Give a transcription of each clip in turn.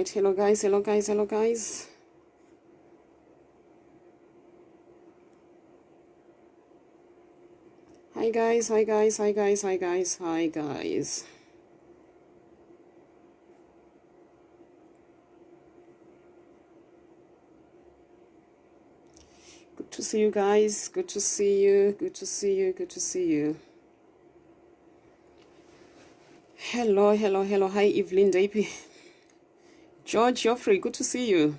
right. Hello guys, hello guys, hello guys. Hi guys, hi guys, hi guys, hi guys, hi guys. Good to see you guys, good to see you, good to see you, good to see you. Hello, hello, hello. Hi Evelyn Dapi. George Joffrey, good to see you.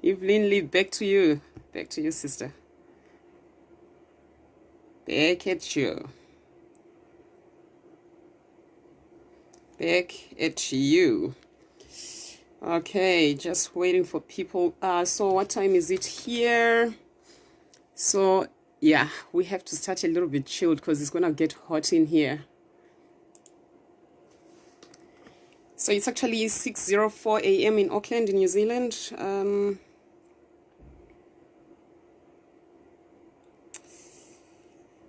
Evelyn Lee, back to you. Back to you, sister. Back at you. Back at you. Okay, just waiting for people. So what time is it here? So yeah, we have to start a little bit chilled because it's gonna get hot in here. So it's actually 6:04 a.m. in Auckland, in New Zealand.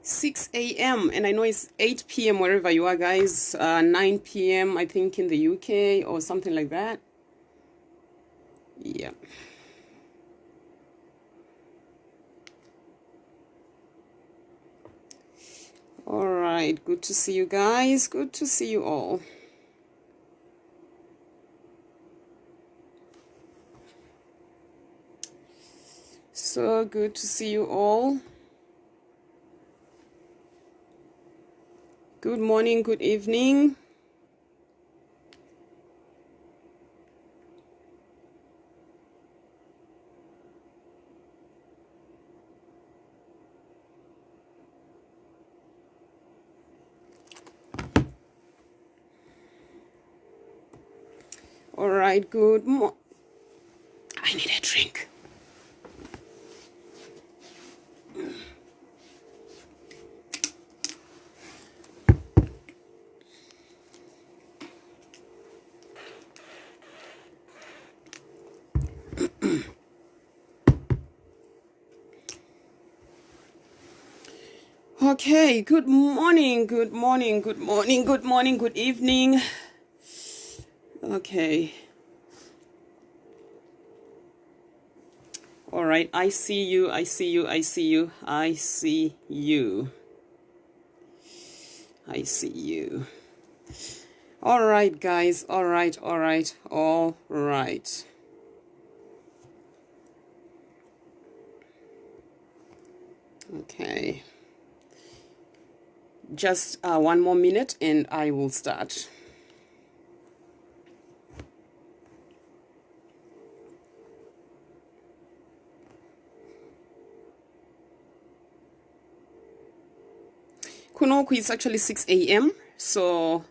6 a.m. and I know it's 8 p.m. wherever you are, guys. 9 p.m. I think in the UK or something like that. Yeah. All right. Good to see you guys. Good to see you all. So good to see you all. Good morning, good evening. All right, good morning. I need a drink. Okay, good morning, good morning, good morning, good morning, good evening. Okay. All right, I see you, I see you, I see you, I see you. I see you. All right, guys, all right, all right, all right. Okay. Just one more minute and I will start. Kunoku is actually 6 a.m. So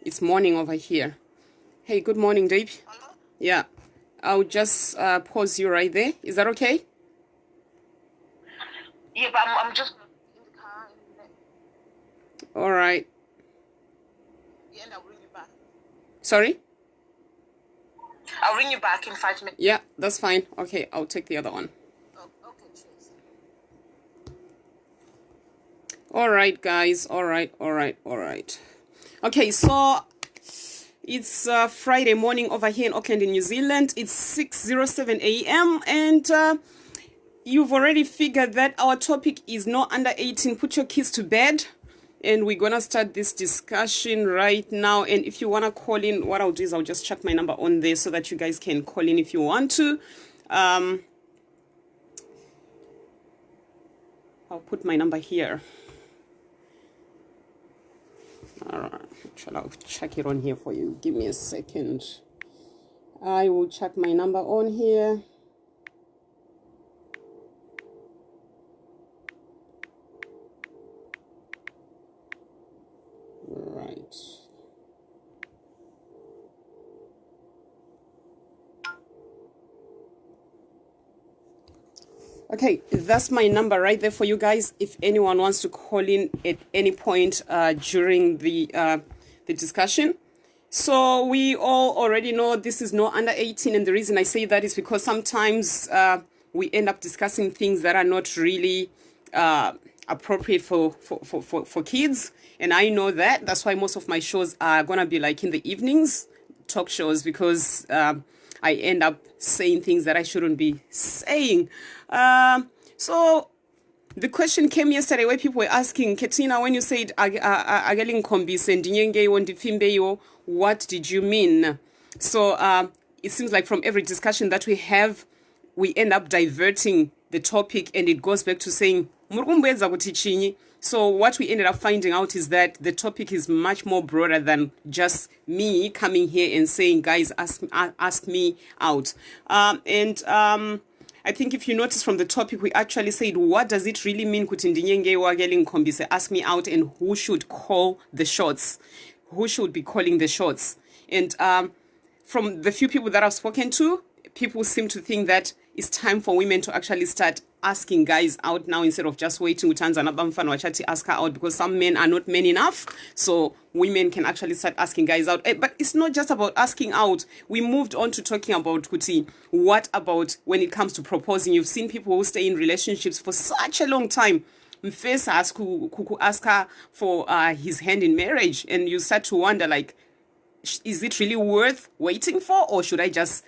it's morning over here. Hey, good morning, Dave. Hello? Yeah, I'll just pause you right there. Is that okay? Yeah, but I'm just in the car in a minute. All right. Yeah, and I'll ring you back. Sorry? I'll ring you back in 5 minutes. Yeah, that's fine. Okay, I'll take the other one. Oh, okay, cheers. All right, guys. All right, all right, all right. Okay, so it's Friday morning over here in Auckland, in New Zealand. It's 6:07 a.m. and you've already figured that our topic is not under 18. Put your kids to bed. And we're going to start this discussion right now. And if you want to call in, what I'll do is I'll just chuck my number on there so that you guys can call in if you want to. I'll put my number here. All right. I'll check it on here for you. Give me a second. I will check my number on here. Right. Okay, that's my number right there for you guys. If anyone wants to call in at any point during the discussion. So we all already know this is not under 18, and the reason I say that is because sometimes we end up discussing things that are not really appropriate for kids. And I know that. That's why most of my shows are going to be like in the evenings, talk shows, because I end up saying things that I shouldn't be saying. So the question came yesterday where people were asking, Katina, when you said Akelingikhombise, Ndinyengeiwo, Ndipfimbeiwo, what did you mean? So it seems like from every discussion that we have, we end up diverting the topic, and it goes back to saying, so what we ended up finding out is that the topic is much more broader than just me coming here and saying, guys, ask me out. I think if you notice from the topic, we actually said, what does it really mean, kuti Ndinyengeiwo Akelingikhombise, ask me out, and who should call the shots? Who should be calling the shots? And from the few people that I've spoken to, people seem to think that it's time for women to actually start asking guys out now instead of just waiting to ask her out, because some men are not men enough. So women can actually start asking guys out. But it's not just about asking out. We moved on to talking about, kuti, what about when it comes to proposing? You've seen people who stay in relationships for such a long time. First ask her for his hand in marriage, and you start to wonder, like, is it really worth waiting for, or should I just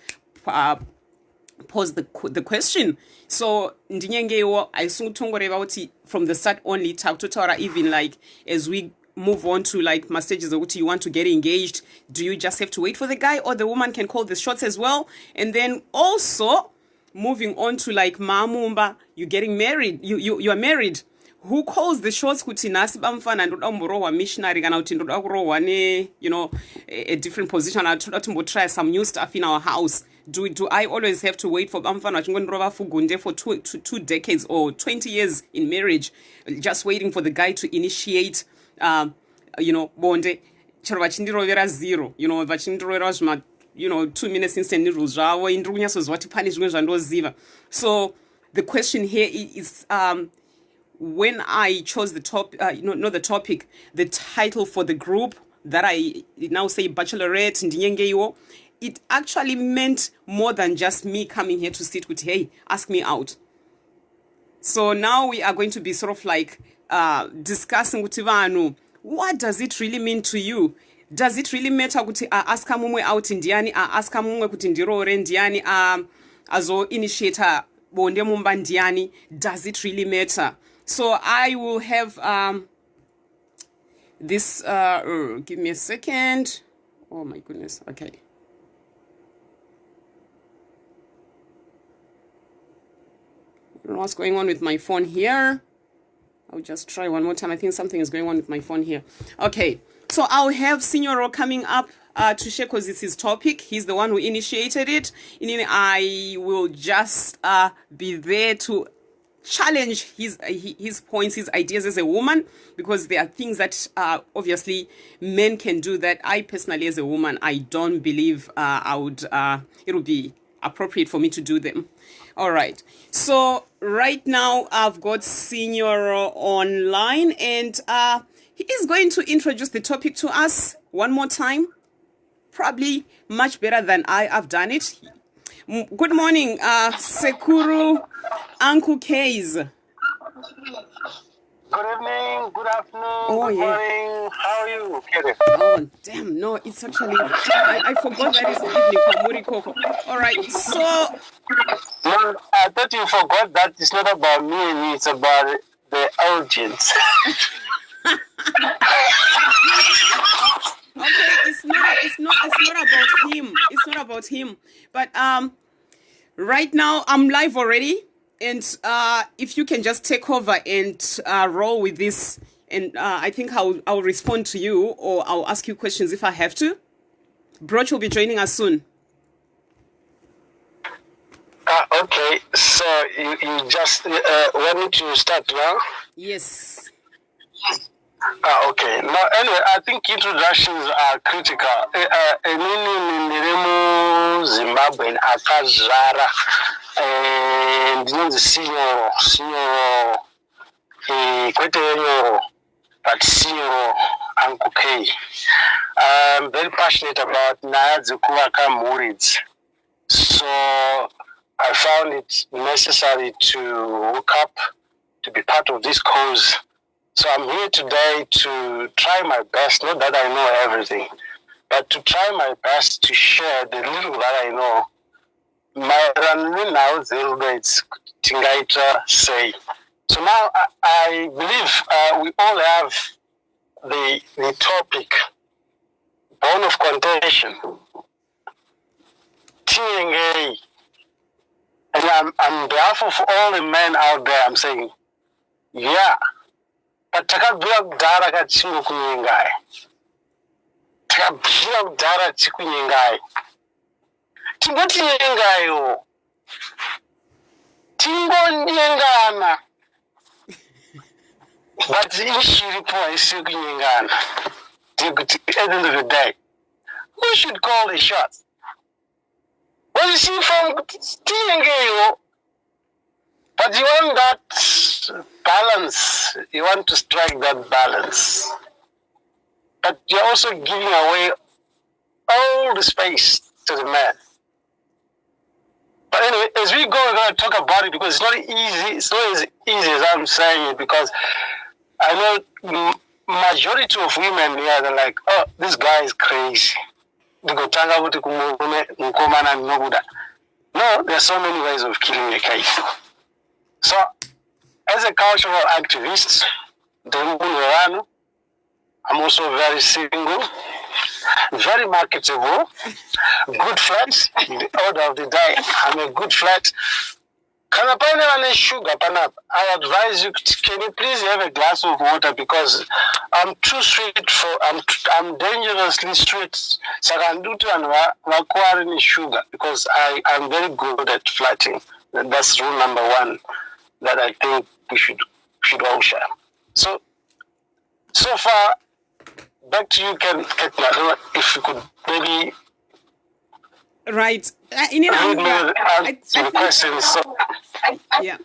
pose the question? So Ndinyengeiwo, I asungutongoreva from the start only takutotaura, even like as we move on to like my stages of you want to get engaged, do you just have to wait for the guy, or the woman can call the shots as well? And then also moving on to like mamumba, you're getting married, you are married. Who calls the shots? Kuti nasi bamfana ndoda kumborohwa missionary kana kuti ndoda kurohwa ne, you know, a different position. I told to try some new stuff in our house. Do I always have to wait for bamfana chingondrova fugunde for two decades or 20 years in marriage, just waiting for the guy to initiate, you know, bonde chero vachindirovera zero, you know, vachindirovera zvima, you know, 2 minutes instant rules zvavo indiri kunyatsoziva kuti pane zvimwe zvandoziva. So the question here is, when I chose the not the topic, the title for the group that I now say Bachelorettes, Ndinyengeiwo, it actually meant more than just me coming here to sit with, hey, ask me out. So now we are going to be sort of like discussing with Ivanu, what does it really mean to you? Does it really matter kuti ask mumwe out ndiani, ask mumwe kuti ndirore ndiani, azo initiator bonde mumba ndiani? Does it really matter? So I will have this, give me a second. Oh my goodness, okay. I don't know what's going on with my phone here. I'll just try one more time. I think something is going on with my phone here. Okay, so I'll have Signoro coming up to share, because it's his topic. He's the one who initiated it. And then I will just be there to challenge his points, his ideas as a woman, because there are things that obviously men can do that I personally as a woman, I don't believe it would be appropriate for me to do them. All right, so right now I've got Senior online, and he is going to introduce the topic to us one more time, probably much better than I've done it. Good morning, Sekuru Uncle Kays. Good evening, good afternoon, good morning. How are you, Kenneth? Oh, damn, no, it's actually, I forgot that it's the evening for Muri Coco. All right, so... No, I thought you forgot that it's not about me and you, it's about the audience. Okay, it's not about him. It's not about him. But right now I'm live already, and if you can just take over and roll with this, and I think I'll respond to you, or I'll ask you questions if I have to. Broch will be joining us soon. Okay, so you just want me to start now? Yes. Okay. Now, anyway, I think introductions are critical. Ndiremu Zimbabwean akazara ndinonzi Signoro kwete yenyoro, but Signoro Uncle K. I'm very passionate about nyaya dzekuvaka mhuri. So I found it necessary to hook up to be part of this cause. So I'm here today to try my best, not that I know everything, but to try my best to share the little that I know. Say. So now I believe we all have the topic, bone of contention. Ndinyengeiwo. And on behalf of all the men out there, I'm saying, yeah, but takabvira kudhara katsingo kunyengai. Takabvira kudhara tikunyengai. Tingotinyengaiwo. Tingonyengana. But ishiripo haisi kunyengana. At the end of the day, who should call the shots? Well, you see, from Ndinyengeiwo, but you want that balance. You want to strike that balance. But you're also giving away all the space to the man. But anyway, as we go, we're going to talk about it because it's not easy. It's not as easy as I'm saying it, because I know majority of women here, they're like, oh, this guy is crazy. No, there are so many ways of killing a case. So, as a cultural activist, I'm also very single, very marketable, good flirt. In the order of the day, I'm a good flirt. Sugar, I advise you, can you please have a glass of water, because I'm too sweet I'm dangerously sweet. So I can do to and sugar, because I'm very good at flirting. That's rule number one that I think we should all share. So far, back to you, Ketna, if you could maybe right. Yeah.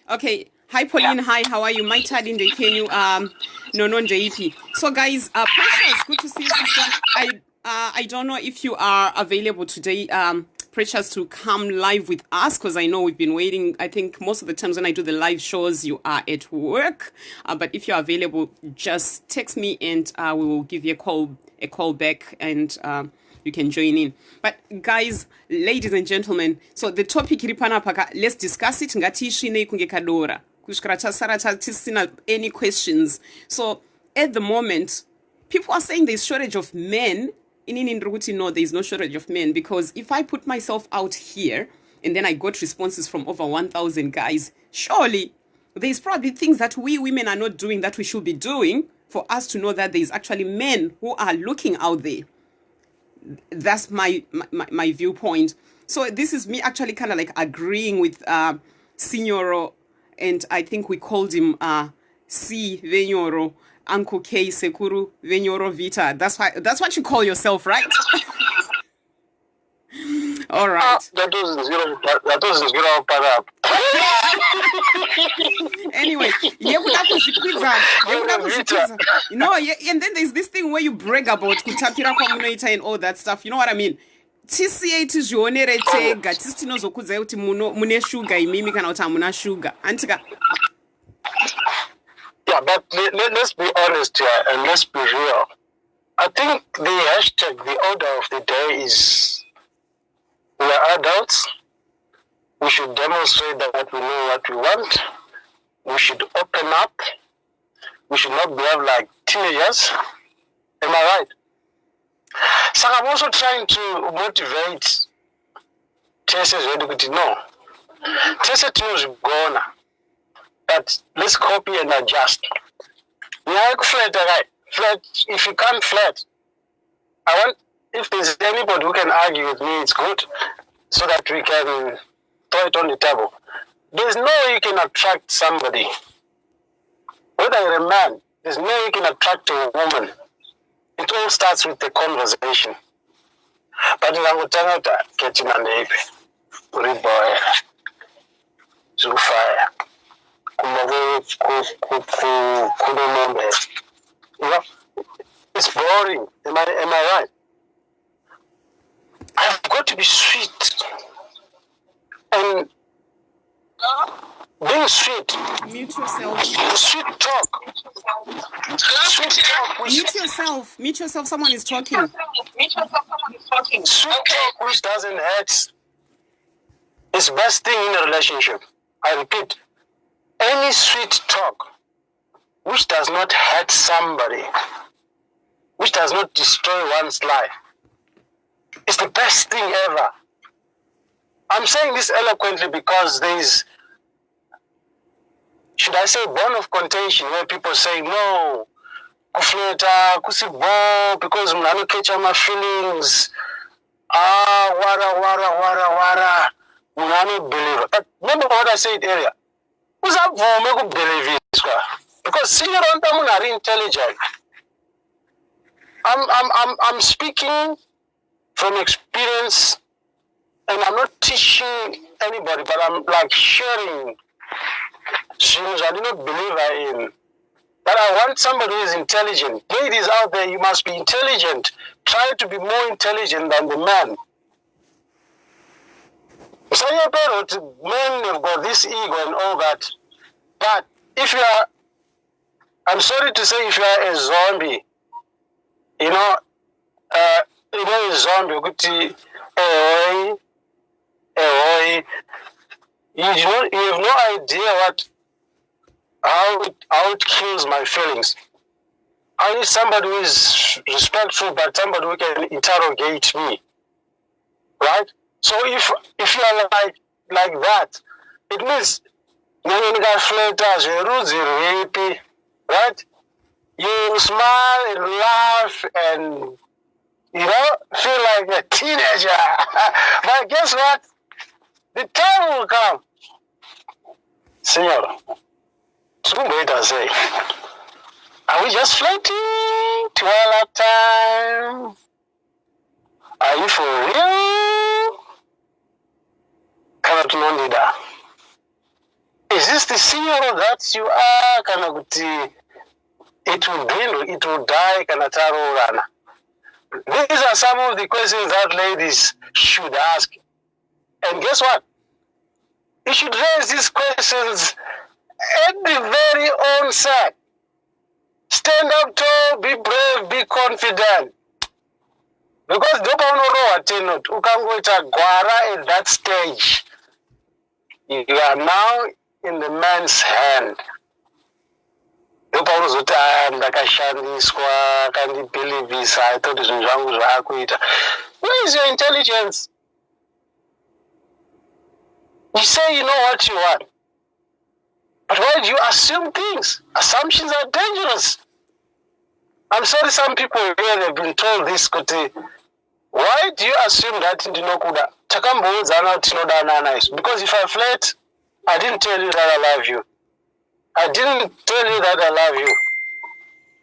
Okay. Hi, Pauline. Yeah. Hi, how are you? My tad in the can you no JP. So guys, Precious, good to see you, sister. I don't know if you are available today, Precious, to come live with us, because I know we've been waiting. I think most of the times when I do the live shows, you are at work. But if you're available, just text me and we will give you a call back, and you can join in. But guys, ladies and gentlemen, so the topic iripanapaka, let's discuss it. Any questions? So at the moment, people are saying there's shortage of men. No, there's no shortage of men, because if I put myself out here and then I got responses from over 1,000 guys, surely there's probably things that we women are not doing that we should be doing for us to know that there's actually men who are looking out there. That's my viewpoint. So this is me actually kind of like agreeing with Signoro, and I think we called him C. Venyoro, Uncle K. Sekuru Venyoro Vita. That's what you call yourself, right? All right. That was zero up. Anyway, no, and then there's this thing where you brag about kutapira community and all that stuff. You know what I mean? TCA tizvionerete gatisi tinozokudza kuti mune sugar imimi kana kuti hamuna sugar. Antika. Yeah, but let's be honest here and let's be real. I think the hashtag, the order of the day is, we are adults. We should demonstrate that we know what we want. We should open up. We should not behave like teenagers. Am I right? So I'm also trying to motivate Tessa's ready to know. Tessa knows gonna. But let's copy and adjust. Flirt, right? Flirt. If you can't flirt, if there's anybody who can argue with me, it's good, so that we can throw it on the table. There's no way you can attract somebody. Whether you're a man, there's no way you can attract a woman. It all starts with the conversation. But getting on the boy, Zufire. It's boring. Am I right? I've got to be sweet. And being sweet. Mute yourself. Sweet talk. Sweet talk. Mute yourself. Mute yourself. Someone is talking. Sweet talk which doesn't hurt is the best thing in a relationship. I repeat, any sweet talk which does not hurt somebody, which does not destroy one's life, is the best thing ever. I'm saying this eloquently because there is, should I say, bone of contention where people say, no, kufleta, kusibo, because I catch my feelings. Wara. I don't believe it. But remember what I said earlier. Who's up for me to believe it? Because senior on them are intelligent. I'm speaking from experience, and I'm not teaching anybody, but I'm like sharing things I do not believe in. But I want somebody who is intelligent. Ladies out there, you must be intelligent. Try to be more intelligent than the man. So men have got this ego and all that. But if you are, I'm sorry to say, if you are a zombie, a zombie, you have no idea how it kills my feelings. I need somebody who is respectful, but somebody who can interrogate me, right? So if you are like that, it means right? You smile and laugh and feel like a teenager. But guess what? The time will come. Senor, say, are we just flirting to all our time? Are you for real? Is this the serial that you are? It will dwindle, it will die. These are some of the questions that ladies should ask. And guess what? You should raise these questions at the very onset. Stand up tall, be brave, be confident. Because you can go to Guara at that stage. You are now in the man's hand. Where is your intelligence? You say you know what you want. But why do you assume things? Assumptions are dangerous. I'm sorry, some people here have been told this. Why do you assume that because if I flirt, I didn't tell you that I love you. I didn't tell you that I love you.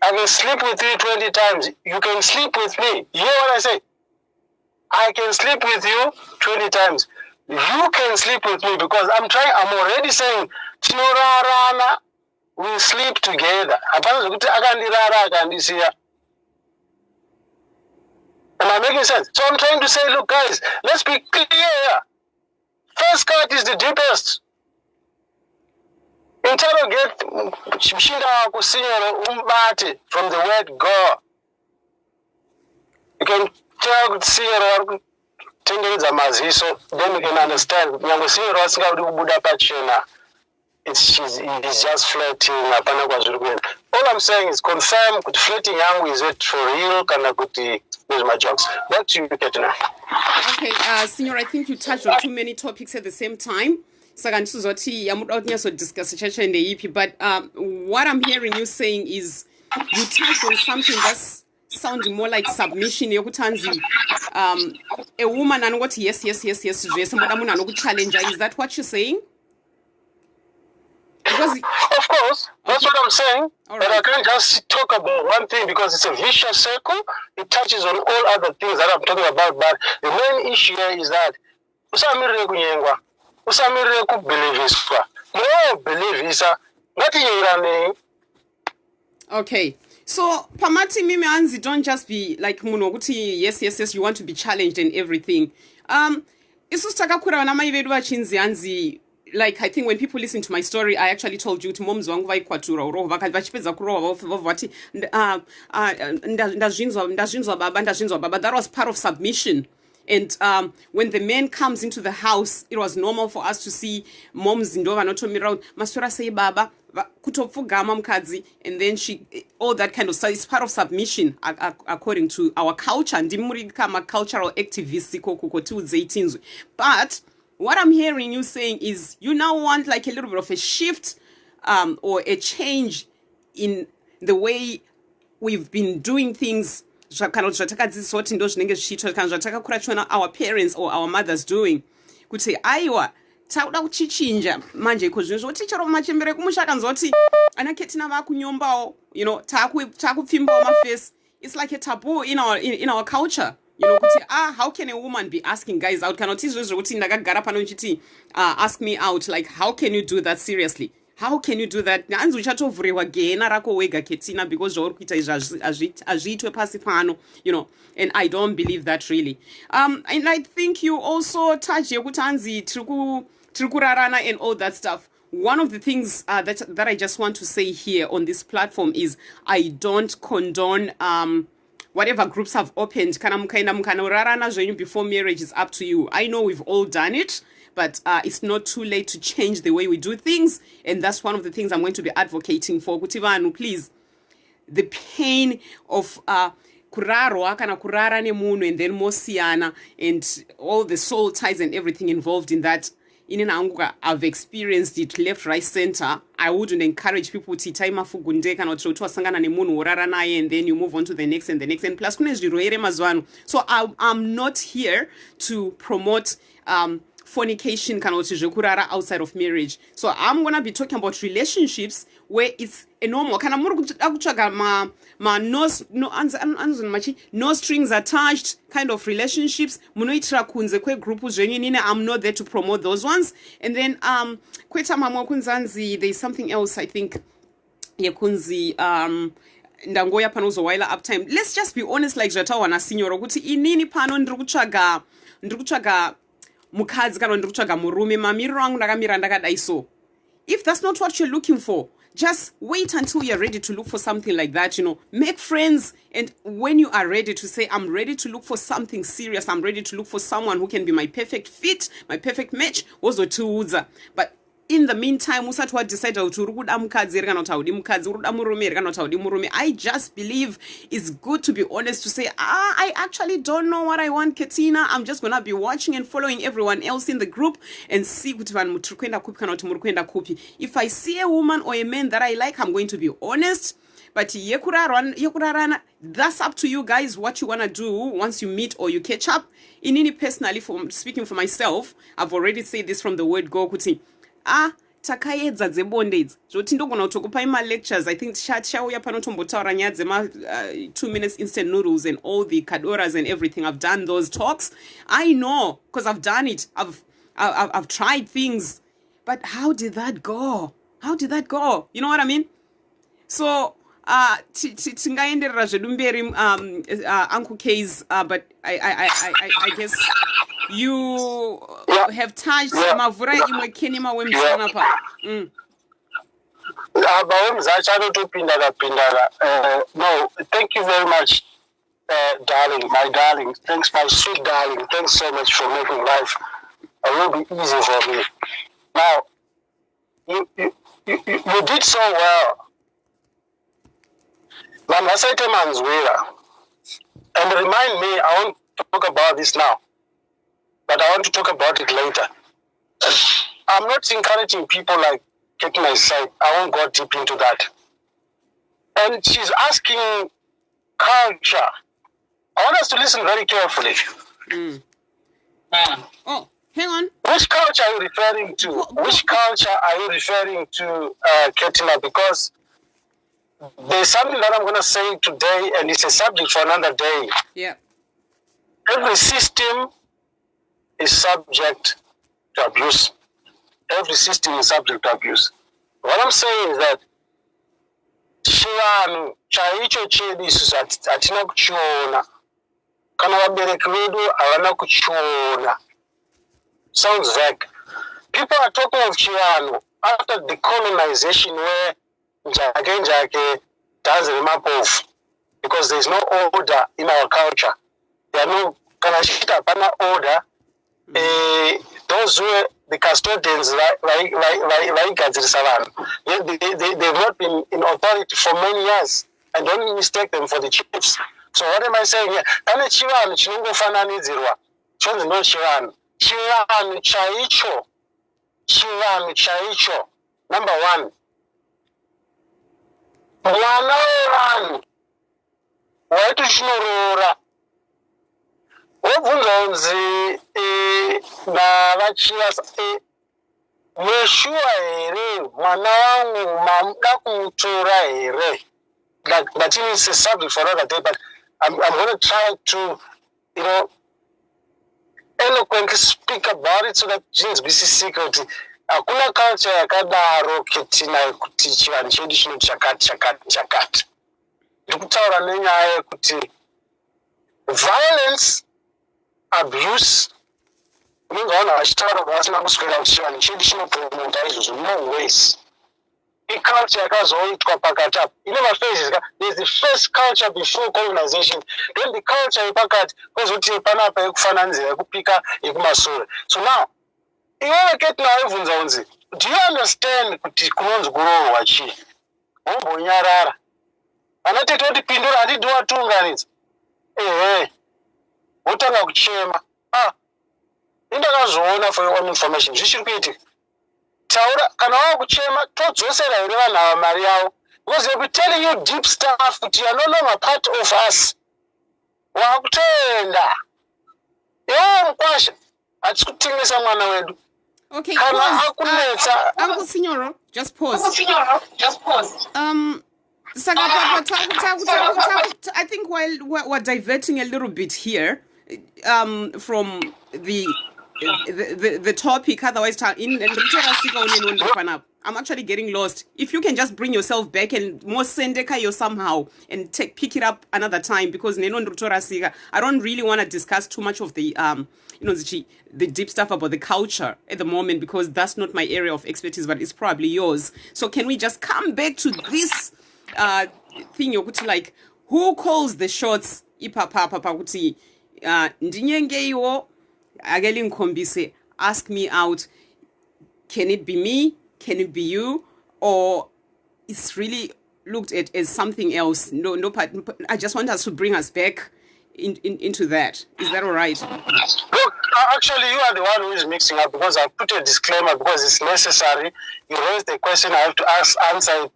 I can sleep with you 20 times. You can sleep with me. You hear what I say? I can sleep with you 20 times. You can sleep with me because I'm already saying, we sleep together. Am I making sense? So I'm trying to say, look, guys, let's be clear here. First cut is the deepest. Interrogate from the word go. You can tell then you can understand. It's just flirting. All I'm saying is confirm flirting yangu is it for real? Those my jokes. Back to you, Katina. Okay, Senior, I think you touched on too many topics at the same time. But what I'm hearing you saying is you touched on something that's sounding more like submission. A woman and what yes. Challenge. Is that what you're saying? Because of course, that's what I'm saying. All But right. I can't just talk about one thing because it's a vicious circle. It touches on all other things that I'm talking about. But the main issue here is that Okay. So Pamati Mimi Anzi, don't just be like Munoguti, yes, you want to be challenged and everything. Isustakakura na maivedwa chinzi anzi like I think when people listen to my story, I actually told you to moms wangu vaikwatura urova vachipedza kurova vati ndazvinzwa baba. That was part of submission. And when the man comes into the house, it was normal for us to see moms ndova notomira around masora say baba kutopfugama mukadzi, and then all that kind of stuff. It's part of submission according to our culture. Ndimuri kama cultural activists koko tiudze itinzwe. But what I'm hearing you saying is you now want like a little bit of a shift or a change in the way we've been doing things. Our parents or our mothers doing. Could say, Aiwa, tauda kuchichinja manje kuzvinzvo tichero machembere kumusha kanzoti anaketina vakunyombawo, you know, takupfimbawo maface. It's like a taboo in our culture. You know, how can a woman be asking guys out? Ask me out. Like, how can you do that seriously? How can you do that? Because you know, and I don't believe that really. And I think you also touch Trikurarana and all that stuff. One of the things that I just want to say here on this platform is I don't condone whatever groups have opened. Before marriage is up to you. I know we've all done it, but it's not too late to change the way we do things. And that's one of the things I'm going to be advocating for. Kutivanu, please. The pain of kurarwa kana kurara nemunhu and then mosiana and all the soul ties and everything involved in that. I've experienced it left, right, center. I wouldn't encourage people to time afugunde kana wasangana nemunhu worara naye and then you move on to the next and the next. And plus kune zvirwere mazwano. So I'm not here to promote fornication kana kurara outside of marriage. So I'm gonna be talking about relationships where it's a normal kana no strings attached kind of relationships. Munoitira kunze kwe group zvenyu. I'm not there to promote those ones. And then kweta mamwe kunzanzi, there's something else I think yekunzi ndangoya pano uzowila uptime. Let's just be honest, like zvatawana signora kuti inini pano ndikutsvaga mukadzi kana ndikutsvaga murume, mamiriro angu ndakamira ndakadai so. If that's not what you're looking for, just wait until you're ready to look for something like that, you know. Make friends, and when you are ready to say, I'm ready to look for something serious, I'm ready to look for someone who can be my perfect fit, my perfect match, also to but in the meantime, usatwa decide I just believe it's good to be honest to say, I actually don't know what I want, Katina. I'm just gonna be watching and following everyone else in the group and see if I see a woman or a man that I like, I'm going to be honest. But that's up to you guys what you want to do once you meet or you catch up. Personally, speaking for myself, I've already said this from the word go, kuti takaedza dzebondedzi zvoti ndogona kutokupai lectures. I think chauya pano tombotaura nyaya dzema 2 minutes instant noodles and all the kadoras and everything. I've done those talks. I know because I've done it. I've tried things, but how did that go? How did that go? You know what I mean? So tingaenderera zvedu mberi Uncle K's, but I guess you have touched mavura imwe kenima wemsana pa. No, thank you very much, darling, my darling. Thanks, my sweet darling. Thanks so much for making life a little bit easy for me. Now, you did so well. And remind me, I won't talk about this now, but I want to talk about it later. I'm not encouraging people like taking my side. I won't go deep into that. And she's asking culture. I want us to listen very carefully. Oh, hang on. Which culture are you referring to? Which culture are you referring to, Katina? Because there's something that I'm going to say today, and it's a subject for another day. Yeah. Every system is subject to abuse. Every system is subject to abuse. What I'm saying is that chivanu chaicho chedu isusu hatina kuchiona kana vabereki vedu havana kuchiona. Sounds vague. people are talking of Chiano after the colonization where Njake does the map of, because there's no order in our culture. There are no kanashita pana order. Those who are the custodians, they've not been in authority for many years, and don't mistake them for the chiefs. So what am I saying here? Pane chivanu chinongofananidzirwa chonzi no chivanu. Chivanu chaicho. Number one. Mwana wevanhu waiti chinorora wobvunza unzi navachivasa yeshuwa here mwana wangu mamuda kumutora here. But it's a subject for another day, but I'm going to try to, eloquently speak about it so that James be secret. Hakuna culture yakadaro ketina kuti chivanhu chedu chinoti chakati. Ndikutaura nenyaya yekuti violence, abuse, unenge vanhu vachitaura vasina kuswera kuti chivanhu chedu chinopromota izvozvo no ways. Culture yakazoitwa pakati apa. You never face it. There's the first culture before colonization. Then the culture yepakati kwezoti panapa yekufananidzira yekupika yekumashure. So now, iwewe keti naivunza unzi, do you understand kuti kunonzi kurohwa chii? Wombonyarara. Anatete kuti pindura handidi watiunganidza. Wotanga kuchema. Indakazoona for your own information. Zvichiri kuitika. Taura kana wakuchema todzosera here vanhu ava mari yavo, because they'll be telling you deep stuff kuti you are no longer part of us. Wakutoenda iwe mukwasha hatisi kutengesa mwana wedu. Okay, kana pause. akunetsa. Uncle Signoro, just pause. I think while we're diverting a little bit here from the topic, otherwise I'm actually getting lost. If you can just bring yourself back and more sendeka yo somehow and pick it up another time, because I don't really want to discuss too much of the the deep stuff about the culture at the moment, because that's not my area of expertise, but it's probably yours. So can we just come back to this thing yokuthi, like, who calls the shots? Ndinyengeiwo, Akelingikhombise, ask me out. Can it be me? Can it be you? Or it's really looked at as something else? No, I just want us to bring us back into that. Is that all right? Look, actually, you are the one who is mixing up, because I put a disclaimer because it's necessary. You raised the question, I have to answer it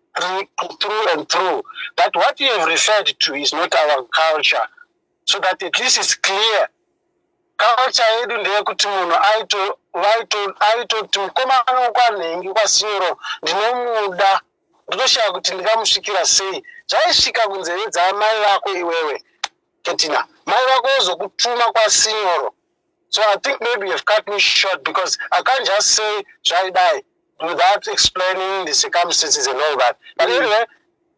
through and through. That what you have referred to is not our culture. So that at least it's clear. Culture yedu ndeyekuti munhu aitoti mukomana wakwanhengi kwaSiro ndinomuda, ndinoshaya kuti ndingamusvikira sei. Zvaisvika kunzeve dzamai vako iwewe Ketina, mai vako ozokutuma kwaSinyoro. So I think maybe you've cut me short, because I can't just say zvaidai without explaining the circumstances and all that. But anyway,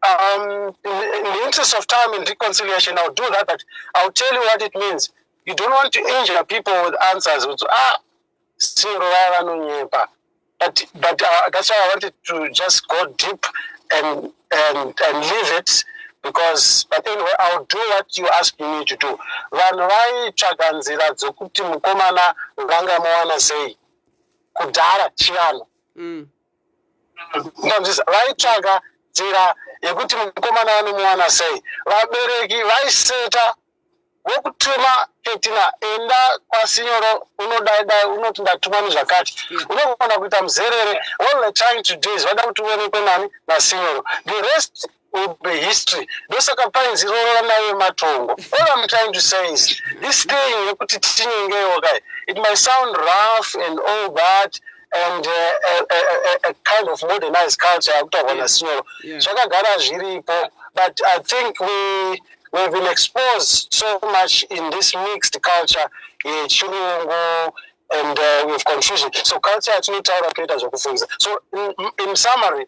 in the interest of time and reconciliation, I'll do that, but I'll tell you what it means. You don't want to injure people with answers. But that's why I wanted to just go deep and leave it, because, but anyway, I'll do what you asked me to do. Vanhu vaitsvaga nzira dzokuti mukomana vangamuwana sei kudhara chivanhu. Vaitsvaga nzira yekuti mukomana vanomuwana sei. Vabereki vaiseta wokutuma Ketina, enda kwaSinyoro unodaidai unoti ndatuma nezvakati. Unogona kuita muzerere. All they're trying to do is vada kuti uonekwe nani naSinyoro. The rest will be history. Ndosaka painzirora naye matongo. All I'm trying to say is this thing yekuti Ndinyengeiwo guy, it might sound rough and all that, and a kind of modernized culture yakutagwa naSinyoro. Zvakagara zviripo, but I think we've been exposed so much in this mixed culture, chirungu, and with confusion. So culture atinotaura kuita zvokufungisa. So in summary,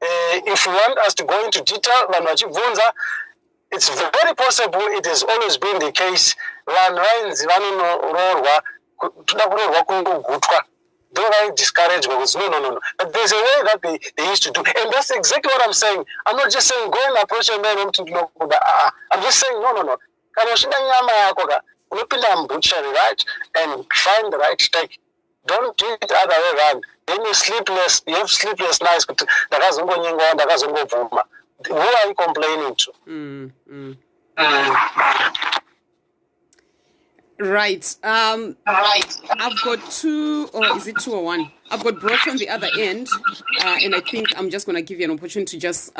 if you want us to go into detail, vanhu vachibvunza, it's very possible it has always been the case. Vanhu vainzi vanonoroorwa, toda kuroorwa kungogutwa. don't I discourage because no. But there's a way that they used to do. And that's exactly what I'm saying. I'm not just saying go and approach a man to know. I'm just saying no. Butchery, right? And find the right steak. Don't do it the other way around. Then you have sleepless nights. Who are you complaining to? Right. I've got 2, or is it 2 or 1? I've got Broch on the other end, and I think I'm just going to give you an opportunity to just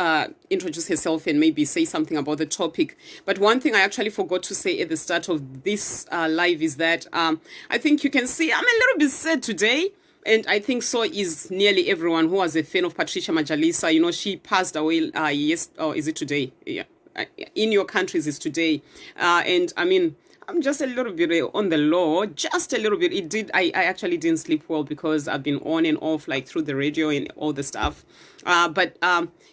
introduce herself and maybe say something about the topic. But one thing I actually forgot to say at the start of this live is that I think you can see I'm a little bit sad today. And I think so is nearly everyone who was a fan of Patricia Majalisa. You know, she passed away, or is it today? Yeah. In your countries is today. And I mean, I'm just a little bit on the low, just a little bit. I actually didn't sleep well because I've been on and off like through the radio and all the stuff. But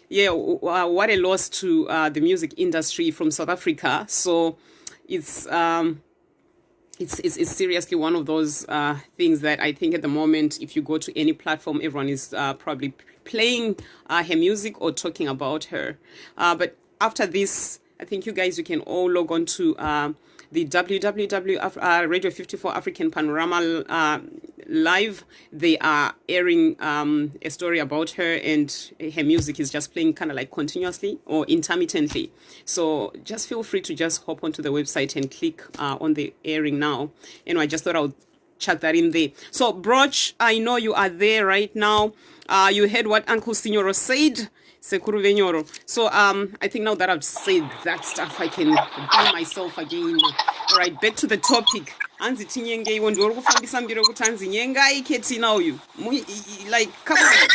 what a loss to the music industry from South Africa. So it's seriously one of those things that I think at the moment, if you go to any platform, everyone is probably playing her music or talking about her. But after this, I think you can all log on to the www Radio 54 African Panorama Live. They are airing a story about her, and her music is just playing kind of like continuously or intermittently. So just feel free to just hop onto the website and click on the airing now. I just thought I would chuck that in there. So Broch, I know you are there right now. You heard what Uncle Signoro said. Sekuru Venyoro. So I think now that I've said that stuff, I can do myself again. All right, back to the topic. Ndinyengeiwo ndori kufambisa mbiro kuti Ndinyengeiketi now you. Like, come on.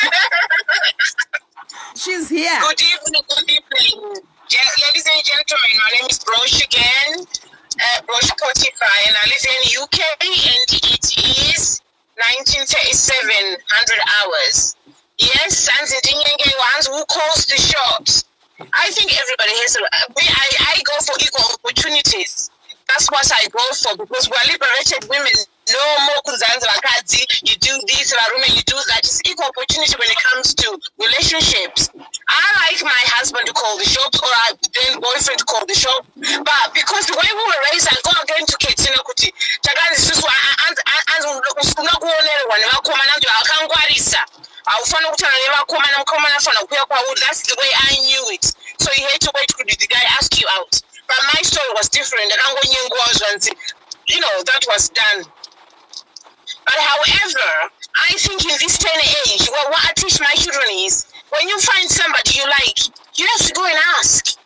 She's here. Good evening. Ladies and gentlemen, my name is Broch again. Broch Spotify, and I live in UK, and it is 1937, 100 hours. Yes, and Ndinyengeiwo, who calls the shots. I think everybody has. I go for equal opportunities. That's what I go for, because we're liberated women. No more kunzanza vakadzi. You do this, you do that. It's equal opportunity when it comes to relationships. I like my husband to call the shots, or I then boyfriend to call the shot. But because the way we were raised, I go again to Katina Kuti. That's the way I knew it. So you had to wait till the guy ask you out. But my story was different. You know, that was done. But however, I think in this day and age, what I teach my children is, when you find somebody you like, you have to go and ask.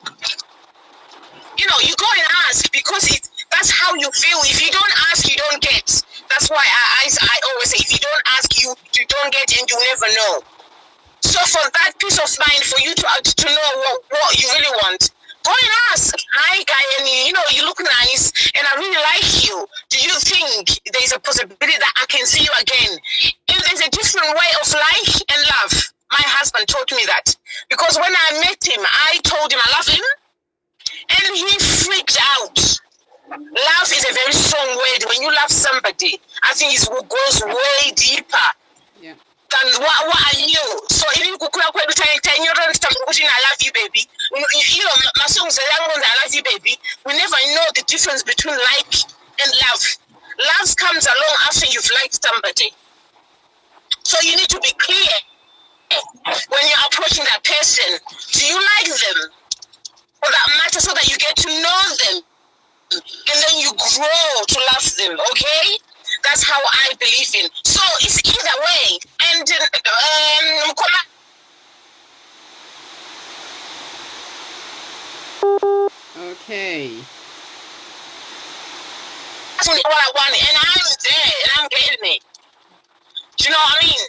You know, you go and ask, because that's how you feel. If you don't ask, you don't get. That's why I always say, if you don't ask, you don't get, and you never know. So for that peace of mind, for you to know what you really want, go and ask. Hi, guy, and you look nice, and I really like you. Do you think there's a possibility that I can see you again? If there's a different way of like and love, my husband taught me that. Because when I met him, I told him I love him, and he freaked out. Love is a very strong word. When you love somebody, I think it goes way deeper. Yeah. Than what I knew. So if you could I love you, baby. You know, my songs are I love you, baby. We never know the difference between like and love. Love comes along after you've liked somebody. So you need to be clear when you're approaching that person. Do you like them? For that matter, so that you get to know them. And then you grow to love them, okay? That's how I believe in. So it's either way. And okay. That's what I want, and I'm there, and I'm getting it. Do you know what I mean?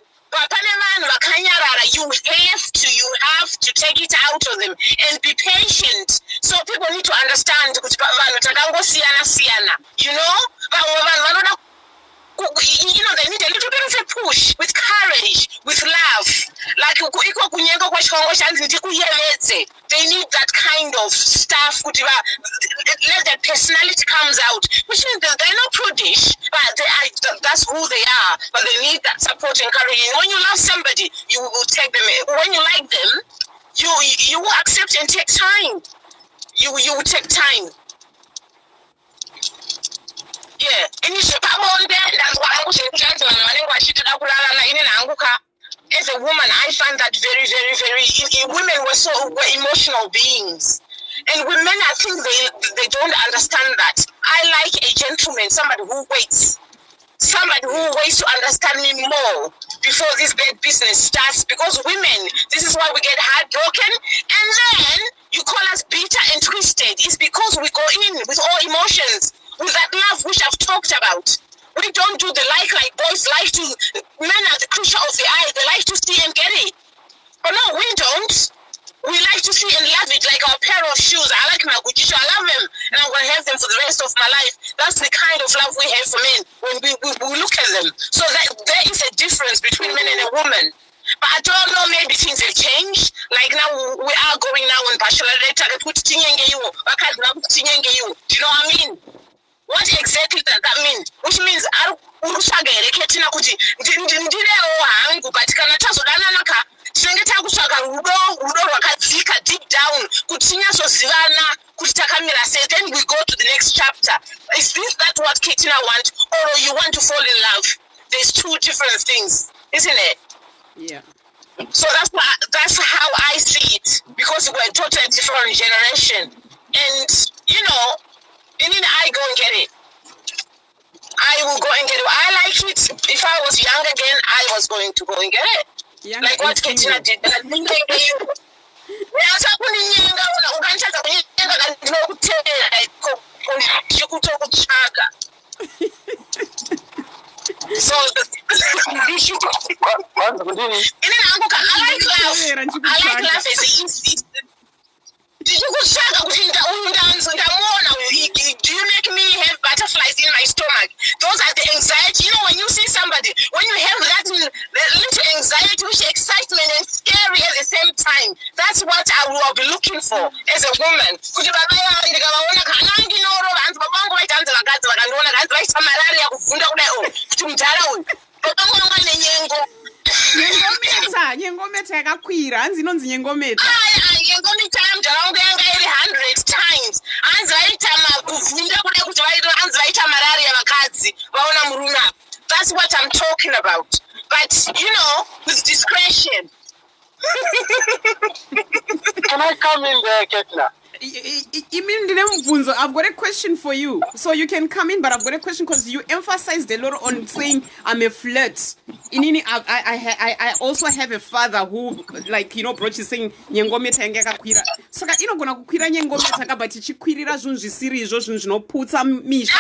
You have to take it out of them and be patient. So people need to understand, you know? You know, they need a little bit of a push with courage, with love. love. Like they need that kind of stuff. Let their personality comes out, which means they're not prudish, but that's who they are. But they need that support and encouraging. When you love somebody, you will take them. When you like them, you will accept and take time. You will take time. Yeah, and you should come on there. That's why I was in as a woman, I find that very, very, very. Women were emotional beings, and women, I think they don't understand that. I like a gentleman, somebody who waits, to understand me more before this bad business starts. Because women, this is why we get heartbroken, and then you call us bitter and twisted. It's because we go in with all emotions, with that love which I've talked about. We don't do the like boys like to. Men are the creature of the eye. They like to see and get it. But no, we don't. We like to see and love it like our pair of shoes. I like my Gucci shoes. I love them, and I'm going to have them for the rest of my life. That's the kind of love we have for men when we look at them. So that there is a difference between men and a woman. But I don't know, maybe things have changed. Like now, we are going now on Bachelorettes. Ndipfimbeiwo. Do you know what I mean? What exactly does that mean? Which means deep down then we go to the next chapter. Is this that what Ketina want, or you want to fall in love? There's two different things, isn't it? Yeah. So that's how I see it, because we're a totally different generation. And and then I go and get it. I will go and get it. I like it. If I was young again, I was going to go and get it. Young like what Ketina did. So I like love as easy. Do you make me have butterflies in my stomach? Those are the anxiety. When you see somebody, when you have that little anxiety, which excitement and scary at the same time, that's what I will be looking for as a woman. Nyengometa yakakwira hanzi inonzi nyengometa. Nyengometa mjaraunga yanga iri 100 times. Hanzi vaita kuvhunda kuda kuti hanzi vaita malaria vakadzi vaona murume apa. That's what I'm talking about. But with discretion. Can I come in there, Ketna? I've got a question for you. So you can come in, but I've got a question because you emphasized a lot on saying I'm a flirt. I also have a father who, brought you saying nyengometa yanga kwira. So gonna kukwira nyengometa ka but chikwirira zvinhu zvisiri izvo zvinhu zvinoputsa misha.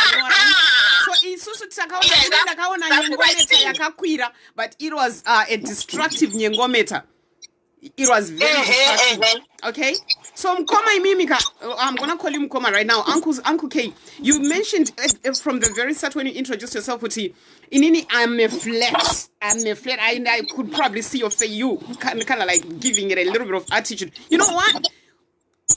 So isusu takaona nyengometa yakakwira, but it was a destructive nyengometa. It was very destructive. Okay? So Mkoma Imimika, I'm gonna call you Mkoma right now. Uncle K, you mentioned from the very start when you introduced yourself, Kuti, Inini, I'm a flat. I could probably see your face. You kind of like giving it a little bit of attitude. You know what?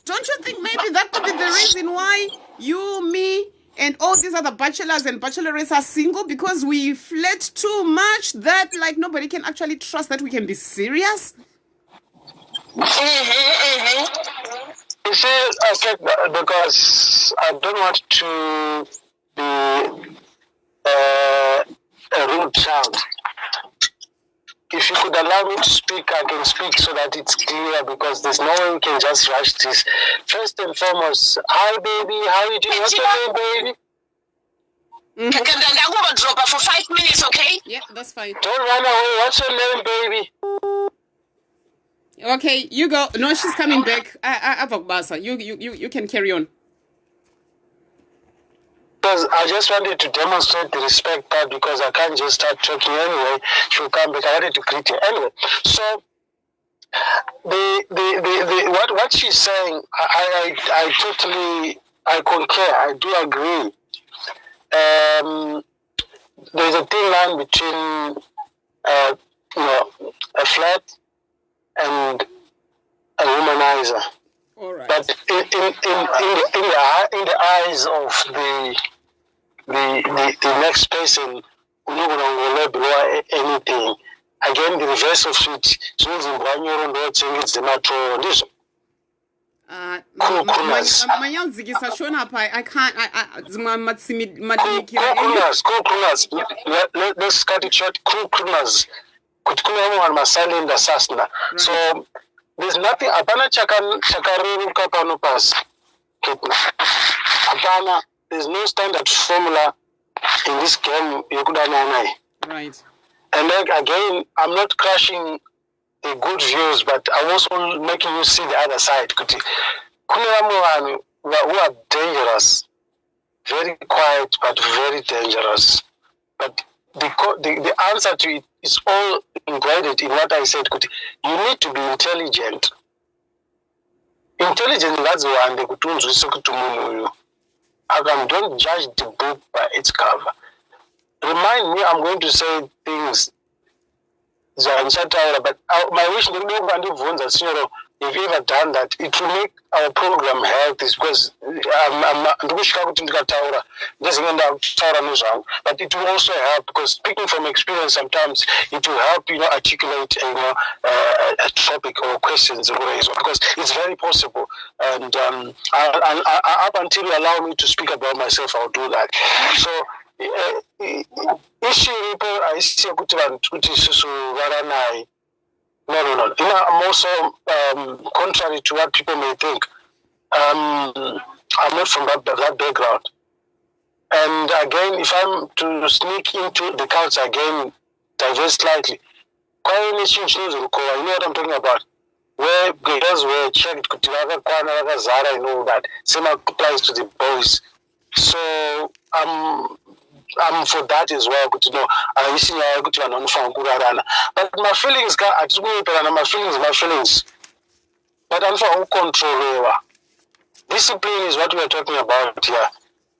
Don't you think maybe that could be the reason why you, me, and all these other bachelors and bachelorettes are single? Because we flirt too much that nobody can actually trust that we can be serious? You see, because I don't want to be a rude child. If you could allow me to speak, I can speak so that it's clear, because there's no one can just rush this. First and foremost, hi baby, how you doing? What's your name, baby? I'm going to drop her for 5 minutes, okay? Yeah, that's fine. Don't run away. What's your name, baby? Okay, you go. No, she's coming back. You can carry on. Because I just wanted to demonstrate the respect part, because I can't just start talking anyway. She'll come back. I wanted to greet her anyway. So what she's saying, I totally concur. I do agree. There's a thin line between a flat and a womanizer. All right. But in the eyes of the next person, who don't below anything. Again, the reverse of it. So manyaudzikisa shona pa I can't let's cut it short. Cool criminals could come on silent assassin. So there's nothing apana chakaruka panopas. Apana, there's no standard formula in this game. Right. And then again, I'm not crushing the good views, but I'm also making you see the other side. Who are dangerous, very quiet, but very dangerous. But the answer to it is all embodied in what I said. You need to be intelligent. Intelligent, that's the one they could do. Don't judge the book by its cover. Remind me, I'm going to say things. But my wish is if you've ever done that, it will make our program healthy because but it will also help because speaking from experience sometimes it will help articulate a topic or questions because it's very possible and up until you allow me to speak about myself I'll do that. So issue people I see no. I'm also contrary to what people may think. I'm not from that background. And again, if I'm to sneak into the culture again, diverse slightly, you know what I'm talking about? Where girls were checked, and all that. Same applies to the boys. So I'm for that as well. But my feelings, my feelings. But I'm for control. Discipline is what we're talking about here.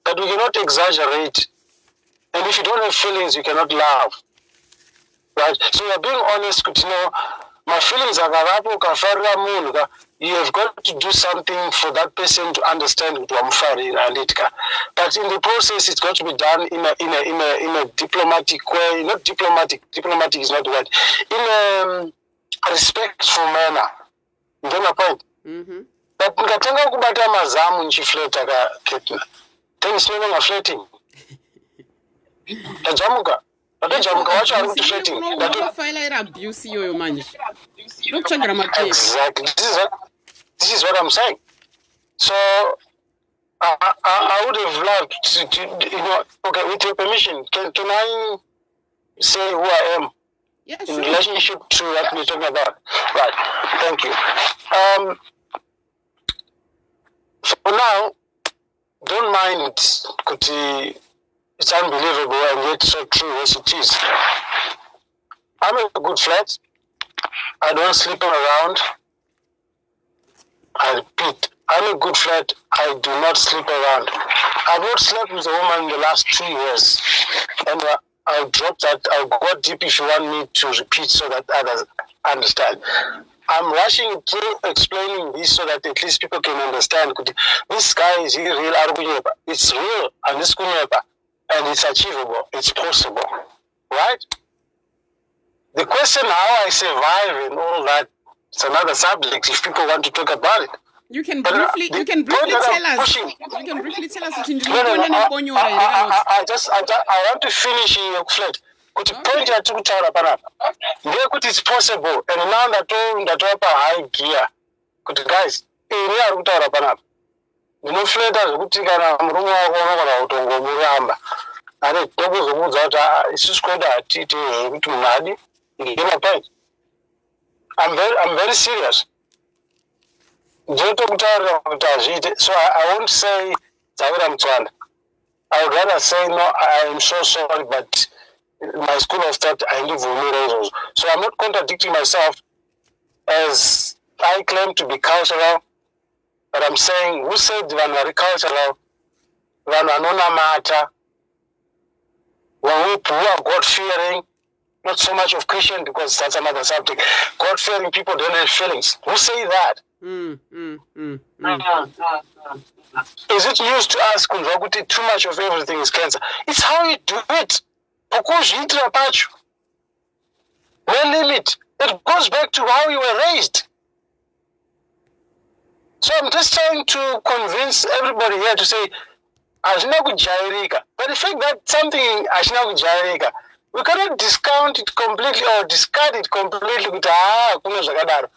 But we cannot exaggerate. And if you don't have feelings, you cannot love. Right? So you're being honest, my feelings are you have got to do something for that person to understand what I'm fighting. But in the process, it's got to be done in a diplomatic way. Not diplomatic. Diplomatic is not the word. In a respectful manner. You get my point? Mm-hmm. But nikatanga kubata mazamu nchifleta ka Ketna. Then it's no longer flirting. Tajamuka. Watch out flirting. Exactly. This is what I'm saying. So I would have loved to okay, with your permission, can I say who I am? Yeah, in sure. relationship to what we're talking about? Right. Thank you. For now, don't mind Kuti. It's unbelievable and yet so true as it is. I'm a good flat. I don't sleep around. I repeat, I'm a good flat. I do not sleep around. I've not slept with a woman in the last 2 years. And I'll drop that. I'll go deep if you want me to repeat so that others understand. I'm rushing through explaining this so that at least people can understand. This guy is real. It's real and it's and it's achievable. It's possible. Right? The question how I survive and all that, it's another subject if people want to talk about it. You can briefly tell us. You can briefly tell us. I want to finish your flat. Kuti point ya tukutaura panapa. Ndiye kuti it's possible and now ndatopa high gear. Kuti guys, iri ari kutaura panapa. Ndinofleta zvekuti kana murume wako unogona kutongomuramba. Ari tokuzomudza kuti isusu kwedu hatiti kuti munhu you get my point? I'm very serious. So I won't say Zawira. I would rather say no, I am so sorry, but my school of thought I live with. So I'm not contradicting myself as I claim to be cultural, but I'm saying who said they are cultural, they are not matter, who are God fearing, not so much of Christian, because that's another subject. God-fearing people don't have feelings. Who say that? Is it used to us kunzwa too much of everything is cancer? It's how you do it. Ukuzviitira pacho. No limit. It goes back to how you were raised. So I'm just trying to convince everybody here to say, Ashina kujairika. But the fact that something Ashina kujairika, we cannot discount it completely or discard it completely with kuna zvakadaro.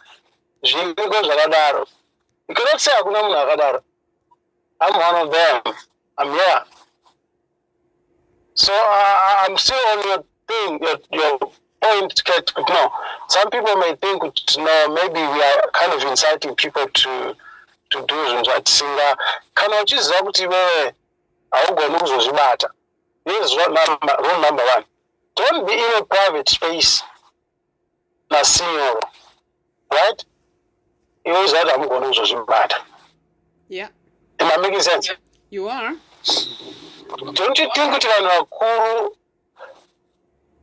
Zviko zvakadaro. You cannot say hakuna munhu akadaro. I'm one of them. I'm here. So I'm still on your thing, your point. No, some people may think, no, maybe we are kind of inciting people to do zvinhu kana uchiziva kuti iwewe haugoni kuzozvibata. This is rule number one. Don't be in a private space nasinyoro, right? Iwe uziva kuti hamugoni kuzozvibata. Yeah. Am I making sense? You are. Don't you think kuti vanhu vakuru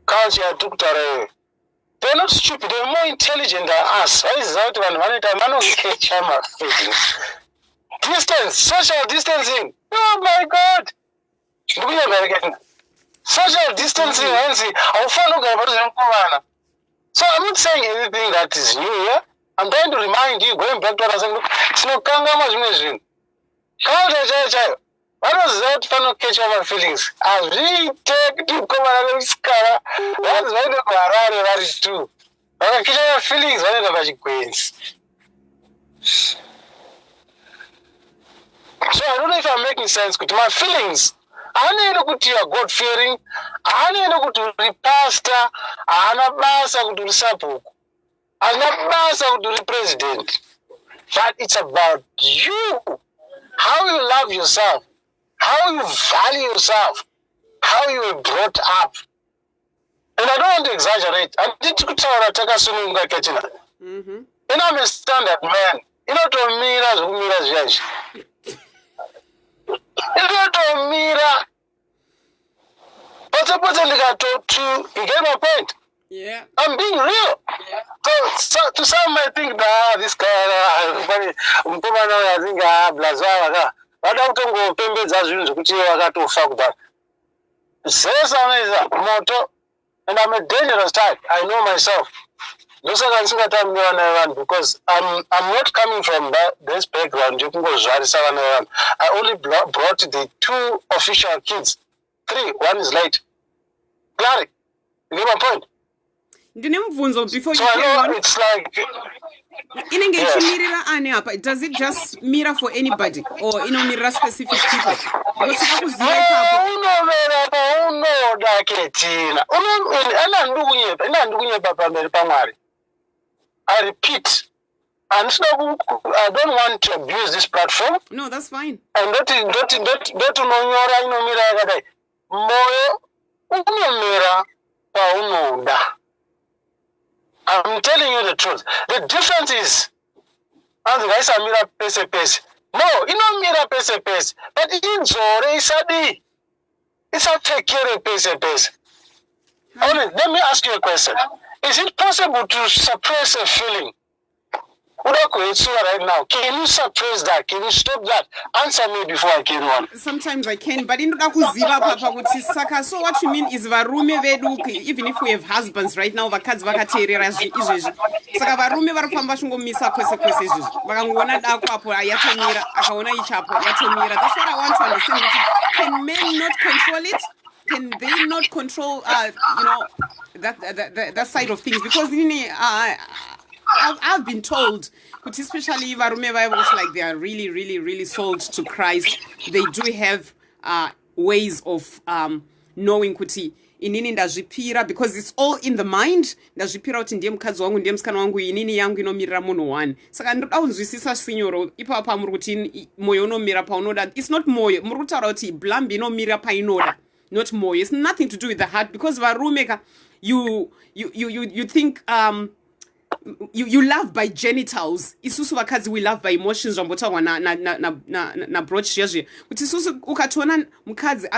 culture yatukutara, they're not stupid, they're more intelligent than us. Vaiziva kuti vanhu vanokecha mafeelings. Distance, social distancing. Oh my God. Social distancing, so I'm not saying anything that is new here. I'm trying to remind you, going back to what I was saying, vanoziva kuti panokecha mafeelings. Hazviite kuti mukomana nemusikana vanhu vaenda kuharare vari two. Vakakecha mafeelings vanoenda pachigwenzi. So I don't know if I'm making sense. Kuti my feelings, haana kuti you are God fearing, haana kuti uri pastor, haana basa kuti uri sabhuku, haana basa kuti uri president. But it's about you, how you love yourself, how you value yourself, how you were brought up. And I don't want to exaggerate. I need to tell you takasununga kechina. And I'm a standard man. You know to mirrors who mirrors judge. Mira. But you get my point? Yeah. I'm being real. So to some might think that this guy, I think, Blazawa, I don't go pembe zazunzu kuchiwa kato fuck that. Sesa is a motto, and I'm a dangerous type. I know myself. Because I'm not coming from this background. I only brought the two official kids. 3, one is late. Clary, you get my point? Before so you I know it's like... Yes. Does it just mirror for anybody? Or mirror specific people? I repeat, and so I don't want to abuse this platform. No, that's fine. And don't I'm telling you the truth. The difference is, and the guys are mirror pace. No, you know mirror pace. But it's a take care of pace. Let me ask you a question. Is it possible to suppress a feeling? Right now, can you suppress that? Can you stop that? Answer me before I carry on. Sometimes I can, but so what you mean is varume vedu, even if we have husbands right now, vakadzi vakateerera izvezvi. Saka varume varifamba shungomisa kwese izvezvi. Vakangona dako apo yatomira, akaona ichapo yatomira. That's what I want to understand. Can men not control it? Can they not control, that side of things? Because I've been told, especially varume like they are really, really, really sold to Christ. They do have ways of knowing kuti inini ndazvipira, because it's all in the mind. Ndazvipira kuti ndiye mukadzi wangu, ndiye musikana wangu, inini yangu inomirira munhu one. Saka ndoda kunzwisisa sinyoro ipapa muri kuti moyo unomira paunoda. It's not moyo. Muri kutaura kuti blambi inomira painoda. Not moyo. It's nothing to do with the heart, because varumeka you think you love by genitals. Isusu vakadzi we love by emotions. Rambotawa na broach yazhe. Kuti isusu ukatona mukadzi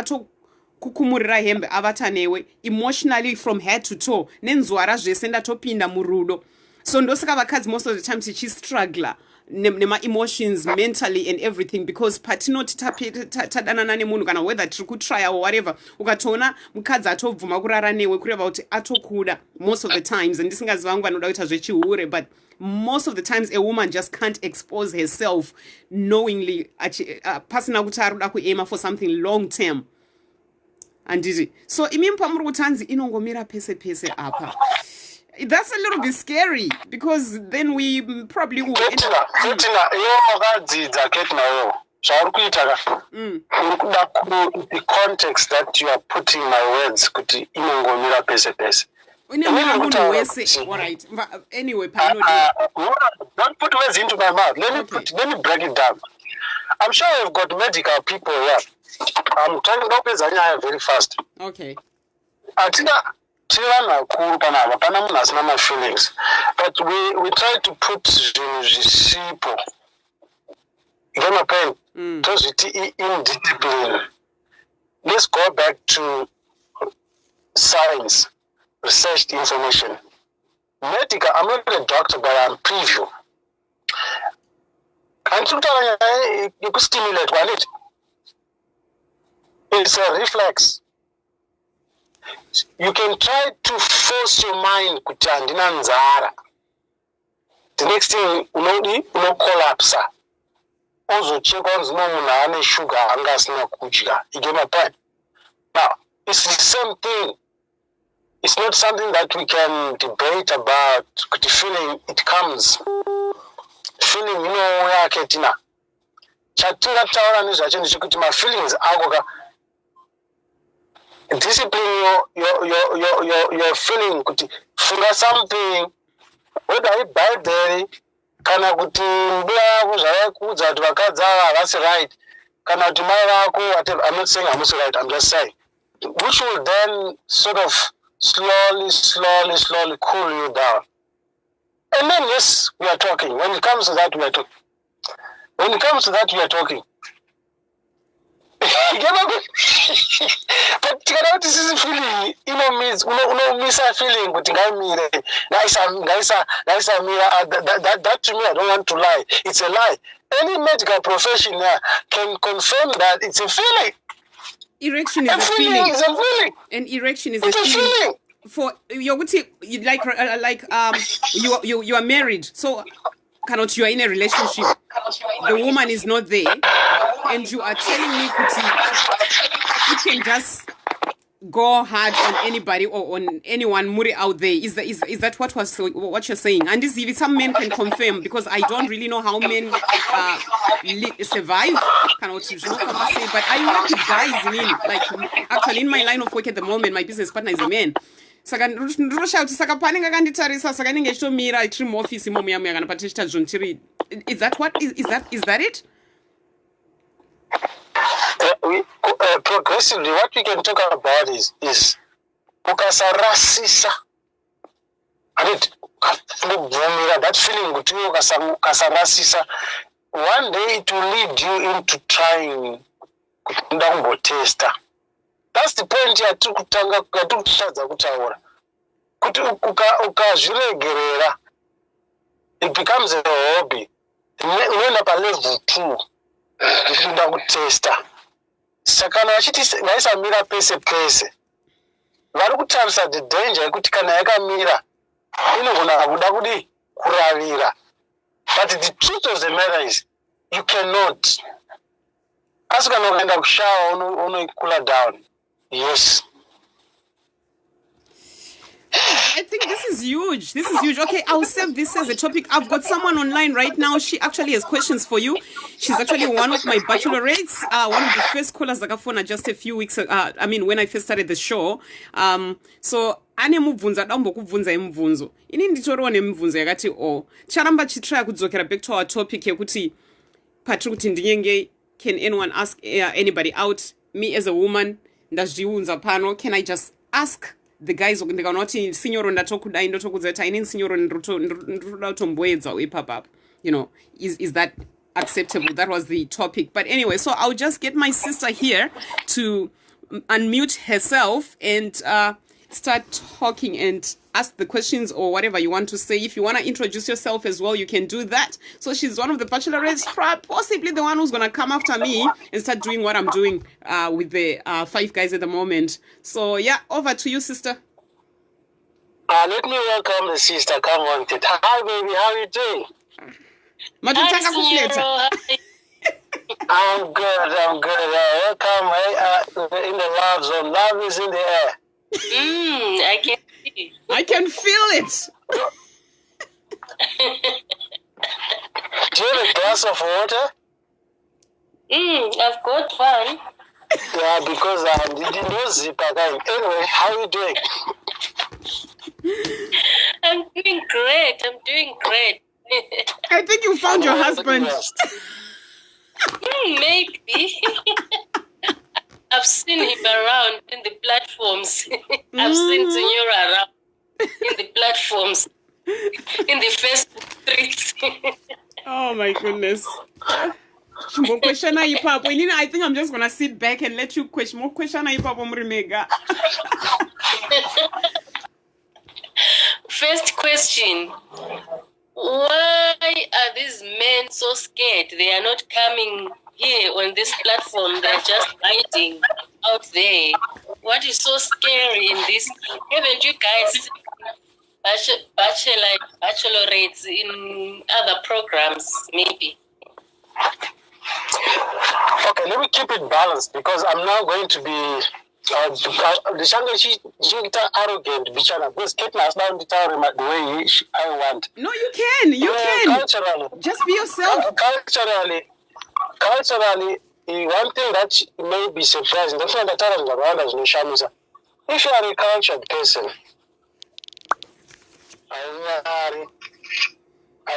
kukumurira hembe avata newe emotionally from head to toe nenzwara zvese ndatopinda murudo. So ndosaka vakadzi most of the time tichistruggler nema-emotions mentally and everything, because patinoti tadanana nemunhu kana whether tiri kutrya or whatever, ukatoona mukadzi atobvuma kurara newe kureva kuti atokuda most of the times, and ndisingaziva vangu vanoda kuita zvechihure, but most of the times a woman just can't expose herself knowingly pasina kuti arikuda kuema for something long term. Anditi, so imimi pamuri kuti hanzi inongomira pese pese apa. That's a little bit scary, because then we probably will end up... the context that you are putting my words, kuti inongomira pese pese. Alright. Anyway, don't put words into my mouth. Let me break it down. I'm sure you've got medical people here. I'm talking about Zanya very fast. Okay. Feelings, but we try to put simple. You get my point? Indiscipline. Let's go back to science, research information. Medical, I'm not a doctor, but I'm preview. And sometimes you could stimulate one. It's a reflex. You can try to force your mind kutandina nzara. The next thing uno collapse. Also check on no sugar angas na kujia. You get my point? Now, it's the same thing. It's not something that we can debate about. The feeling it comes. Feeling where ketina. Chatura taura ni zachendi my feelings agoga. Discipline your feeling kuti funga something, whether it Bible kana kuti mbia kuzaya kudza kuti vakadzi ava havasi right kana kuti mai vako whatever. I'm not saying I'm also right, I'm just saying, which will then sort of slowly cool you down. And then yes, we are talking. When it comes to that, we are talking. But this is a feeling, means miss a feeling, but that to me, I don't want to lie. It's a lie. Any medical profession can confirm that it's a feeling. Erection is a feeling. Is a feeling. And erection is a feeling. For you are married, so cannot you are in a relationship, the woman is not there, and you are telling me kuti you can just go hard on anybody or on anyone muri out there. Is that what you're saying? And this, if some men can confirm, because I don't really know how men survive. Cannot you know, but I work with guys actually in my line of work at the moment, my business partner is a man. Saka ndinoshauti saka panenge akanditarisa saka ndenge chitomira tiri muofisi imomo yamu yakana patichita zvinhu tiri. Is that it? Progressively, what we can talk about is ukasarasisa, that feeling ukasarasisa, one day it will lead you into trying tester. That's the point here to kutaura. Kuti ukazviregerera, it becomes a hobby. Unoenda pa level 2 kuda kutesta. Saka vachiti vaisamira pese pese. Vari kutarisa the danger yekuti kana yakamira inogona kuda kudi kuravira. But the truth of the matter is you cannot. Asi kana ukaenda kushawa unoikula down. Yes. I think this is huge. Okay, I'll save this as a topic. I've got someone online right now. She actually has questions for you. She's actually one of my Bachelorettes. One of the first callers that I phoned just a few weeks ago. When I first started the show. So ane mubvunzo adambo kubvunza imubvunzo. Ini nditoriwo nemubvunzo yakati charamba chitry kudzokera back to our topic yekuti patiri kuti ndinyenge, can anyone ask anybody out? Me as a woman, ndazviunza pano, can I just ask the guys ndikaonati signoro ndatokudai ndotokudza ine signoro ndotoda kutomboedza ipapa, is that acceptable? That was the topic. But anyway, so I'll just get my sister here to unmute herself and start talking and ask the questions or whatever you want to say. If you want to introduce yourself as well, you can do that. So she's one of the Bachelorettes, possibly the one who's going to come after me and start doing what I'm doing with the 5 guys at the moment. So yeah, over to you, sister. Let me welcome the sister. Come on, Tit. Hi, baby. How are you doing? I'm good. Welcome in the love zone. Love is in the air. I can feel it. Do you have a glass of water? I've got one. Yeah, because I didn't know zip again. Anyway, how are you doing? I'm doing great. I think you found your husband. Maybe. I've seen him around in the platforms. I've seen Señora around in the platforms, in the Facebook streets. Oh my goodness. I think I'm just gonna sit back and let you question more question. First question. Why are these men so scared? They are not coming here on this platform. They're just hiding out there. What is so scary in this? Haven't you guys seen Bachelorettes in other programs, maybe? Okay, let me keep it balanced because I'm now going to be the arrogant because Kate has now the way I want. No, you can. You can. Culturally, just be yourself. Culturally, one thing that may be surprising, if you are a cultured person, I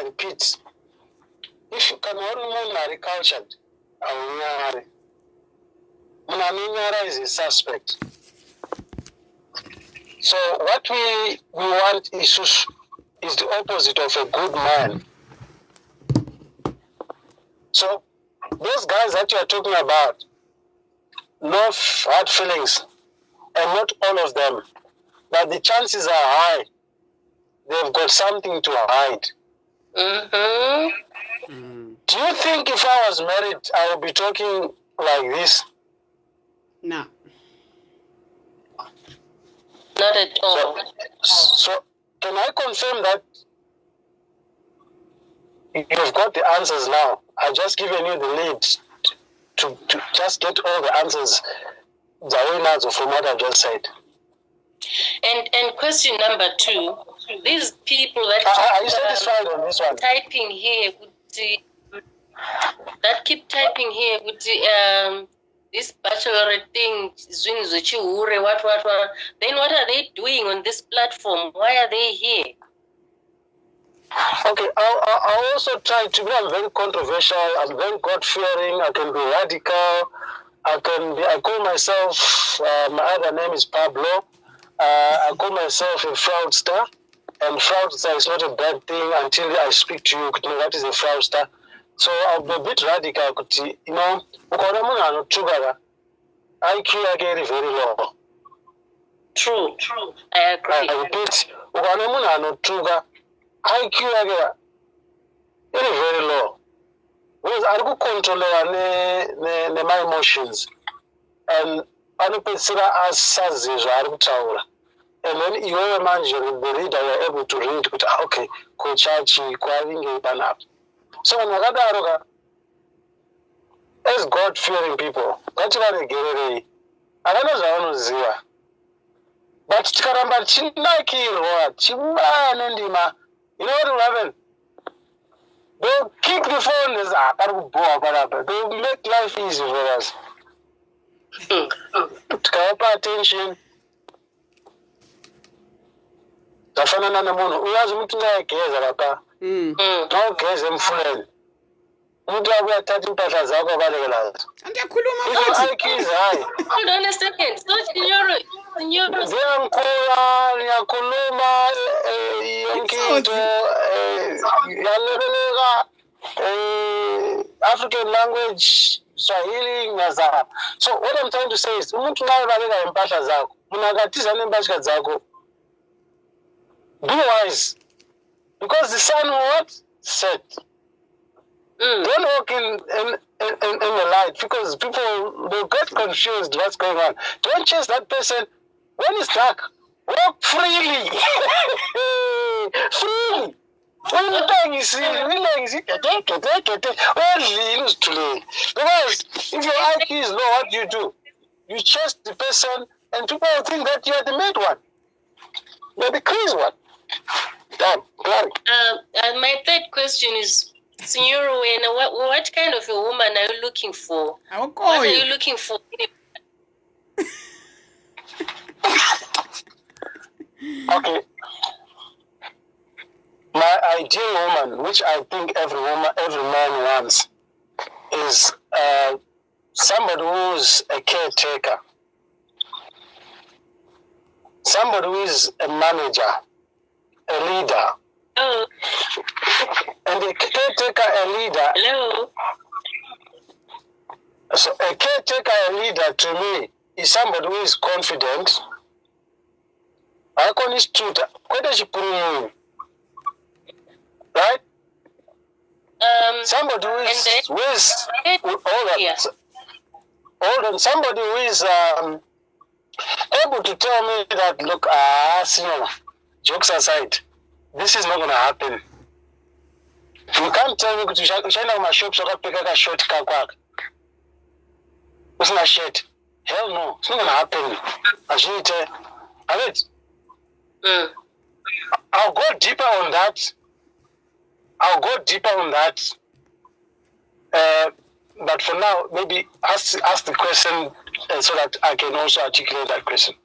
repeat, if you can only cultured, Munaninyara is a suspect. So what we want is the opposite of a good man. So those guys that you are talking about, no hard feelings, and not all of them, but the chances are high. They've got something to hide. Do you think if I was married, I would be talking like this? No. Not at all. So can I confirm that you've got the answers now? I've just given you the lead to just get all the answers, the winners from what I've just said. And question number 2, these people that are you satisfied on this one? Typing here with this bachelorette thing, what? Then what are they doing on this platform? Why are they here? Okay, I also try to be very controversial. I'm very God-fearing. I can be radical. I call myself, my other name is Pablo. I call myself a fraudster. And fraudster is not a bad thing until I speak to you. What is a fraudster? So I'll be a bit radical. You know, IQ is very low. True. I agree. I repeat, IQ is very low. Because I don't control my emotions. And I don't consider as and then you imagine the reader were able to read, okay, so as God-fearing people, that's why they get it. I don't know. But you know what will happen? They'll kick the phone. They'll make life easy for us. Pay attention. Tafanana na muno uyazi mtu naye keza papa no keze mfuleni mtu abuyathatha impahla zakho balekela angiyakhuluma futhi hold on a second so Signora ngiyakhuluma yonkinto yalebeleka African language Swahili, Ngazara. So what I'm trying to say is, umuntu nawe baleka impahla zakho, munakatiza nempahla zakho. Be wise. Because the sun will what? Set. Don't walk in the light because people will get confused what's going on. Don't chase that person when it's dark. Walk freely. Freely. When the time is because if your IQ is low, what do? You chase the person and people will think that you're the mad one. You're the crazy one. Damn, Clary. My third question is, Signora Wena, what kind of a woman are you looking for? What are you looking for? Okay. My ideal woman, which I think every man wants, is somebody who's a caretaker, somebody who is a manager, a leader. Oh. And a caretaker, a leader. Hello. So a caretaker, a leader, to me, is somebody who is confident. I call this truth. Right? Somebody who is hold on. Somebody who is able to tell me that, look, jokes aside, this is not going to happen. You can't tell me to shine my shop so I pick a short car. It's not shit. Hell no, it's not going to happen. I'll go deeper on that. But for now, maybe ask the question so that I can also articulate that question.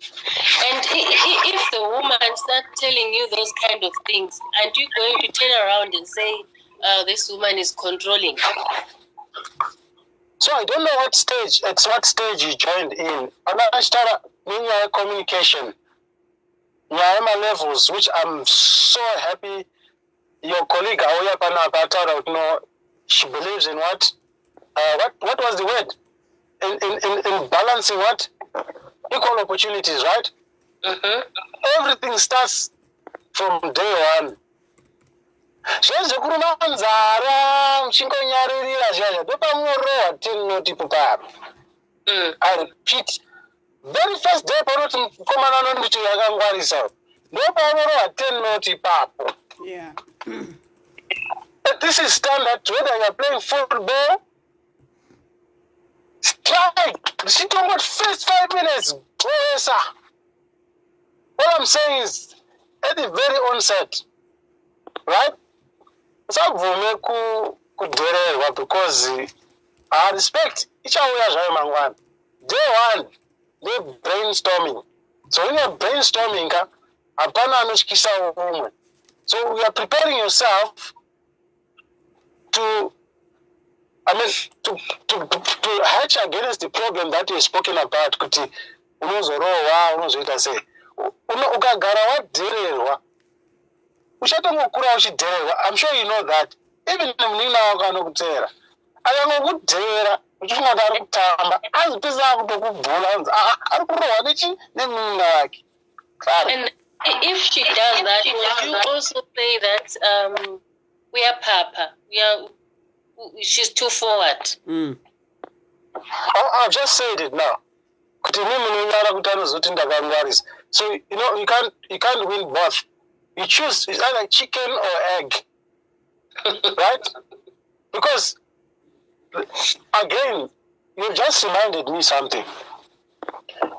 And if the woman starts telling you those kind of things, aren't you going to turn around and say, this woman is controlling? So I don't know at what stage you joined in. And I started in your communication. Yeah, my levels, which I'm so happy. Your colleague, she believes in what was the word? In balancing what? Equal opportunities, right? Mm-hmm. Everything starts from day one. I repeat, very first day, yeah. This is standard whether you're playing football. Strike. Sit on what first 5 minutes. What I'm saying is, at the very onset, right? Because I respect each other. Day one, they're brainstorming. So when you're brainstorming, so you are preparing yourself to hatch against the problem that you're speaking about. I'm sure you know that. Even and if she does that, would you also say that we are Papa? She's too forward. I've just said it now. So you can't win both. You choose, it's either chicken or egg. Right? Because again, you just reminded me something.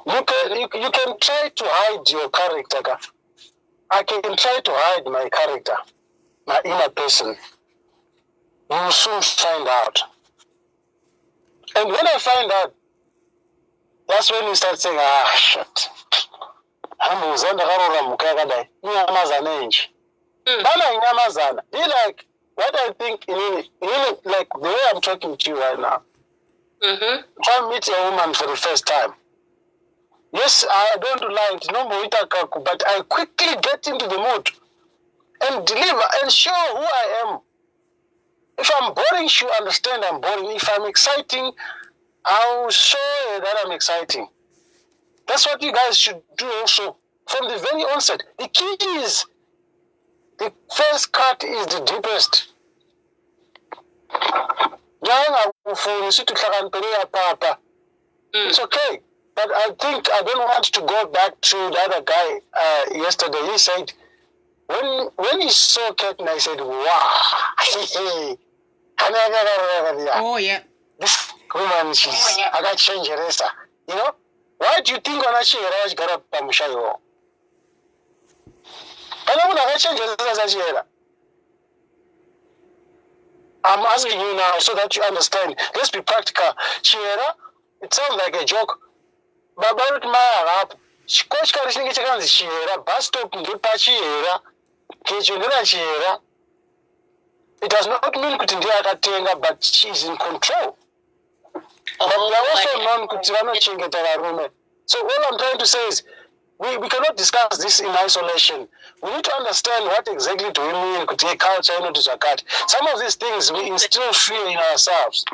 You can try to hide your character. I can try to hide my character, my inner person. You will soon find out. And when I find out, that's when you start saying, shit. Be like, what I think, like the way I'm talking to you right now. Mm-hmm. Try to meet a woman for the first time. Yes, I don't like it, but I quickly get into the mood and deliver and show who I am. If I'm boring, she'll understand I'm boring. If I'm exciting, I'll show her that I'm exciting. That's what you guys should do also from the very onset. The key is the first cut is the deepest. It's okay. But I think I don't want to go back to the other guy yesterday. He said, when he saw Kate, I said, wow. Oh, yeah. This woman, I got change her. You know? Why do you think when I see her, got up Pamushayo? I'm asking you now so that you understand. Let's be practical. Chiera, it sounds like a joke. But about my rap, Coach Karishnik Chiera, bus stop, Chiera, Chiera. It does not mean Kutindia Tenga, but she's in control. But we are also non Kutirano Chingetara. So all I'm trying to say is we cannot discuss this in isolation. We need to understand what exactly do we mean Kuti culture and to Zakat. Some of these things we instill fear in ourselves.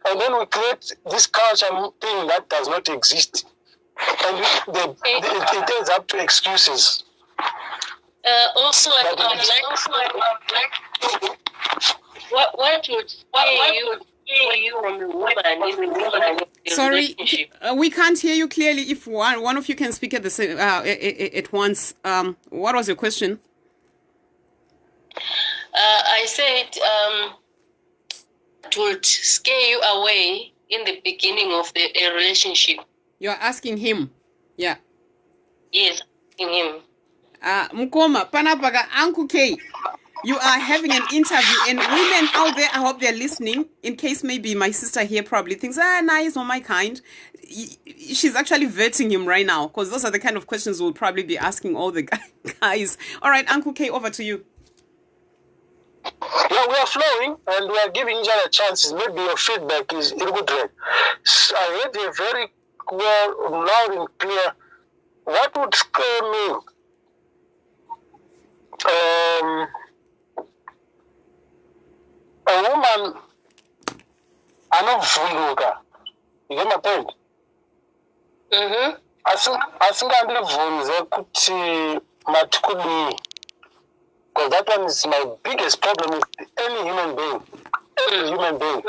And then we create this culture thing that does not exist. And it ends up to excuses. Also, what would you from the woman in the Sorry, relationship? we can't hear you clearly. If one of you can speak at the same at once. What was your question? I said it would scare you away in the beginning of a relationship. You're asking him. Yeah. Yes, in him. Mkoma, Panapaga, Uncle K, you are having an interview, and women out there, I hope they're listening, in case maybe my sister here probably thinks, nice, not my kind. She's actually vetting him right now, because those are the kind of questions we'll probably be asking all the guys. All right, Uncle K, over to you. Yeah, we are flowing, and we are giving each other chances. Maybe your feedback is in good way. I heard you very well, loud and clear. What would scare me? A woman, I know Vunduka. You get my point? Mm-hmm. I think I'm the Kuti Matukuli. Because that one is my biggest problem with any human being. Every human being.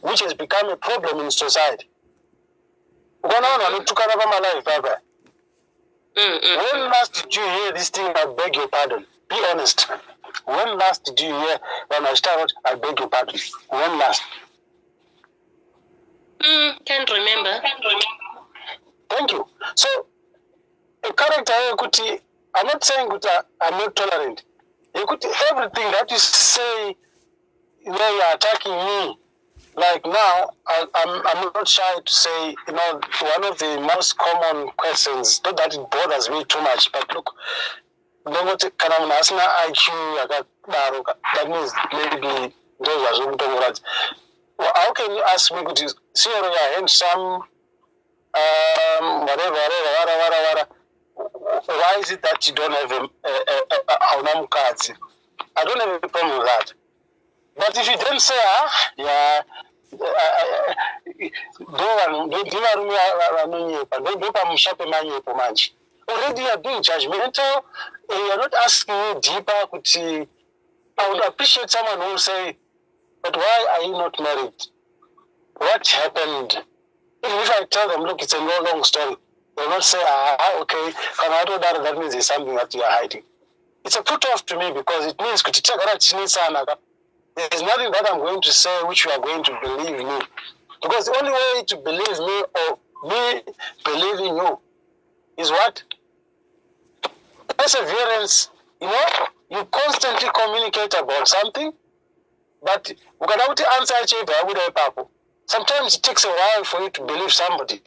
Which has become a problem in society. When last did you hear this thing, I beg your pardon? Be honest. When last did you hear when I started, I beg your pardon? When last? Can't remember. Thank you. So, a character, I'm not saying that I'm not tolerant. Everything that you say, you are attacking me. Like now, I'm not shy to say, one of the most common questions, not that it bothers me too much, but look, that means maybe those are how can you ask me to see you're handsome, whatever. Why is it that you don't have a cards? I don't have a problem with that. But if you then say, already you are being judgmental, and you are not asking me deeper. I would appreciate someone who will say, but why are you not married? What happened? Even if I tell them, look, it's a long story, they will not say, okay, that means there's something that you are hiding. It's a put off to me because it means there's nothing that I'm going to say which you are going to believe me. Because the only way to believe me or me believing you is what? Perseverance. You constantly communicate about something, but sometimes it takes a while for you to believe somebody.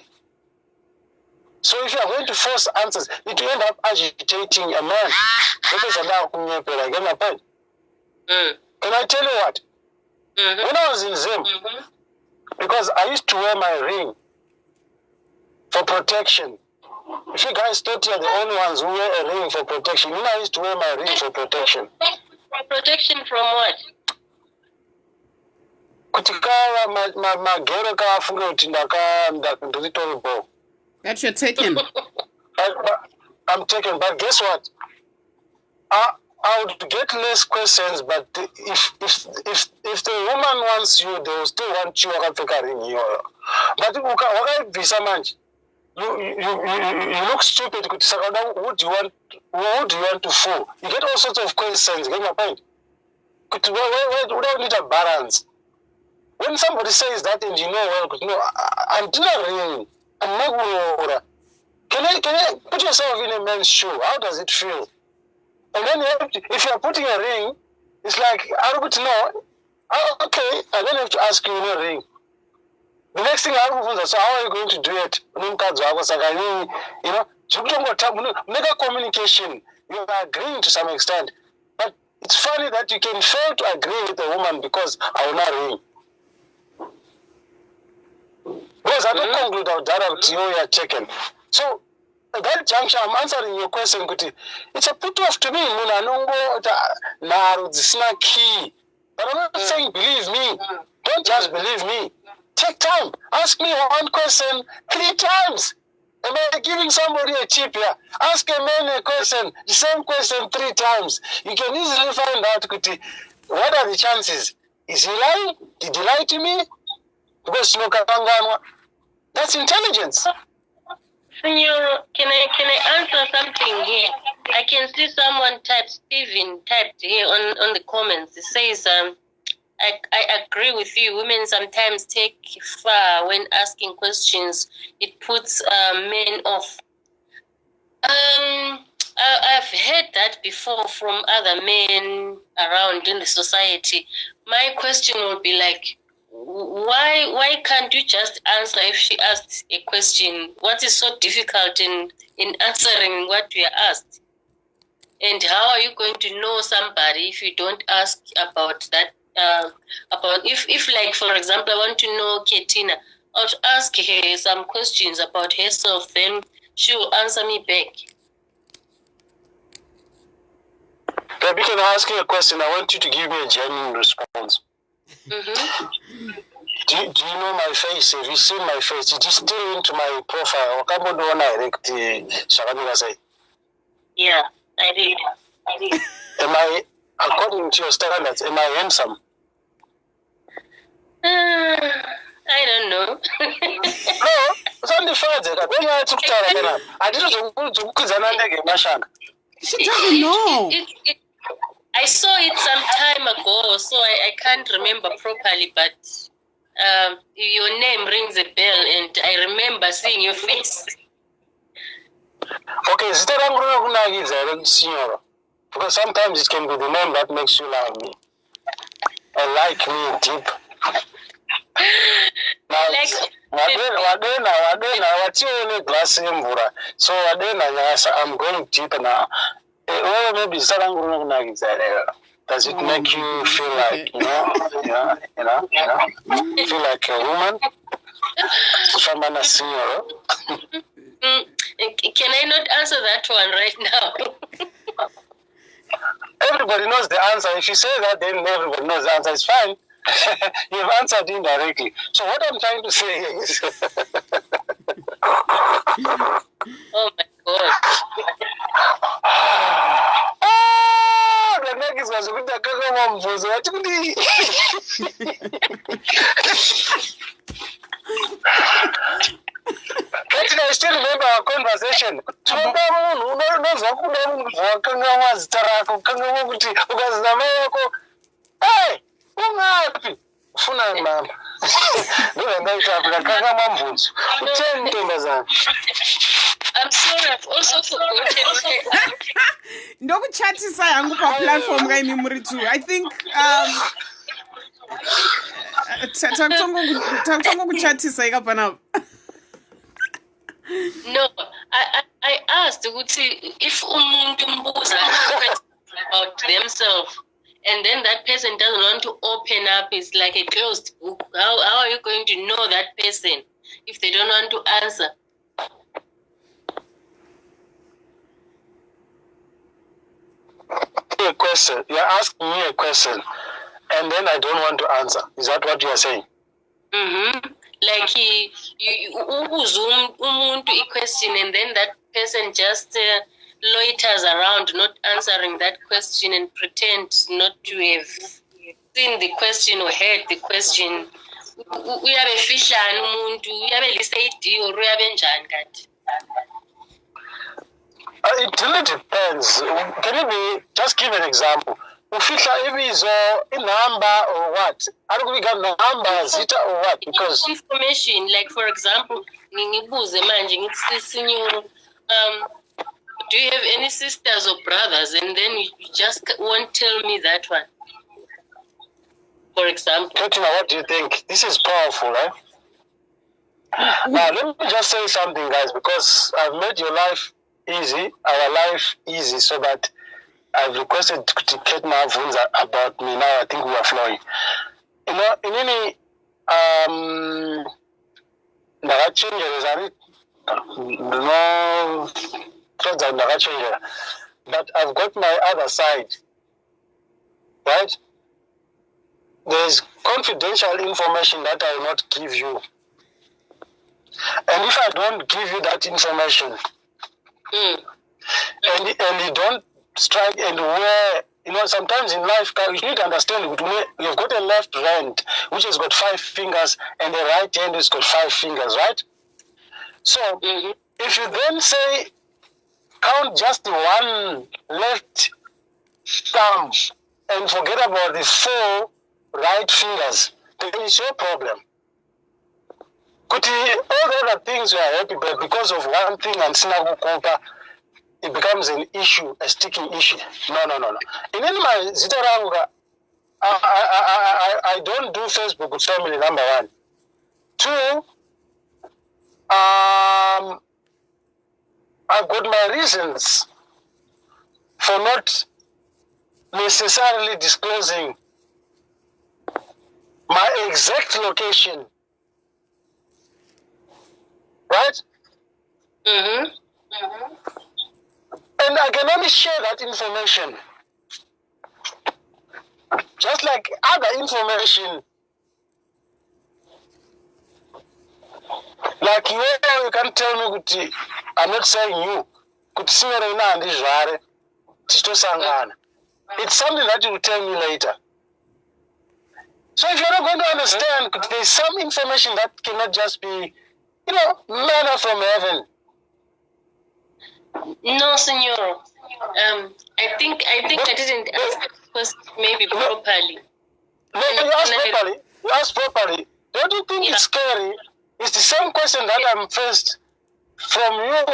So if you are going to force answers, it will end up agitating a man. Can I tell you what? Mm-hmm. When I was in Zim, because I used to wear my ring for protection. If you guys thought you're the only ones who wear a ring for protection, I used to wear my ring for protection. For protection from what? kuti magero kafunge kuti ndiri toribo. That you're taken. I'm taken, but guess what? I would get less questions, but if the woman wants you, they will still want you. But you look stupid. Who do you want to fool? You get all sorts of questions. Get my point? We don't need a balance. When somebody says that, and you know, well, I'm doing I'm not. Can I put yourself in a man's shoe? How does it feel? And then if you're putting a ring, it's like, I don't know. Okay, I don't have to ask you in a ring. The next thing I will say, so how are you going to do it? You know, make a communication. You are agreeing to some extent. But it's funny that you can fail to agree with a woman because I will not ring. Because I don't conclude that you are taken. So, at that juncture, I'm answering your question, Kuti. It's a put off to me. It's not key. But I'm not saying believe me. Don't just believe me. Take time. Ask me one question 3 times. Am I giving somebody a tip here? Ask a man a question, the same question 3 times. You can easily find out, Kuti, what are the chances? Is he lying? Did he lie to me? Because that's intelligence. Senor, can I answer something here? I can see someone Steven typed here on the comments. It says, I agree with you. Women sometimes take far when asking questions. It puts men off. I've heard that before from other men around in the society. My question would be like, why can't you just answer if she asks a question? What is so difficult in answering what you are asked? And how are you going to know somebody if you don't ask about that? About if like, for example, I want to know Ketina, I'll ask her some questions about herself, then she will answer me back. Baby, can I ask you a question? I want you to give me a genuine response. Mm-hmm. Do you know my face? Have you seen my face? Did you still into my profile? Yeah, I did. Am I, according to your standards, am I handsome? I don't know. No, it's only Friday. She doesn't know. I saw it some time ago, so I can't remember properly, but your name rings a bell, and I remember seeing your face. Okay, because sometimes it can be the name that makes you love me. Or like me deep. Now, so I'm going deep now. Maybe does it make you feel like, you know, feel like a woman? Can I not answer that one right now? Everybody knows the answer. If you say that, then everybody knows the answer. It's fine. You've answered indirectly. So what I'm trying to say is... Oh my God. The neck is was with the Kagam was what to be. I still remember our conversation. Hey, mama. I'm sorry, I've also forgotten. Ndokuchatisa yangu pa platform ga imimuri too. I think takutongo kuchatisa ikapana. No, I asked if umuntu mbuza about themselves, and then that person doesn't want to open up. It's like a closed book. How are you going to know that person if they don't want to answer? A question. You're asking me a question, and then I don't want to answer. Is that what you are saying? Like you zoom a question and then that person just loiters around, not answering that question and pretend not to have seen the question or heard the question. Uyabe fishani umuntu, uyabe lisayidi or uyabe njani kanti? It really depends. Can you just give an example? Ufihla ibizo, a number or what? Are we got number, zita or what? Because information, like for example, ngibuze manje ngithi do you have any sisters or brothers? And then you just won't tell me that one. For example. Katina, what do you think? This is powerful, eh? Now, let me just say something, guys, because I've made your life easy, our life easy, so that I've requested to get my phones about me. Now I think we are flowing. You know, in any but I've got my other side, right? There's confidential information that I will not give you. And if I don't give you that information, and you don't strike and where, you know, sometimes in life, you need to understand, you've got a left hand, which has got 5 fingers, and the right hand has got 5 fingers, right? So, if you then say, count just one left thumb and forget about the 4 right fingers, then it's your problem. Kuti, all the other things we are happy, but because of one thing and sinagukopa, it becomes an issue, a sticking issue. No. In any my zitaranga, I don't do Facebook with family, number 1. 2, I've got my reasons for not necessarily disclosing my exact location. Right? And I can only share that information. Just like other information. Like you can tell me, I'm not saying you. It's something that you will tell me later. So if you're not going to understand, there's some information that cannot just be, you know, manna from heaven. No, Senor. I think I didn't ask the question maybe properly. No, you asked properly. Don't you think it's scary? It's the same question that I'm faced from you.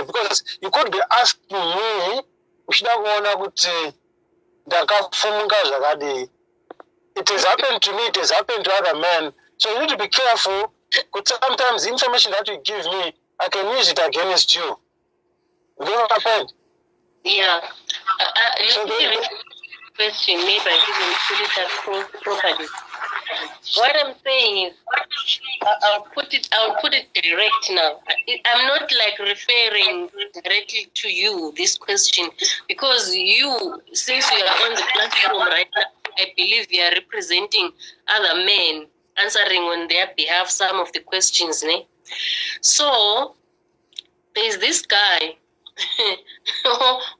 Because you could be asking me, it has happened to me, it has happened to other men. So you need to be careful, because sometimes the information that you give me, I can use it against you. You know what happened? Yeah. Question, maybe I didn't put it across properly. What I'm saying is, I'll put it direct now. I'm not like referring directly to you, this question, because you, since you are on the platform right now, I believe you are representing other men, answering on their behalf some of the questions. Ne? So, there's this guy,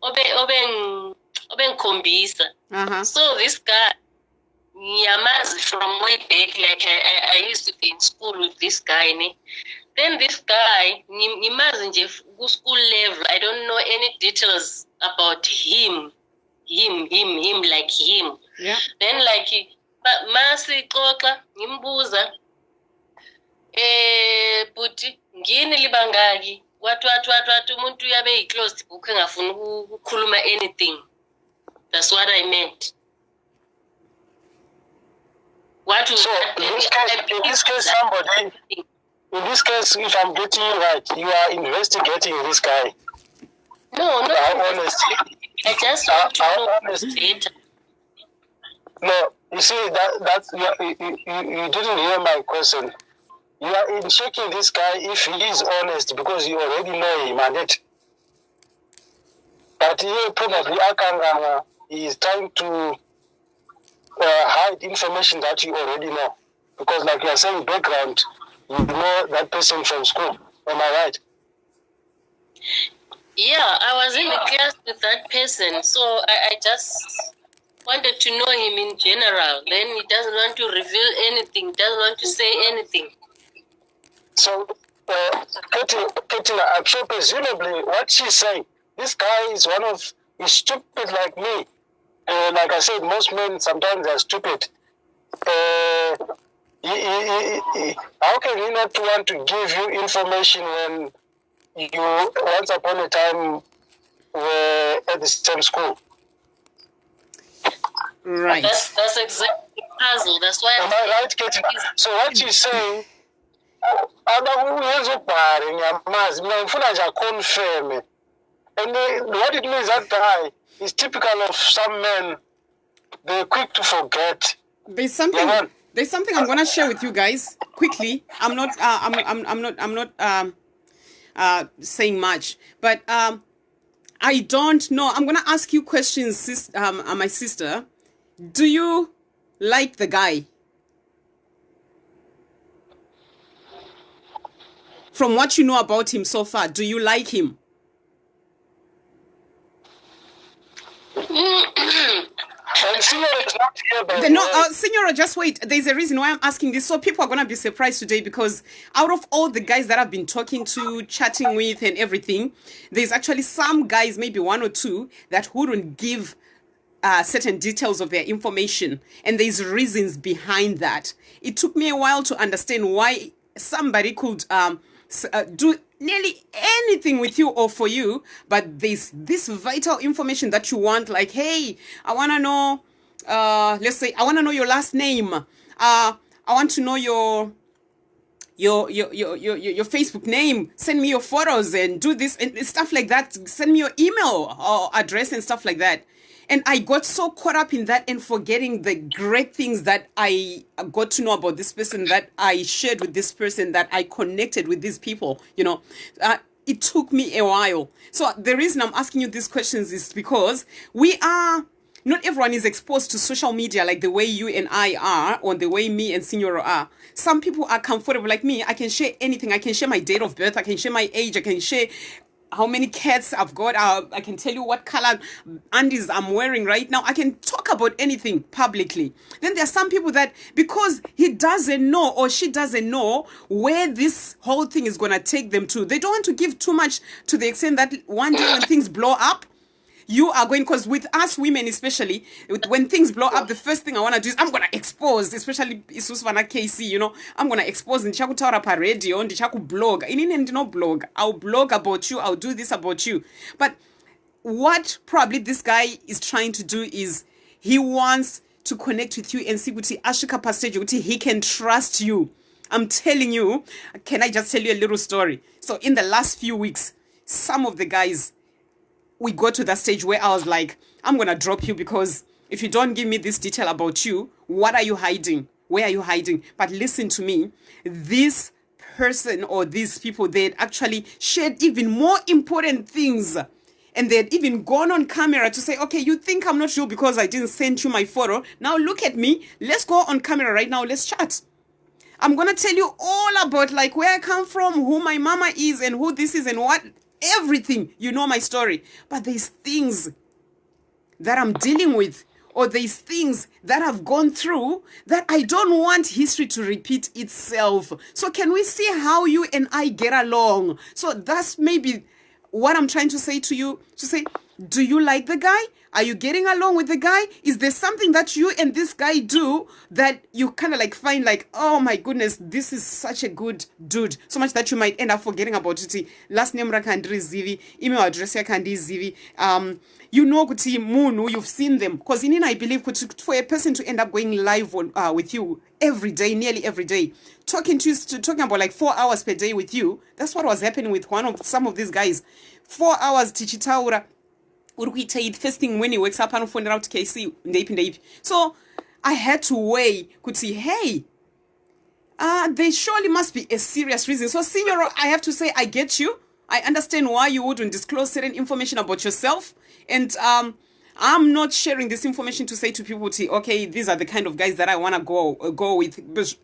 Akelingikhombise. So this guy, Nyamazi from way back, like I used to be in school with this guy. Ne? Then this guy, Nyamazi nje school level, I don't know any details about him, like him. Yeah. Then like, masi xoxa ngimbuza, buti ngini libangaki? What umuntu uyabe yi-closed book engafuni ukukhuluma anything. That's what I meant. What so in this case, if I'm getting you right, you are investigating this guy. No. Honestly. I just want to know later. No, you see that's you didn't hear my question. You are in checking this guy if he is honest, because you already know him and But he probably akanganga, he is trying to hide information that you already know. Because like you are saying, background, you know that person from school. Am I right? Yeah, I was in the class with that person, so I just wanted to know him in general. Then he doesn't want to reveal anything, doesn't want to say anything. So, Katina, I'm sure presumably what she's saying, this guy is he's stupid like me. Like I said, most men sometimes are stupid. How can he not want to give you information when you once upon a time were at the same school? Right. That's exactly the puzzle. That's why am I right, Katina? So what she's saying, and what it means, that guy is typical of some men. They're quick to forget. There's something I'm gonna share with you guys quickly. I'm not saying much, but I don't know. I'm gonna ask you questions, my sister. Do you like the guy? From what you know about him so far, do you like him? Senora, just wait. There's a reason why I'm asking this. So people are going to be surprised today because out of all the guys that I've been talking to, chatting with and everything, there's actually some guys, maybe one or two, that wouldn't give certain details of their information. And there's reasons behind that. It took me a while to understand why somebody could do nearly anything with you or for you, but there's this vital information that you want, like, hey, I want to know, let's say, I want to know your last name. I want to know your Facebook name. Send me your photos and do this and stuff like that. Send me your email or address and stuff like that. And I got so caught up in that and forgetting the great things that I got to know about this person, that I shared with this person, that I connected with these people, you know. It took me a while. So the reason I'm asking you these questions is because not everyone is exposed to social media like the way you and I are, or the way me and Signora are. Some people are comfortable like me. I can share anything. I can share my date of birth. I can share my age. I can share how many cats I've got. I can tell you what color undies I'm wearing right now. I can talk about anything publicly. Then there are some people that, because he doesn't know or she doesn't know where this whole thing is going to take them to, they don't want to give too much, to the extent that one day when things blow up, you are going, because with us women especially, when things blow up, the first thing I want to do is I'm going to expose, especially Isusvana KC, you know, I'm going to expose, ndichakutaura paradio, ndichakublog, inini ndino blog, I'll blog about you, I'll do this about you. But what probably this guy is trying to do is he wants to connect with you and see kuti ashika pastage kuti he can trust you. I'm telling you, can I just tell you a little story? So in the last few weeks, some of the guys, we got to that stage where I was like, I'm going to drop you, because if you don't give me this detail about you, what are you hiding? Where are you hiding? But listen to me. This person or these people, they had actually shared even more important things. And they had even gone on camera to say, okay, you think I'm not you because I didn't send you my photo. Now look at me. Let's go on camera right now. Let's chat. I'm going to tell you all about like where I come from, who my mama is and who this is and what. Everything, you know my story. But there's things that I'm dealing with, or there's things that I've gone through that I don't want history to repeat itself. So can we see how you and I get along? So that's maybe what I'm trying to say to you, to say, do you like the guy? Are you getting along with the guy? Is there something that you and this guy do that you kind of like find like, oh my goodness, this is such a good dude. So much that you might end up forgetting about it. Last name rakandri zivi, email address yakandi zivi. You know kuti munu, you've seen them. Because I believe for a person to end up going live on, with you every day, nearly every day, talking about like 4 hours per day with you. That's what was happening with some of these guys. 4 hours tichitaura. First thing when he wakes up and phone out to KC. So I had to weigh, could see, hey, there surely must be a serious reason. So Signora, I have to say, I get you. I understand why you wouldn't disclose certain information about yourself. And I'm not sharing this information to say to people, okay, these are the kind of guys that I want to go with. But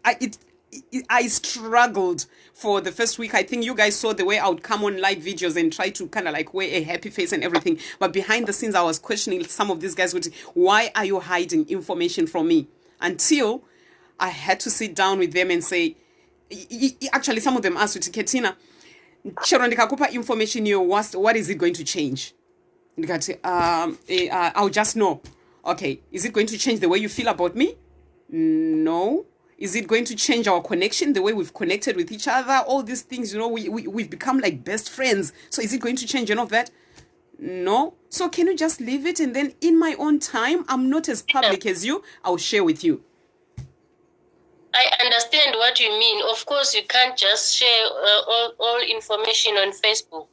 I struggled for the first week. I think you guys saw the way I would come on live videos and try to kind of like wear a happy face and everything. But behind the scenes, I was questioning some of these guys. Why are you hiding information from me? Until I had to sit down with them and say, actually, some of them asked, Ketina, chero ndikakupa information here, what is it going to change? I'll just know. Okay, is it going to change the way you feel about me? No. Is it going to change our connection, the way we've connected with each other? All these things, we've become like best friends. So is it going to change any of that? No. So can you just leave it? And then in my own time, I'm not as public as you, I'll share with you. I understand what you mean. Of course, you can't just share all information on Facebook.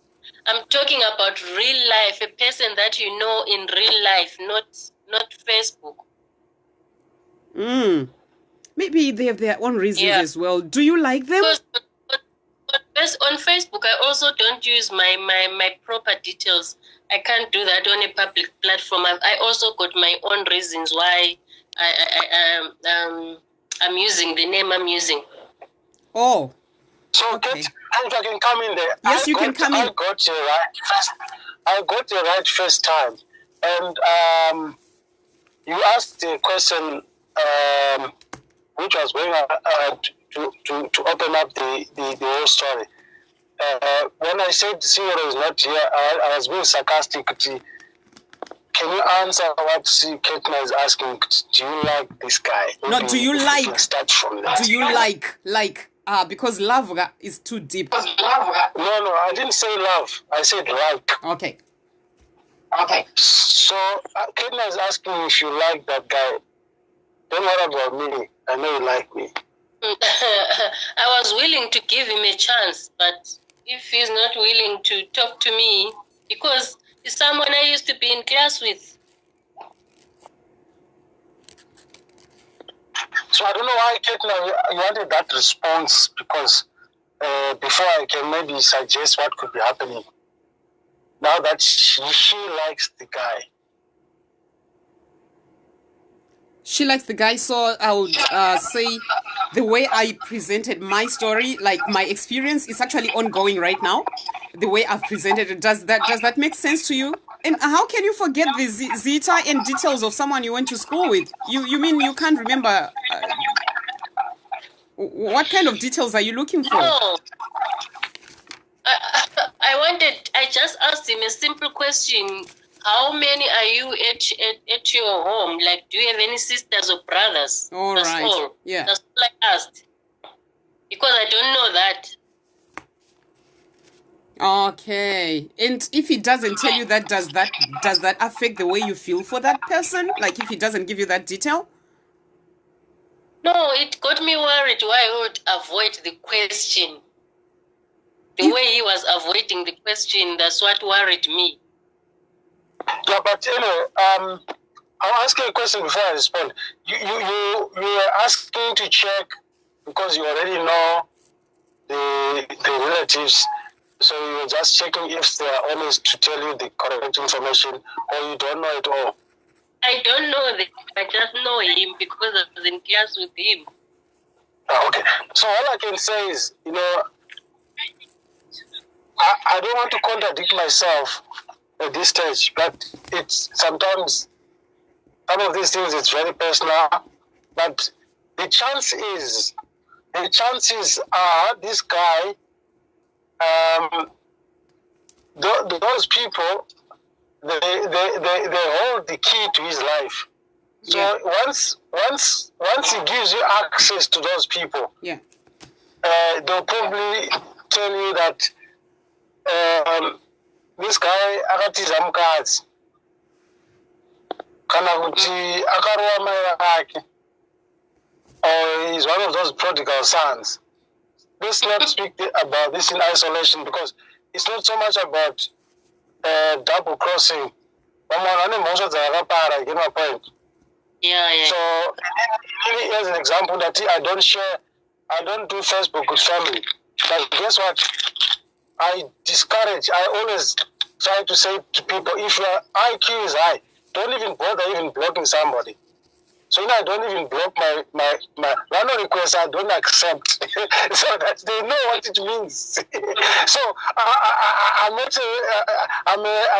I'm talking about real life, a person that you know in real life, not Facebook. Maybe they have their own reasons as well. Do you like them? Because on Facebook, I also don't use my proper details. I can't do that on a public platform. I also got my own reasons why I'm using the name I'm using. Oh. So okay. If I can come in there. Yes, you can come in. I got you right first time. And you asked the question which was going to open up the whole story. When I said Siro is not here, I was being sarcastic. Can you answer what Ketna is asking? Do you like this guy? No, do you like? Start from that. Do you like? Because love is too deep. No, I didn't say love. I said like. Okay. So Ketna is asking if you like that guy. Don't worry about me. I know you like me. I was willing to give him a chance, but if he's not willing to talk to me, because he's someone I used to be in class with. So I don't know why, Ketna, you wanted that response, because before I can maybe suggest what could be happening. Now that she likes the guy. She likes the guy, so I would say the way I presented my story, like my experience, is actually ongoing right now. The way I've presented it, does that make sense to you? And how can you forget the zeta and details of someone you went to school with? You mean you can't remember? What kind of details are you looking for? No. I just asked him a simple question. How many are you at your home? Like, do you have any sisters or brothers? All That's right. all. Yeah. That's all I asked. Because I don't know that. Okay. And if he doesn't tell you that, does that affect the way you feel for that person? Like if he doesn't give you that detail? No, it got me worried why I would avoid the question. The way he was avoiding the question, that's what worried me. Yeah, but anyway, I'll ask you a question before I respond. You were asking to check because you already know the relatives, so you were just checking if they are honest to tell you the correct information, or you don't know at all. I don't know that. I just know him because I was in class with him. Okay. So all I can say is, I don't want to contradict myself at this stage, but it's sometimes some of these things it's very personal. But the chances are this guy, those people, they hold the key to his life. So Yeah. once he gives you access to those people, Yeah. they'll probably tell you that this guy akatiza mukadzi kana kuti akarowa mai vake, or he's one of those prodigal sons. Let's not speak about this in isolation, because it's not so much about double crossing. You get my point? Yeah. So here's an example that I don't do Facebook with family. But guess what? I always try to say to people, if your IQ is high, don't even bother even blocking somebody. So I don't even block my one request I don't accept, so that they know what it means. So I'm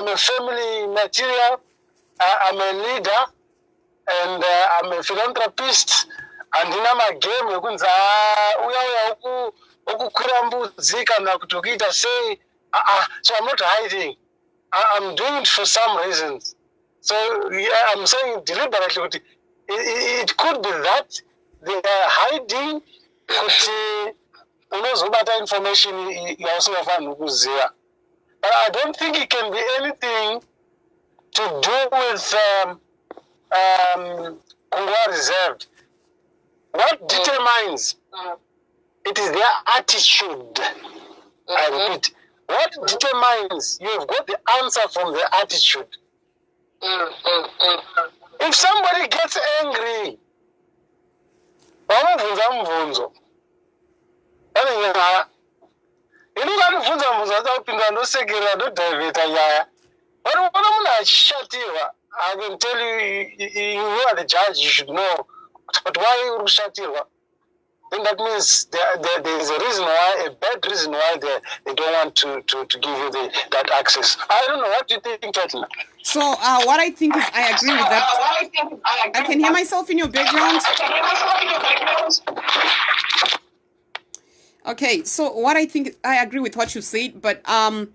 a family material. I'm a leader, and I'm a philanthropist. And in my game, you can say, so I'm not hiding. I'm doing it for some reasons. So yeah, I'm saying deliberately. It could be that they are hiding that information. But I don't think it can be anything to do with Kungwa reserved. What determines it is their attitude. I repeat, what determines you have got the answer from the attitude. If somebody gets angry, I can tell you are the judge, you should know. But why you shut you? Then that means there is a reason why, a bad reason why they don't want to give you that access. I don't know. What do you think, Katina? So what I think is I agree with that. I can hear myself in your background. Okay, so what I think, I agree with what you said, but I'm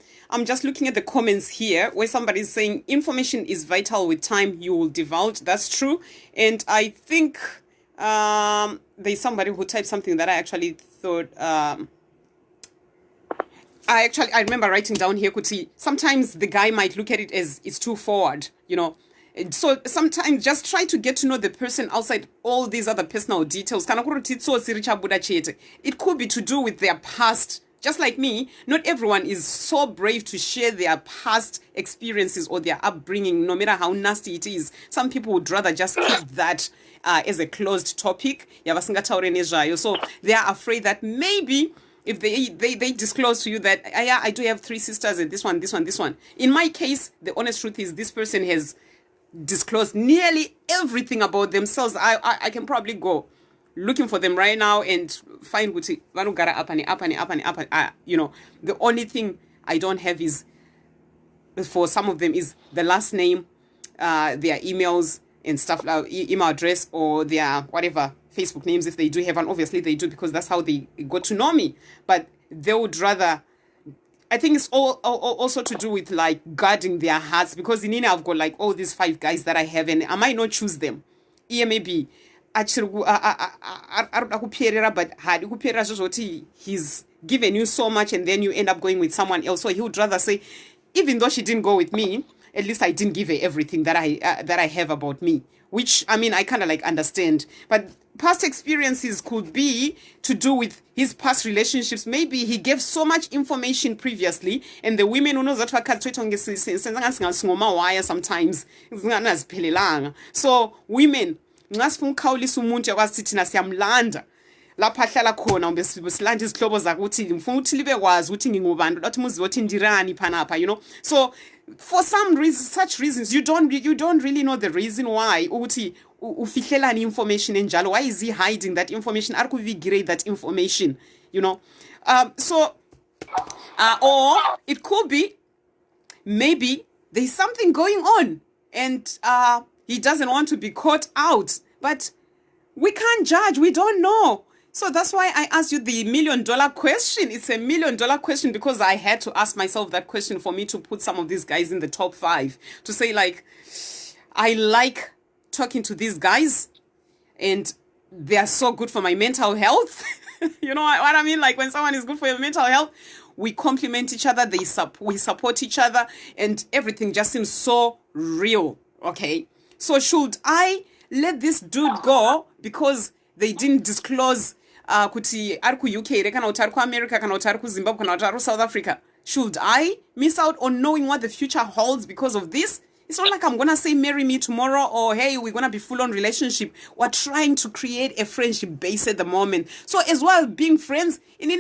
just looking at the comments here where somebody is saying information is vital. With time you will divulge. That's true. And I think there's somebody who typed something that I actually thought I remember writing down here, Kuti, sometimes the guy might look at it as it's too forward, you know. So sometimes just try to get to know the person outside all these other personal details. It could be to do with their past. Just like me, not everyone is so brave to share their past experiences or their upbringing, no matter how nasty it is. Some people would rather just keep that as a closed topic. So they are afraid that maybe if they disclose to you that, yeah, I do have 3 sisters and this one. In my case, the honest truth is this person has disclosed nearly everything about themselves. I can probably go looking for them right now and find what you know. The only thing I don't have is, for some of them, is the last name, their emails and stuff, email address, or their whatever Facebook names, if they do have one. Obviously they do, because that's how they got to know me. But they would rather, I think it's also to do with like guarding their hearts, because in Nina I've got like all these 5 guys that I have, and I might not choose them. Maybe but he's given you so much and then you end up going with someone else. So he would rather say, even though she didn't go with me, at least I didn't give her everything that I have about me. Which, I mean, I kind of like understand. But past experiences could be to do with his past relationships. Maybe he gave so much information previously, and the women who knows that sometimes. So women, lapha hlala khona umbe silanda izihlobo zakuthi ngifuna ukuthi libe kwazi ukuthi ngingubani lathi muzi wothi ndirani phanapha, you know. So for some reasons, such reasons, you don't really know the reason why ukuthi ufihlelani information enjalo. Why is he hiding that information? Are grade that information, you know. Or it could be maybe there's something going on and he doesn't want to be caught out, but we can't judge, we don't know. So that's why I asked you the $1 million question. It's a $1 million question because I had to ask myself that question for me to put some of these guys in the top 5. To say, like, I like talking to these guys and they are so good for my mental health. You know what I mean? Like, when someone is good for your mental health, we complement each other, we support each other, and everything just seems so real, okay? So should I let this dude go because they didn't disclose kuti ariku UK kana kuti ariku America kana kuti ariku Zimbabwe kana kuti ariku South Africa? Should I miss out on knowing what the future holds because of this? It's not like I'm gonna say marry me tomorrow or hey, we're gonna be full on relationship. We're trying to create a friendship base at the moment. So as well, being friends in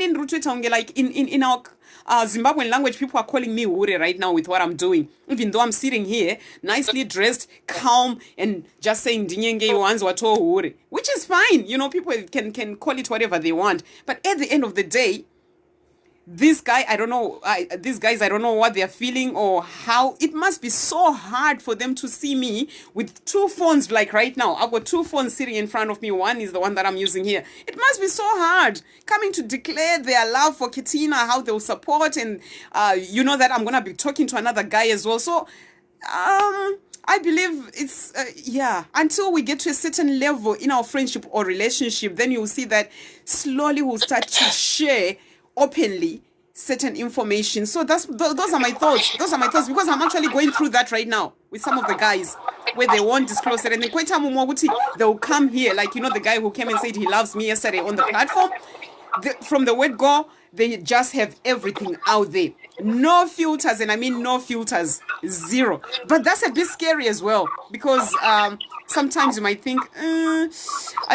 like in our Zimbabwean language, people are calling me hure right now with what I'm doing. Even though I'm sitting here, nicely dressed, calm, and just saying Ndinyengeiwo hure, which is fine. You know, people can call it whatever they want. But at the end of the day, this guy, I don't know, these guys, I don't know what they're feeling or how. It must be so hard for them to see me with two phones, like right now. I've got two phones sitting in front of me. One is the one that I'm using here. It must be so hard coming to declare their love for Kitina, how they'll support, and you know that I'm going to be talking to another guy as well. So, I believe it's, until we get to a certain level in our friendship or relationship, then you'll see that slowly we'll start to share openly certain information. So those are my thoughts. Those are my thoughts, because I'm actually going through that right now with some of the guys where they won't disclose it. And they'll come here, like, you know, the guy who came and said he loves me yesterday on the platform. From the word go, they just have everything out there. No filters, and I mean no filters, zero. But that's a bit scary as well, because sometimes you might think, I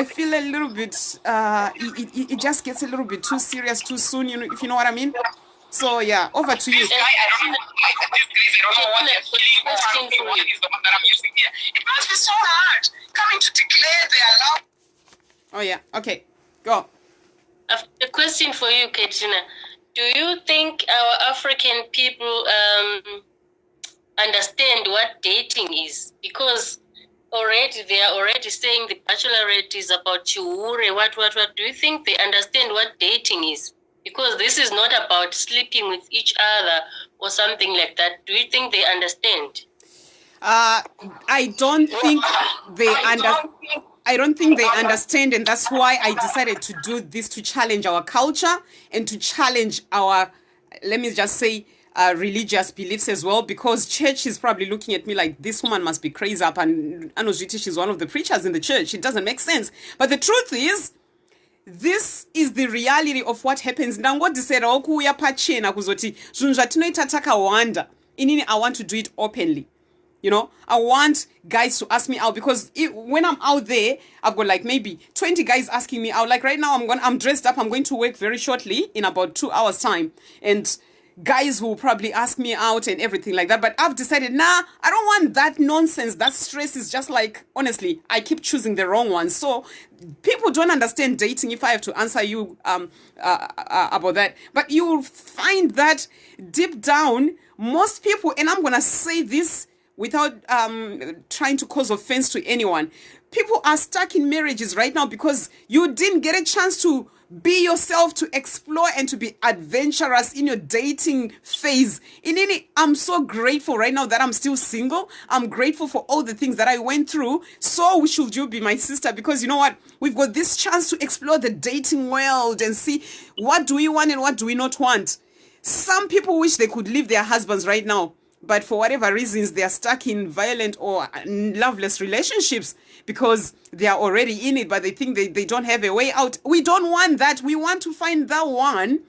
feel a little bit, it just gets a little bit too serious too soon, you know, if you know what I mean. So yeah, over to you. It must be so hard coming to declare their love. Oh yeah, okay, go. A question for you, Katrina. Do you think our African people understand what dating is? Because already they are already saying the Bachelorette is about chihure, what. Do you think they understand what dating is? Because this is not about sleeping with each other or something like that. Do you think they understand? I don't think they understand. I don't think they understand, and that's why I decided to do this, to challenge our culture and to challenge our, let me just say, religious beliefs as well, because church is probably looking at me like, this woman must be crazy up, and Anojiti, she's one of the preachers in the church. It doesn't make sense. But the truth is, this is the reality of what happens. I want to do it openly. You know, I want guys to ask me out, because when I'm out there, I've got like maybe 20 guys asking me out. Like right now, I'm dressed up. I'm going to work very shortly in about 2 hours time. And guys will probably ask me out and everything like that. But I've decided, nah, I don't want that nonsense. That stress is just like, honestly, I keep choosing the wrong one. So people don't understand dating, if I have to answer you about that. But you will find that deep down, most people, and I'm going to say this without trying to cause offense to anyone, people are stuck in marriages right now because you didn't get a chance to be yourself, to explore and to be adventurous in your dating phase. I'm so grateful right now that I'm still single. I'm grateful for all the things that I went through. So should you be my sister, because you know what? We've got this chance to explore the dating world and see what do we want and what do we not want. Some people wish they could leave their husbands right now, but for whatever reasons, they are stuck in violent or loveless relationships because they are already in it, but they think they don't have a way out. We don't want that. We want to find the one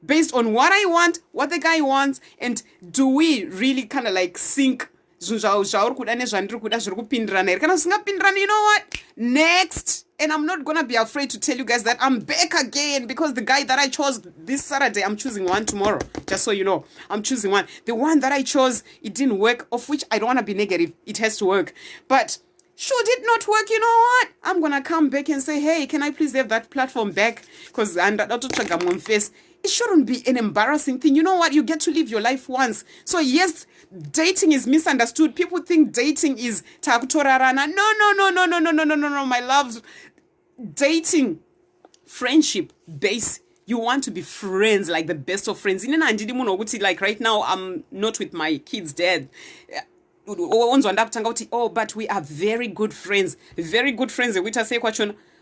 based on what I want, what the guy wants, and do we really kind of like sync? You know what? Next. And I'm not going to be afraid to tell you guys that I'm back again, because the guy that I chose this Saturday, I'm choosing one tomorrow. Just so you know, I'm choosing one. The one that I chose, it didn't work, of which I don't want to be negative. It has to work. But should it not work, you know what? I'm going to come back and say, hey, can I please have that platform back? Because it shouldn't be an embarrassing thing. You know what? You get to live your life once. So yes, dating is misunderstood. People think dating is takutorarana. No, my love. Dating, friendship, base. You want to be friends, like the best of friends. Like right now, I'm not with my kid's dad. Oh, but we are very good friends. Very good friends.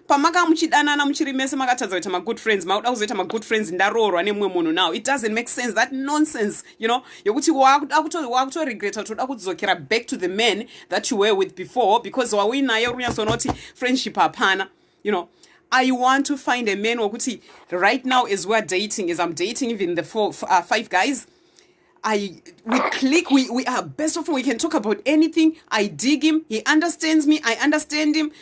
Pamaka muchidanana muchirimese makatadza kuita good friends, mauda kuzoita good friends ndarorwa nemumwe munhu now. It doesn't make sense. That nonsense, you know, yokuti wakutoregreta kuti uda kudzokera back to the men that you were with before, because wawinaye runyasonoti friendship hapana. You know, I want to find a man wokuti right now, as we're dating, as I'm dating even the 5 guys, we click, we are best of friends, we can talk about anything. I dig him, he understands me, I understand him.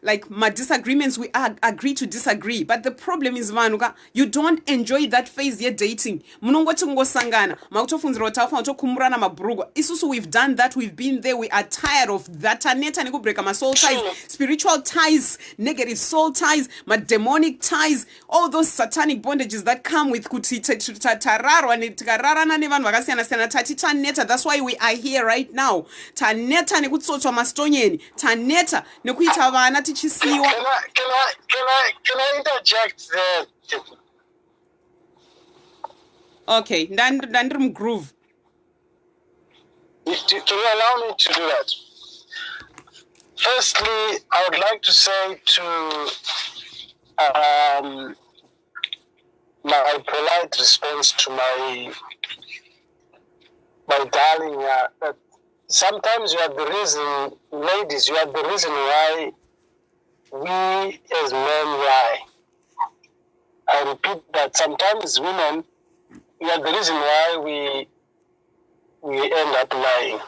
Like my disagreements, we agree to disagree. But the problem is, Vanuka, you don't enjoy that phase you're dating. Sangana, Isusu, we've done that, we've been there, we are tired of that. My soul ties, spiritual ties, negative soul ties, my demonic ties, all those satanic bondages that come with kuti tararo and that's why we are here right now. Taneta nekutsotwa mastonyeni. Taneta nekuita vana tichisiwa. Can I interject there? Okay, dandrum groove. To allow me to do that. Firstly, I would like to say to my polite response to my darling, that sometimes you are the reason, ladies, you are the reason why we as men lie. I repeat that sometimes women, you are the reason why we end up lying.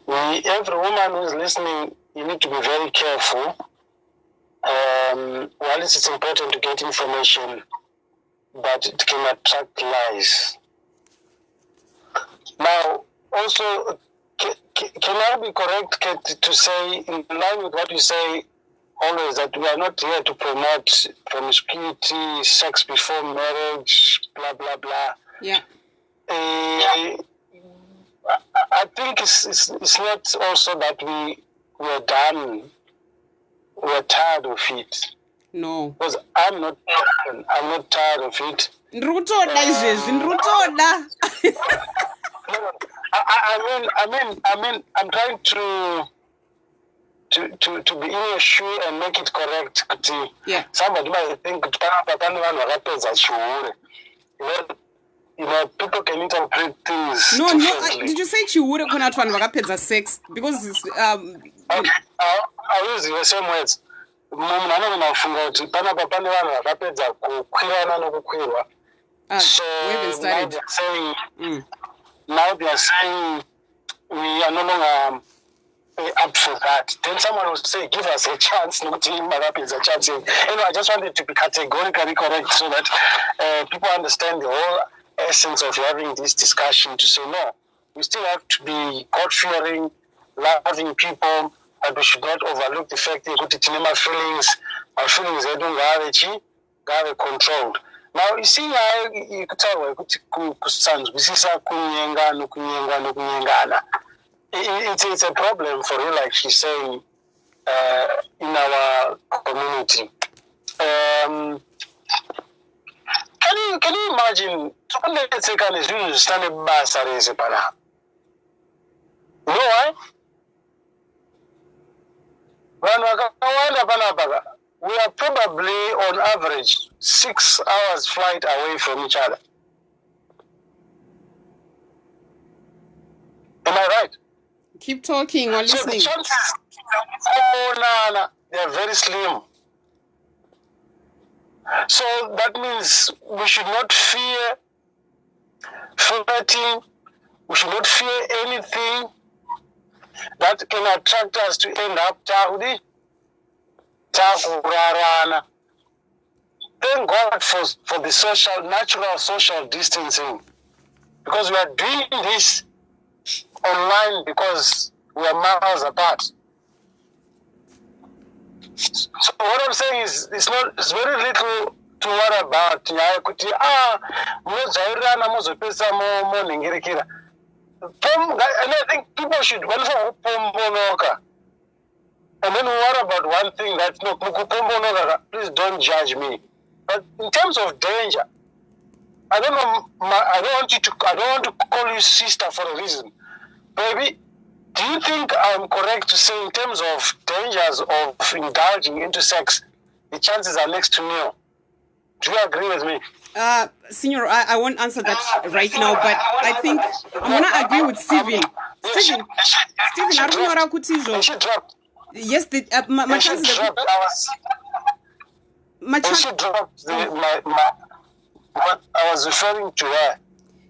Every woman who is listening, you need to be very careful. While it's important to get information, but it can attract lies. Now, also, can I be correct, Kate, to say, in line with what you say always, that we are not here to promote promiscuity, sex before marriage, blah, blah, blah. Yeah. I think it's not also that we're done, we're tired of it. No. Because I'm not tired of it. Nrutoda. I mean, I'm trying to be in your shoe and make it correct. Yeah. Somebody might think, you know, people can interpret things. No, did you say chihure khona vanhu vakapedza sex? Because it's, okay, I'll use the same words. So now they are saying we are no longer up for that. Then someone will say, give us a chance. No, a chance. I just wanted to be categorically correct so that people understand the whole essence of having this discussion, to say no, we still have to be God-fearing, loving people, but we should not overlook the fact that our feelings are controlled. Now, you see, you could tell it's a problem for you, like she's saying, in our community. Can you imagine? You know why? We are probably on average 6 hours flight away from each other. Am I right? Keep talking or listening. So the chances, they are very slim. So that means we should not fear flirting. We should not fear anything that can attract us to end up Thank God for the natural social distancing, because we are doing this online because we are miles apart. So what I'm saying is, it's very little to worry about. And I think people should and then worry about one thing, that no, please don't judge me. But in terms of danger, I don't want to call you sister for a reason. Baby, do you think I'm correct to say in terms of dangers of indulging into sex, the chances are next to nil? Do you agree with me? Senior, I won't answer that right now, but I think I'm going to agree with Stephen. Stephen, I don't know what she dropped. Yes, my chances she dropped But I was referring to her.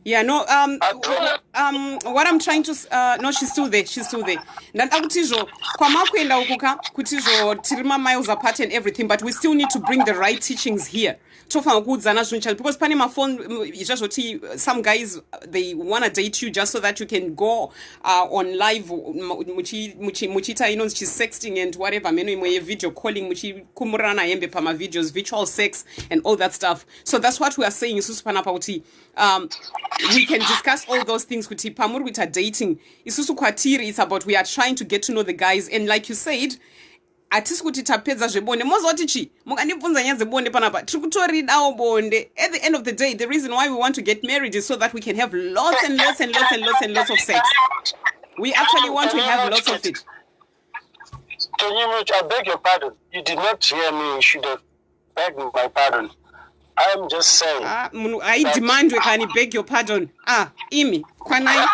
Yeah, no, what I'm trying to, no, she's still there. Ndada kutizvo, kwamakuenda ukuka, kutizvo tirima miles apart and everything, but we still need to bring the right teachings here. Because pane mafone, some guys, they want to date you just so that you can go on live, muchita, you know, she's sexting and whatever, video calling, kumurana yembe pama videos, virtual sex and all that stuff. So that's what we are saying, isusu panapauti. We can discuss all those things kuti pamuri kuita dating. Isusu kwatiri, it's about we are trying to get to know the guys, and like you said, atisi kuti tapedza zvebonde mozoti chi mukandibvunza nyaya dzebonde panapa tiri kutoridawo bonde. At the end of the day, the reason why we want to get married is so that we can have lots and lots and lots and lots and lots of sex. We actually want to have lots of it. I beg your pardon. You did not hear me. You should have begged my pardon. I am just saying. I demand we can beg your pardon. Imi kwanai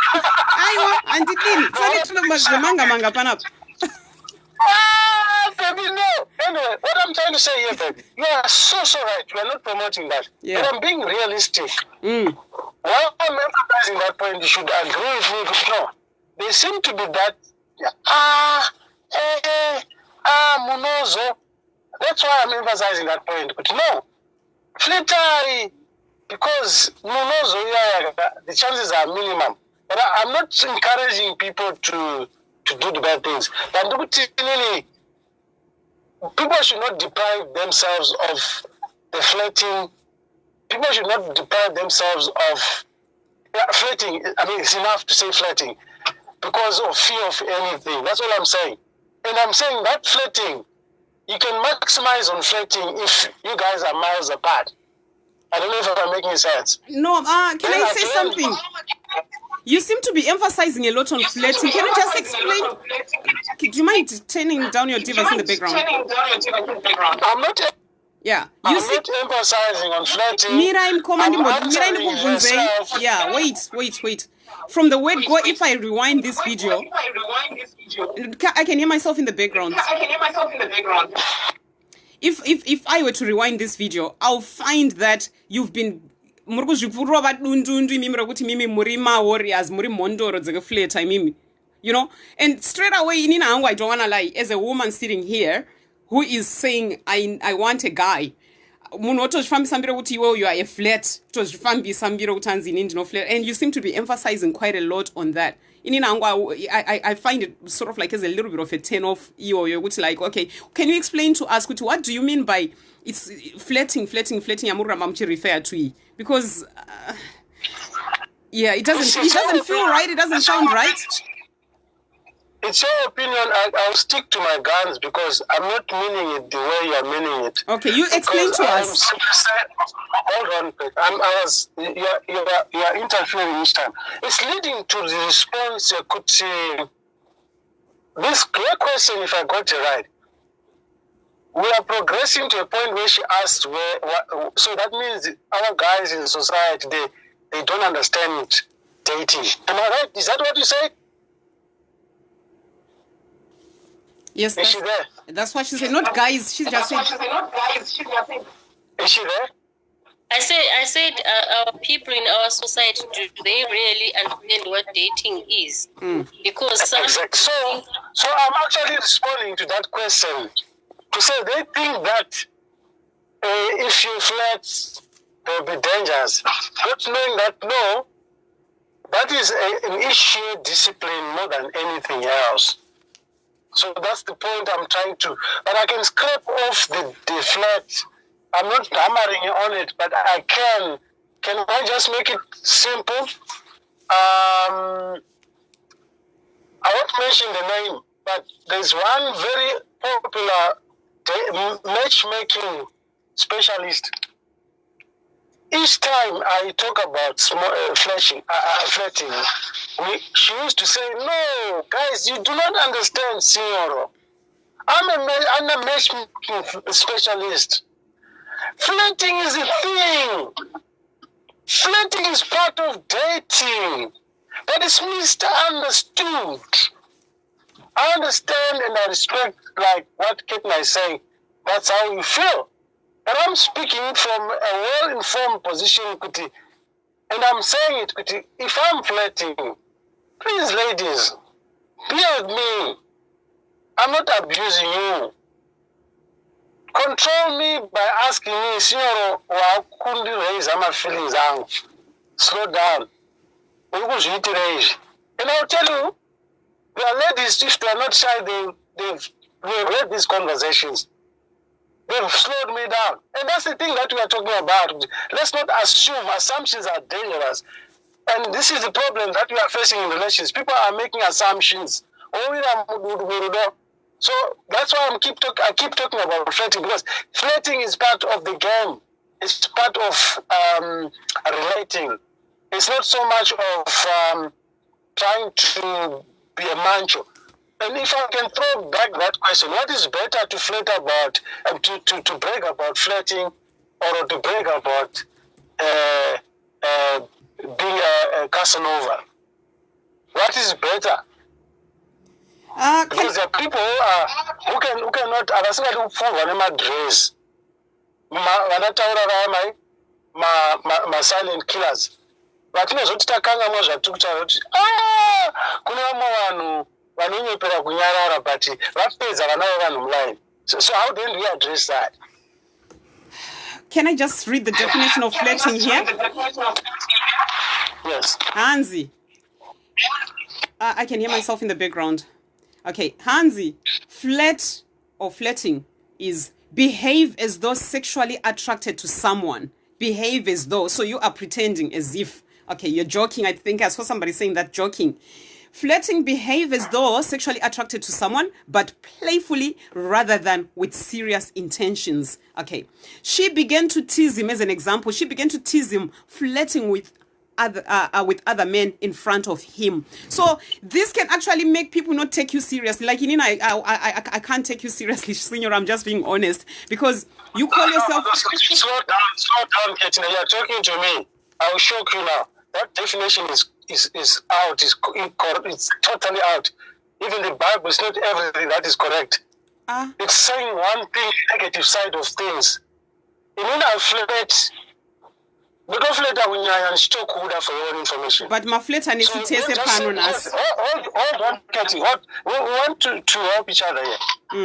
aiwa andidini sale tunomazemanga manga panapa. Baby, no. Anyway, what I'm trying to say here, baby, you are so right. We are not promoting that. Yeah. But I'm being realistic. While I'm emphasizing that point, you should agree with me. No, they seem to be that. Munozo. That's why I'm emphasizing that point. But no, flirtari, because munozo, the chances are minimum. But I'm not encouraging people to do the bad things. People should not deprive themselves of the flirting. People should not deprive themselves of flirting. I mean, it's enough to say flirting because of fear of anything. That's all I'm saying. And I'm saying that flirting, you can maximize on flirting if you guys are miles apart. I don't know if I'm making sense. No, can I say something? You seem to be emphasizing a lot on flirting. Can you just explain? Do you mind turning down your device in the background? I'm not. Yeah. I'm not emphasizing on flirting. Yeah, wait. From the word go, if I rewind this video, I can hear myself in the background. If I were to rewind this video, I'll find that you've been warriors, you know, and straight away I don't wanna lie, as a woman sitting here who is saying I want a guy, you are a flirt, and you seem to be emphasizing quite a lot on that. I find it sort of like as a little bit of a turn off. Like, okay, can you explain to us what do you mean by it's flirting? Refer to because it doesn't feel right. It doesn't sound right. It's your opinion. I'll stick to my guns because I'm not meaning it the way you're meaning it. Okay, you explain to us. Hold on, you're interfering each time. It's leading to the response. You could say this clear question. If I got it right, we are progressing to a point where she asked so that means our guys in society they don't understand dating. Am I right? Is that what you said? Yes, is she there? That's what she said. Not guys. She just said. Is she there? I said, our people in our society, do they really understand what dating is? Because some. Exactly. So I'm actually responding to that question to say they think that if you flirt, there will be dangers. Not knowing that no, that is an issue discipline more than anything else. So that's the point I'm trying to. But I can scrape off the flirt. I'm not hammering on it, but I can. Can I just make it simple? I won't mention the name, but there's one very popular matchmaking specialist. Each time I talk about flirting, she used to say, "No, guys, you do not understand, Signoro. I'm a matchmaking specialist. Flirting is a thing. Flirting is part of dating, but it's misunderstood. I understand and I respect like what Kitna is saying. That's how you feel. And I'm speaking from a well-informed position, kuti, and I'm saying it, kuti, if I'm flirting, please, ladies, be with me. I'm not abusing you. Control me by asking me, Signoro, why couldn't you raise my feelings? Slow down. And I'll tell you, there are ladies, if they are not shy, they've read these conversations. They've slowed me down. And that's the thing that we are talking about. Let's not assume. Assumptions are dangerous. And this is the problem that we are facing in relations. People are making assumptions. So that's why I keep talking about flirting, because flirting is part of the game. It's part of relating. It's not so much of trying to be a macho. And if I can throw back that question, what is better to flirt about, to brag about flirting, or to brag about being a Casanova? What is better? Because there are people who cannot dress. Ma silent killers. But you know, so takanga moja tukutana kuti kuna vamwe vanonyepera kunyarara but vapedza vanavo vanhu mulaini. So how then we address that? Can I just read the definition of flirting here? Yes. Hansi. I can hear myself in the background. Okay, Hansi, flirt or flirting is behave as though sexually attracted to someone. Behave as though, so you are pretending as if, okay, you're joking. I think I saw somebody saying that joking. Flirting, behave as though sexually attracted to someone, but playfully rather than with serious intentions. Okay, she began to tease him as an example. She began to tease him, flirting with other men in front of him. So this can actually make people not take you seriously. Like, I can't take you seriously, Senior. I'm just being honest, because you call yourself. Slow down, Katina. You're talking to me. I will shock you now. That definition is out. It's totally out. Even the Bible is not everything that is correct. It's saying one thing, negative side of things. You mean I flirt? We don't flirt when you're stock for your information. But my flirt and So it's a pan on us. hold on, Katie. We want to help each other here.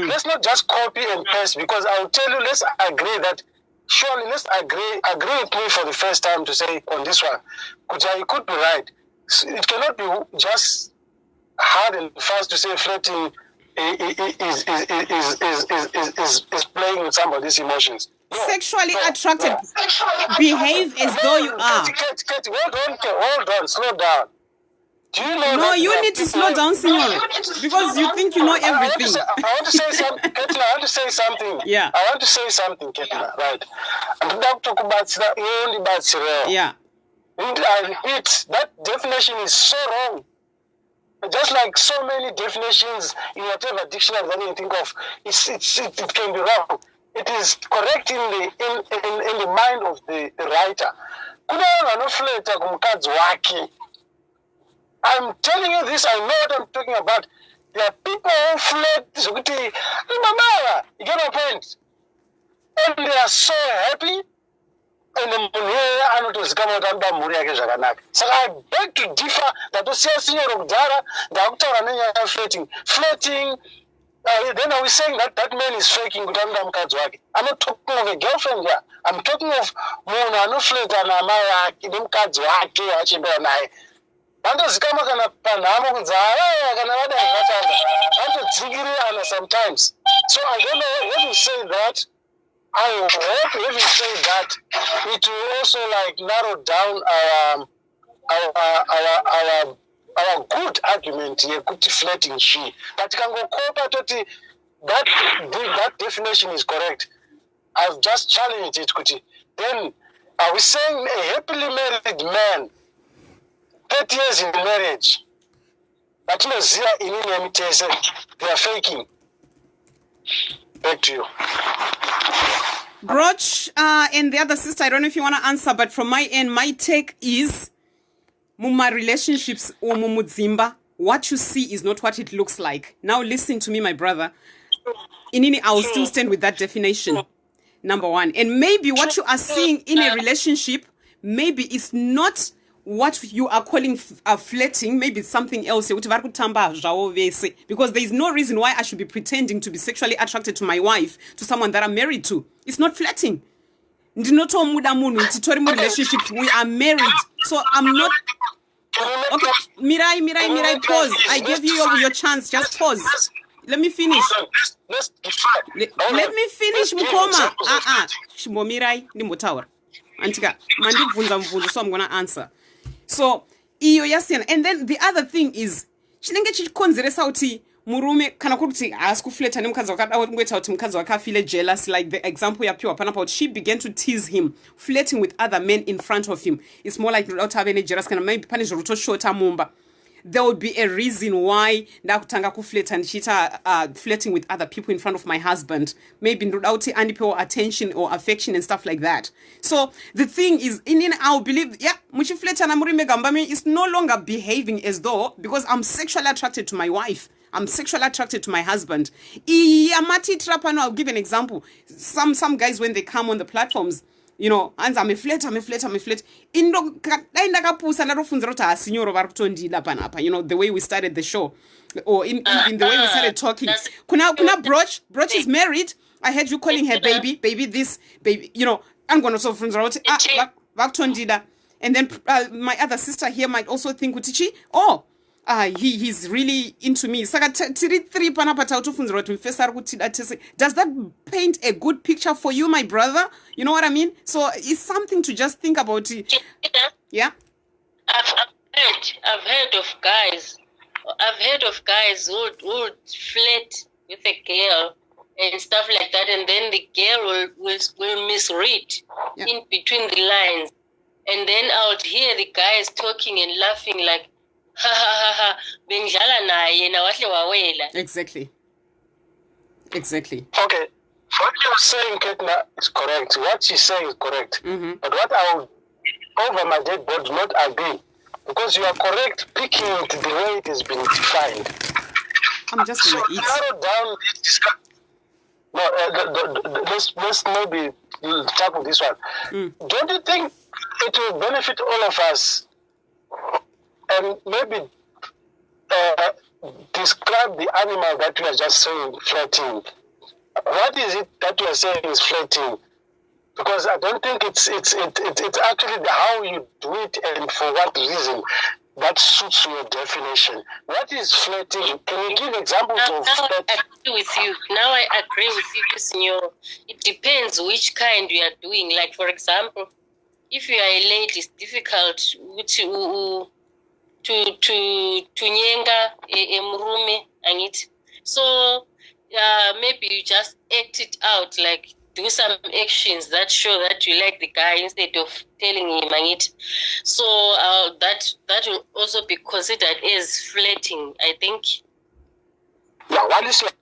Let's not just copy and paste, because I'll tell you, let's agree that, surely let's agree with me for the first time to say on this one, Kuja, you could be right. It cannot be just hard and fast to say flirting is playing with somebody's emotions. No. Sexually attracted. Behave as though you are. Katie, hold on, slow down. Do you know? No, you need to slow down, Signor, because you think you know everything. I want to say something, Katina. I want to say something. Yeah. I want to say something, Katina. Right. I'm not talking about Yeah. I repeat, that definition is so wrong. Just like so many definitions in whatever dictionary that you think of, it can be wrong. It is correct in the mind of the writer. I'm telling you this, I know what I'm talking about. There are people who flirt, you get my point. And they are so happy. And the anotozikama kuti anoda mhuri yake zvakanaka. Saka I beg to differ that osiya Signor kudhara ndakutaura nenyaya ya flirting. Then are we saying that that man is faking kuti anoda mukadzi wake? I'm not talking of a girlfriend here. I'm talking of munhu anoflirta namai ake nemukadzi wake achembera naye. Vandozikama kana panhamo kunzi kana vadai vatanga vanotodzingirana sometimes. So I don't know when you say that. I hope if you say that, it will also like narrow down our good argument here, kuti flirting she. But that definition is correct. I've just challenged it, kuti. Then are we saying a happily married man, 30 years in marriage, but you know, they are faking? Back to you. Broch and the other sister, I don't know if you want to answer, but from my end, my take is muma relationships or mumudzimba, what you see is not what it looks like. Now listen to me, my brother. Inini, I will still stand with that definition. number one. And maybe what you are seeing in a relationship, maybe it's not what you are calling flirting. Maybe it's something else. Because there is no reason why I should be pretending to be sexually attracted to my wife, to someone that I'm married to. It's not flirting. Relationship, we are married. So I'm not... Okay, Mirai, pause. I gave you your chance. Just pause. Let me finish. Let me finish, Mukoma. Shimo Mirai, Nimotawa. Antika, Mandibunza, so I'm going to answer. So, iyo yasiana. And then the other thing is, chinenge chikonzeresa uti murume kana kuti askufleta nemukadzi wakati mukadzi wakafile jealous, like the example yapiwa panapa, she began to tease him, flirting with other men in front of him. It's more like without having any jealous, kana maybe punish ruto shota mumba. There would be a reason why ndakutanga kuflirt and chita flirting with other people in front of my husband. Maybe without any attention or affection and stuff like that. So the thing is, in our belief, yeah, muchi flirt and amurime gambami is no longer behaving as though, because I'm sexually attracted to my wife, I'm sexually attracted to my husband. I'll give an example. Some guys, when they come on the platforms, you know, and I'm a flirt. You know, the way we started the show, or in the way we started talking. Kuna Broch is married. I heard you calling her baby this, baby. You know, I'm gonna so from and then my other sister here might also think Utichi, he's really into me. Does that paint a good picture for you, my brother? You know what I mean? So it's something to just think about. Yeah. I've heard of guys. I've heard of guys who would flirt with a girl and stuff like that, and then the girl will misread in between the lines, and then I would hear the guys talking and laughing like, ha ha ha ha, benjala naye na wahle wawela. Exactly. Okay. What you're saying, Ketna, is correct. What she's saying is correct. Mm-hmm. But what I would, over my dead body, not agree. Because you are correct picking it the way it has been defined. I'm just going to eat. Narrow down this discussion. No, let's maybe tackle this one. Don't you think it will benefit all of us? And maybe describe the animal that we are just saying flirting. What is it that you are saying is flirting? Because I don't think it's actually how you do it and for what reason that suits your definition. What is flirting? Can you give examples of flirting? I agree with you. Now I agree with you, Senor. It depends which kind you are doing. Like, for example, if you are a lady, it's difficult to nyenga murume angit. So maybe you just act it out, like do some actions that show that you like the guy instead of telling him angit. So that will also be considered as flirting, I think. Yeah, what is it?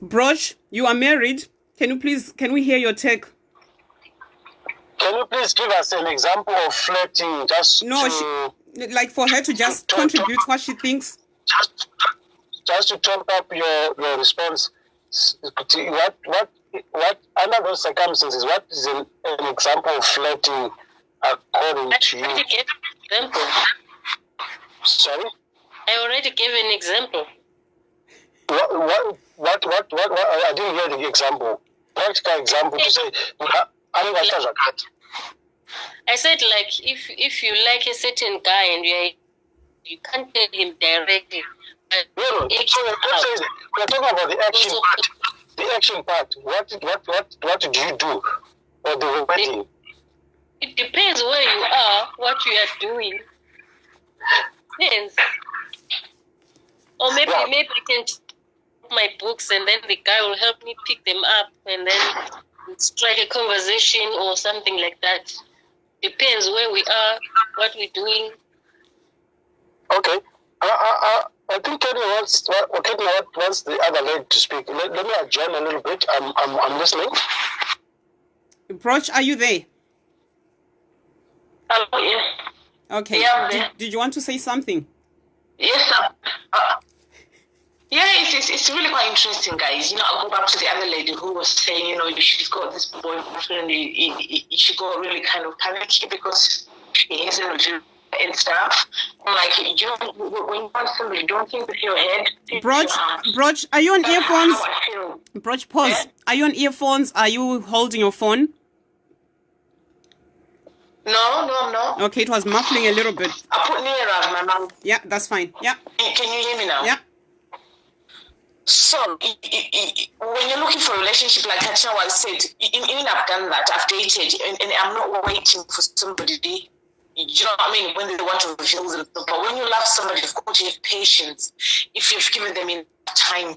Broch, you are married. Can we hear your take? Can you please give us an example of flirting? Like for her to just contribute what she thinks. Just to top up your response. What under those circumstances? What is an example of flirting according to you? Example. Sorry. I already gave an example. What? I didn't hear the example. Practical example to say. I said, like, if you like a certain guy and you can't tell him directly. We're talking about the action part. The action part. What did you do? Or the wedding? It depends where you are, what you are doing. Depends. Or maybe I can my books and then the guy will help me pick them up and then strike a conversation or something like that. Depends where we are, what we're doing. Okay. I think Kenny wants the other lady to speak. Let me adjourn a little bit. I'm listening. Broch, are you there? Yeah. Okay. Yeah, did you want to say something? Yes, Yeah, it's really quite interesting, guys. I'll go back to the other lady who was saying, she's got this boyfriend, she got really kind of panicky because he hasn't and stuff. I'm like, when you want somebody, don't think with your head. Broch, are you on earphones? How I feel. Broch, pause. Yeah? Are you on earphones? Are you holding your phone? No, I'm not. Okay, it was muffling a little bit. I put nearer my mouth. Yeah, that's fine. Yeah. Can you hear me now? Yeah. So, when you're looking for a relationship, like Catchup said, even I've done that, I've dated, and I'm not waiting for somebody, you know what I mean, when they want to reveal them. But when you love somebody, you've got to have patience. If you've given them enough time,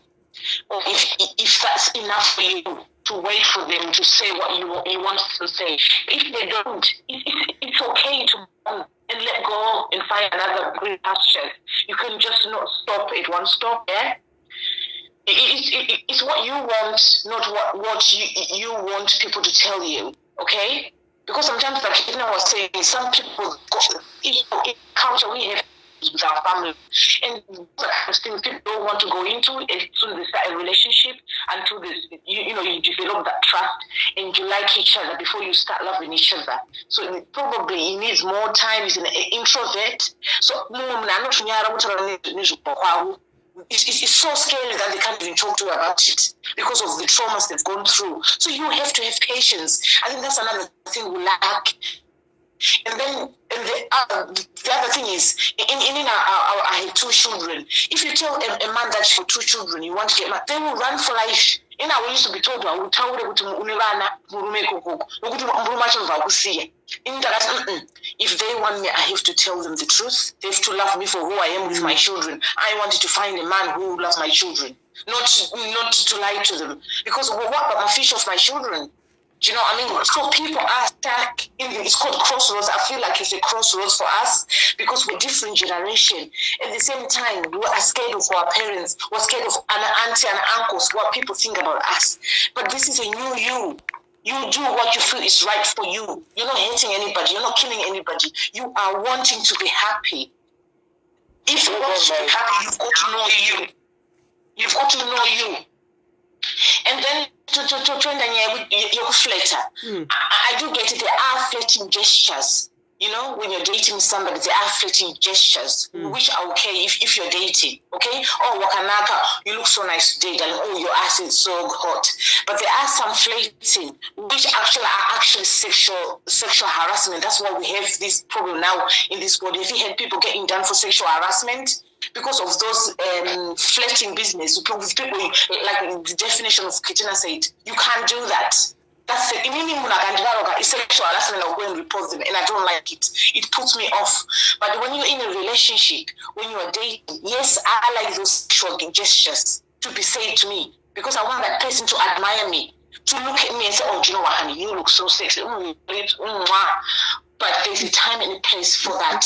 or if that's enough for you to wait for them to say what you want to say. If they don't, it's okay to go and let go and find another green pasture. You can just not stop at one stop, yeah? It's what you want, not what you want people to tell you, okay? Because sometimes, like Ina was saying, some people in culture we have with our family, and things people don't want to go into as soon as they start a relationship until you develop that trust and you like each other before you start loving each other. So probably he needs more time. He's an introvert, so it's so scary that they can't even talk to you about it because of the traumas they've gone through. So you have to have patience. I think that's another thing we lack. And then the other thing is, I have 2 children. If you tell a man that you have 2 children, you want to get married, they will run for life. We used to be told, if they want me, I have to tell them the truth. They have to love me for who I am with my children. I wanted to find a man who loves my children, not to lie to them. Because what about my fish of my children? Do you know what I mean? So people are stuck it's called crossroads. I feel like it's a crossroads for us because we're different generation. At the same time, we are scared of our parents. We're scared of an auntie and uncles, what people think about us. But this is a new you. You do what you feel is right for you. You're not hating anybody. You're not killing anybody. You are wanting to be happy. If you want to be happy, you've got to know you. You've got to know you. And then I do get it. There are flirting gestures. When you're dating somebody, there are flirting gestures, which are okay if you're dating, okay? Oh, Wakanaka, you look so nice today, darling. Oh, your ass is so hot. But there are some flirting, which are sexual harassment. That's why we have this problem now in this world. If you had people getting done for sexual harassment, because of those flirting business, with people, like the definition of Katina said, you can't do that. That's it. It's sexual harassment. I'll go and report them, and I don't like it. It puts me off. But when you're in a relationship, when you are dating, yes, I like those sexual gestures to be said to me because I want that person to admire me, to look at me and say, "Oh, do you know what, honey? You look so sexy." But there's a time and a place for that.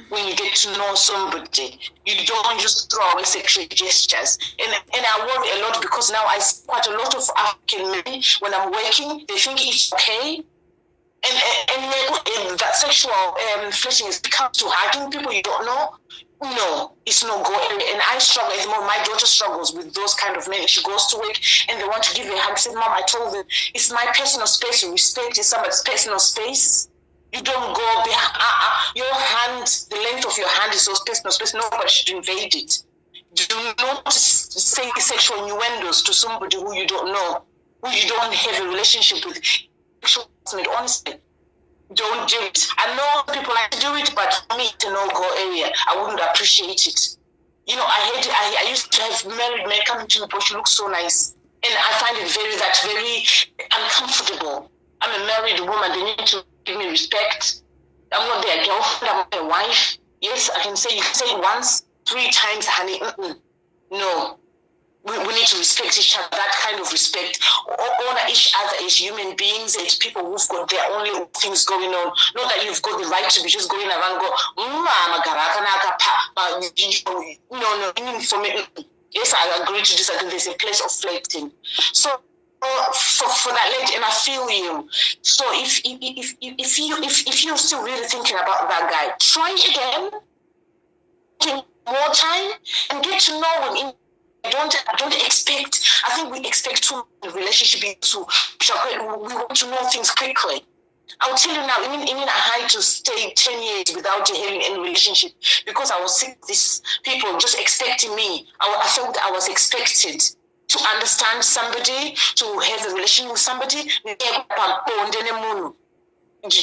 When you get to know somebody, you don't just throw away sexual gestures. And I worry a lot because now I see quite a lot of African men when I'm working, they think it's okay. And that sexual flirting has become to hugging people you don't know. No, it's not going. And I struggle. My daughter struggles with those kind of men. She goes to work and they want to give her a hug. I said, Mom, I told them, it's my personal space. You respect somebody's personal space. You don't go behind your hand, the length of your hand is so personal space. Nobody should invade it. Do not say sexual innuendos to somebody who you don't know, who you don't have a relationship with. Honestly, don't do it. I know people like to do it, but for me, it's a no-go area. I wouldn't appreciate it. I used to have married men coming to me, but she looks so nice. And I find it very uncomfortable. I'm a married woman. They need to give me respect. I'm not their girlfriend, I'm their wife. Yes, I can say it once, 3 times, honey. No. We need to respect each other, that kind of respect. Honor each other as human beings, as people who've got their own little things going on. Not that you've got the right to be just going around and go, no, for me, yes, I agree to disagree. There's a place of flirting. So, for that lady, and I feel you. So if you're still really thinking about that guy, try again, take more time, and get to know him. don't expect. I think we expect too much in a relationship we want to know things quickly. I'll tell you now, I had to stay 10 years without having any relationship because I was sick of these people just expecting me. I felt I was expected to understand somebody, to have a relationship with somebody. Do you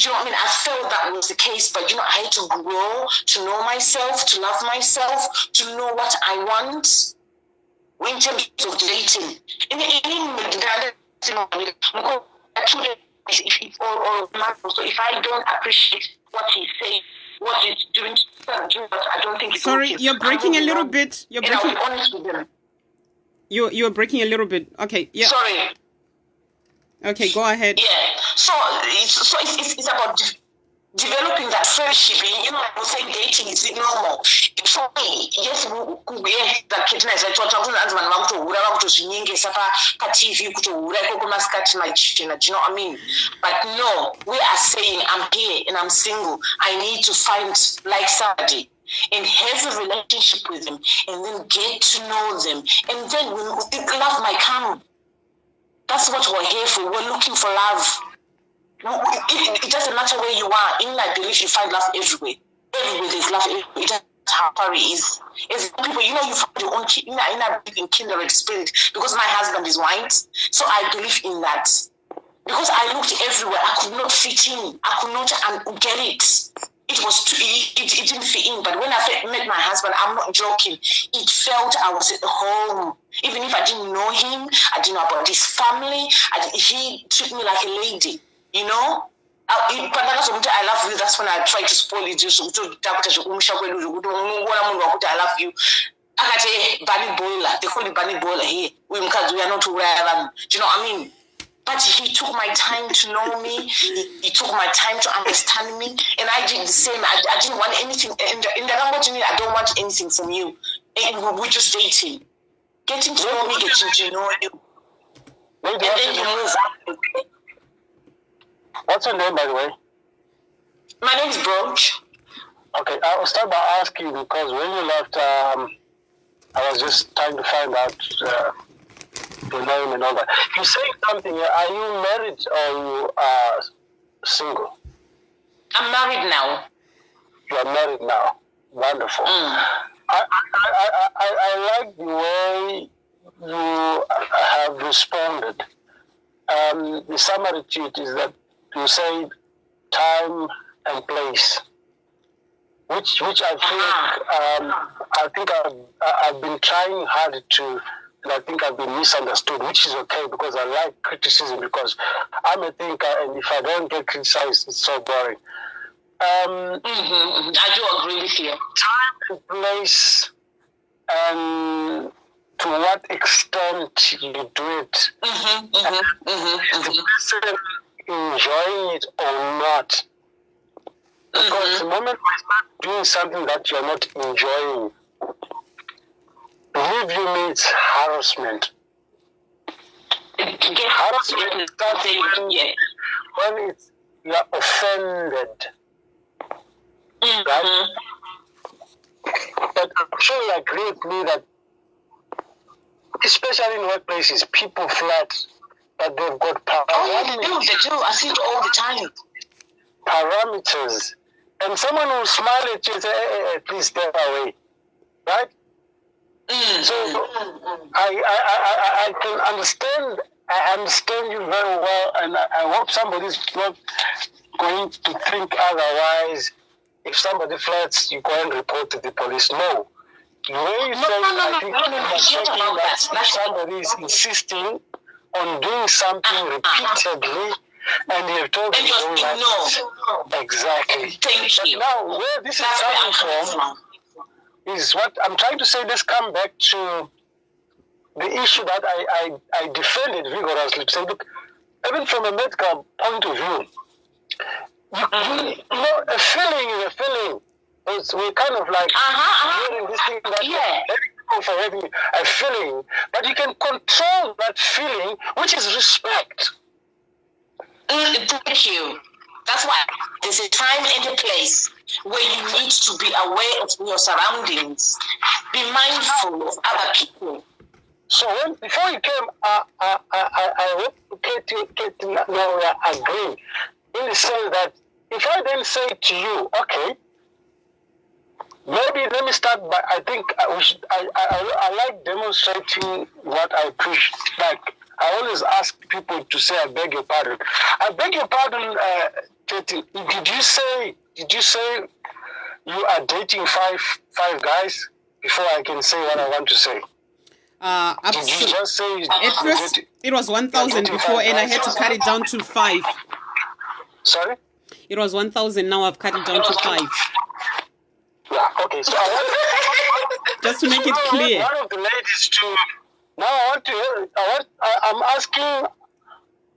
know what I mean? I felt that was the case, but I had to grow, to know myself, to love myself, to know what I want in terms of dating. If I don't appreciate what he's saying, what he's doing, I don't think it's Sorry, okay. you're breaking a little bit. I'll be honest with them. You're breaking a little bit. Okay, yeah. Sorry. Okay, go ahead. Yeah. So it's about developing that friendship. I was saying dating is normal. For me, yes, that kidness. I thought I was TV, do you know what I mean? But no, we are saying I'm here and I'm single. I need to find somebody and have a relationship with them and then get to know them. And then when love might come. That's what we're here for. We're looking for love. It doesn't matter where you are. In I believe you find love everywhere. Everywhere there's love. It doesn't how far it is. As people, you find your own kid. I believe in kindred spirit because my husband is white. So I believe in that. Because I looked everywhere. I could not fit in. I could not get it. It didn't fit in. But when I met my husband, I'm not joking. It felt I was at home. Even if I didn't know him, I didn't know about his family. He treated me like a lady. I love you. That's when I try to spoil it. I love you. Bunny boiler. They call it bunny boiler here. We are not aware. Do you know what I mean? But he took my time to know me. He took my time to understand me. And I did the same. I didn't want anything. In the language, I don't want anything from you. And we're just dating. Getting to know me, getting to know you. And then you move on. What's your name, by the way? My name is Brooch. Okay, I will start by asking because when you left, I was just trying to find out your name and all that. You say something. Are you married or you are single? I'm married now. You are married now. Wonderful. I like the way you have responded. The summary to it is that you say time and place, which I think I've been trying hard to, and I think I've been misunderstood, which is okay because I like criticism because I'm a thinker, and if I don't get criticized, it's so boring. I do agree with you. Time and place, and to what extent you do it, the person enjoying it or not. Because the moment you start doing something that you're not enjoying, believe you me, it's harassment. Harassment starts when you're offended. Right? But I'm sure you agree with me that, especially in workplaces, people flirt, but they've got parameters. They do. I see it all the time. Parameters. And someone will smile at you and say, hey, please step away. Right? So I can understand. I understand you very well, and I hope somebody's not going to think otherwise. If somebody flirts, you go and report to the police. No. The way you say it, I think that somebody is insisting on doing something repeatedly, and you have told them no. Exactly. Thank you. Now, where this is coming from is what I'm trying to say. Let's come back to the issue that I defended vigorously. To say, look, even from a medical point of view, a feeling is a feeling. We're kind of like hearing this thing that for having a feeling, but you can control that feeling, which is respect. Thank you. That's why there's a time and a place where you need to be aware of your surroundings, be mindful of other people. So before he came, I hope Katie now we are agreeing in the sense that if I then say to you, okay, maybe let me start by, I think I like demonstrating what I preach. Like, I always ask people to say, I beg your pardon. I beg your pardon, Katie, did you say you are dating five guys before I can say what I want to say? Did you just say at first it was 1,000 before, and I had to cut it down to 5. Sorry? It was 1,000. Now I've cut it down to 5. Yeah. Okay. So just to make it clear. One of the ladies to. Now I want to. I'm asking.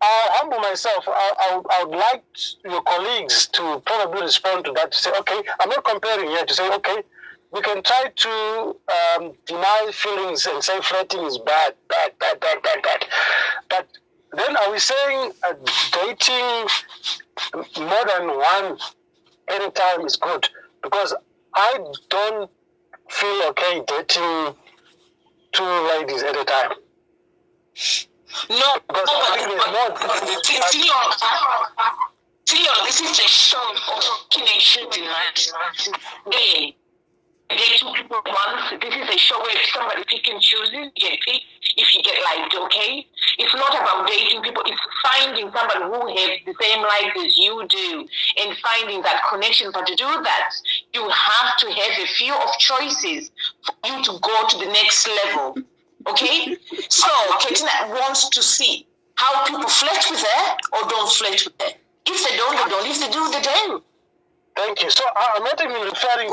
I'll humble myself. I would like your colleagues to probably respond to that. To say, okay, I'm not comparing here. To say, okay, we can try to deny feelings and say flirting is bad. But then are we saying dating more than one at a time is good? Because I don't feel okay dating 2 ladies at a time. No, because I think there's this is a show of connection in life. They 2 people once. This is a show where somebody pick and chooses, you get picked if you get liked, okay? It's not about dating people, it's finding somebody who has the same likes as you do and finding that connection. But to do that, you have to have a few of choices for you to go to the next level, okay? So, Katina wants to see how people flirt with her or don't flirt with her. If they don't, they don't. If they do, they do. Thank you. So I'm not even referring to...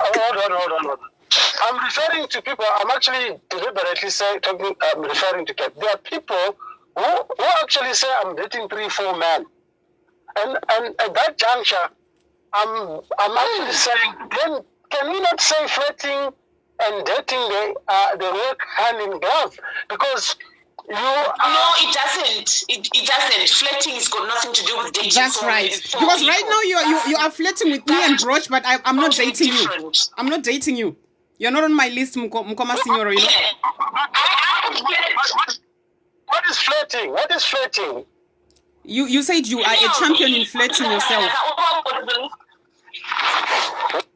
Hold on. I'm referring to people. I'm actually deliberately referring to Kat. There are people who actually say I'm dating 3-4 men, and at that juncture, I'm actually saying, then can we not say flirting and dating they work hand in glove? Because no, it doesn't. It doesn't. Flirting has got nothing to do with dating. That's right. Because right now you are flirting with me and Broch, but I'm not dating you. I'm not dating you. You're not on my list, Mukoma Signora, you know? What is flirting? What is flirting? You said you are a champion in flirting yourself. What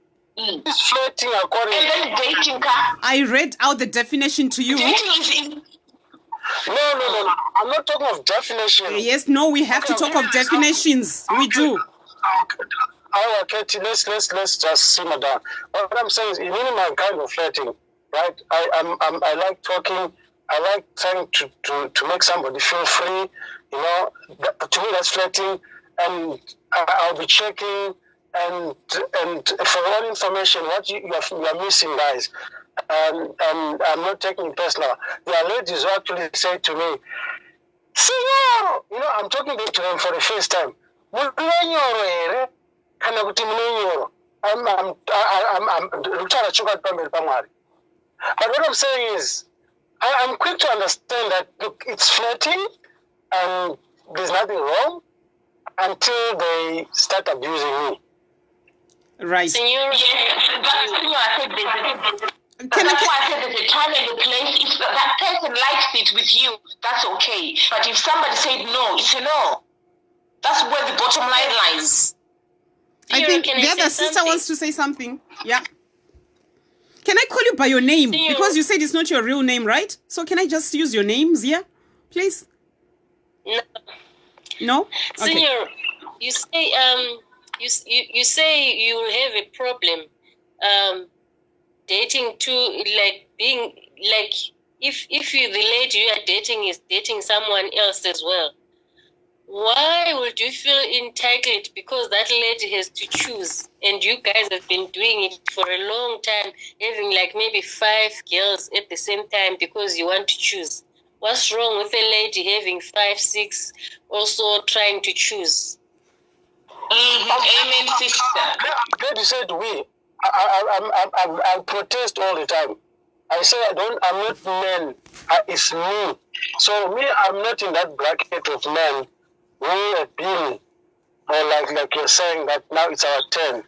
is flirting according to dating? I read out the definition to you. No. I'm not talking of definition. Yes, no, we have to talk of definitions. We do. Oh, Katie, let's just simmer down. What I'm saying is, in my kind of flirting, right? I like talking. I like trying to make somebody feel free. You know, to me that's flirting. And I'll be checking and for all information, what you are missing, guys. And I'm not taking it personal. There are ladies who actually say to me, "Senor," you know, I'm talking to them for the first time. I'm but what I'm saying is, I'm quick to understand that, look, it's flirting and there's nothing wrong until they start abusing me. Right. Senor, yes, Can I said there's a time and a place. If that person likes it with you, that's okay. But if somebody said no, it's a no. That's where the bottom line lies. I think the other sister wants to say something. Yeah. Can I call you by your name? Because you said it's not your real name, right? So can I just use your name, Zia? Please? No. No? Okay. Senor, you say you say you will have a problem dating being if you, the lady you are dating is dating someone else as well. Why would you feel entitled because that lady has to choose and you guys have been doing it for a long time, having maybe 5 girls at the same time because you want to choose? What's wrong with a lady having 5, 6 also trying to choose? Amen, sister. Glad you said we. I protest all the time. I say I'm not men. It's me. So me, I'm not in that bracket of men who have been, or like you're saying that now it's our turn.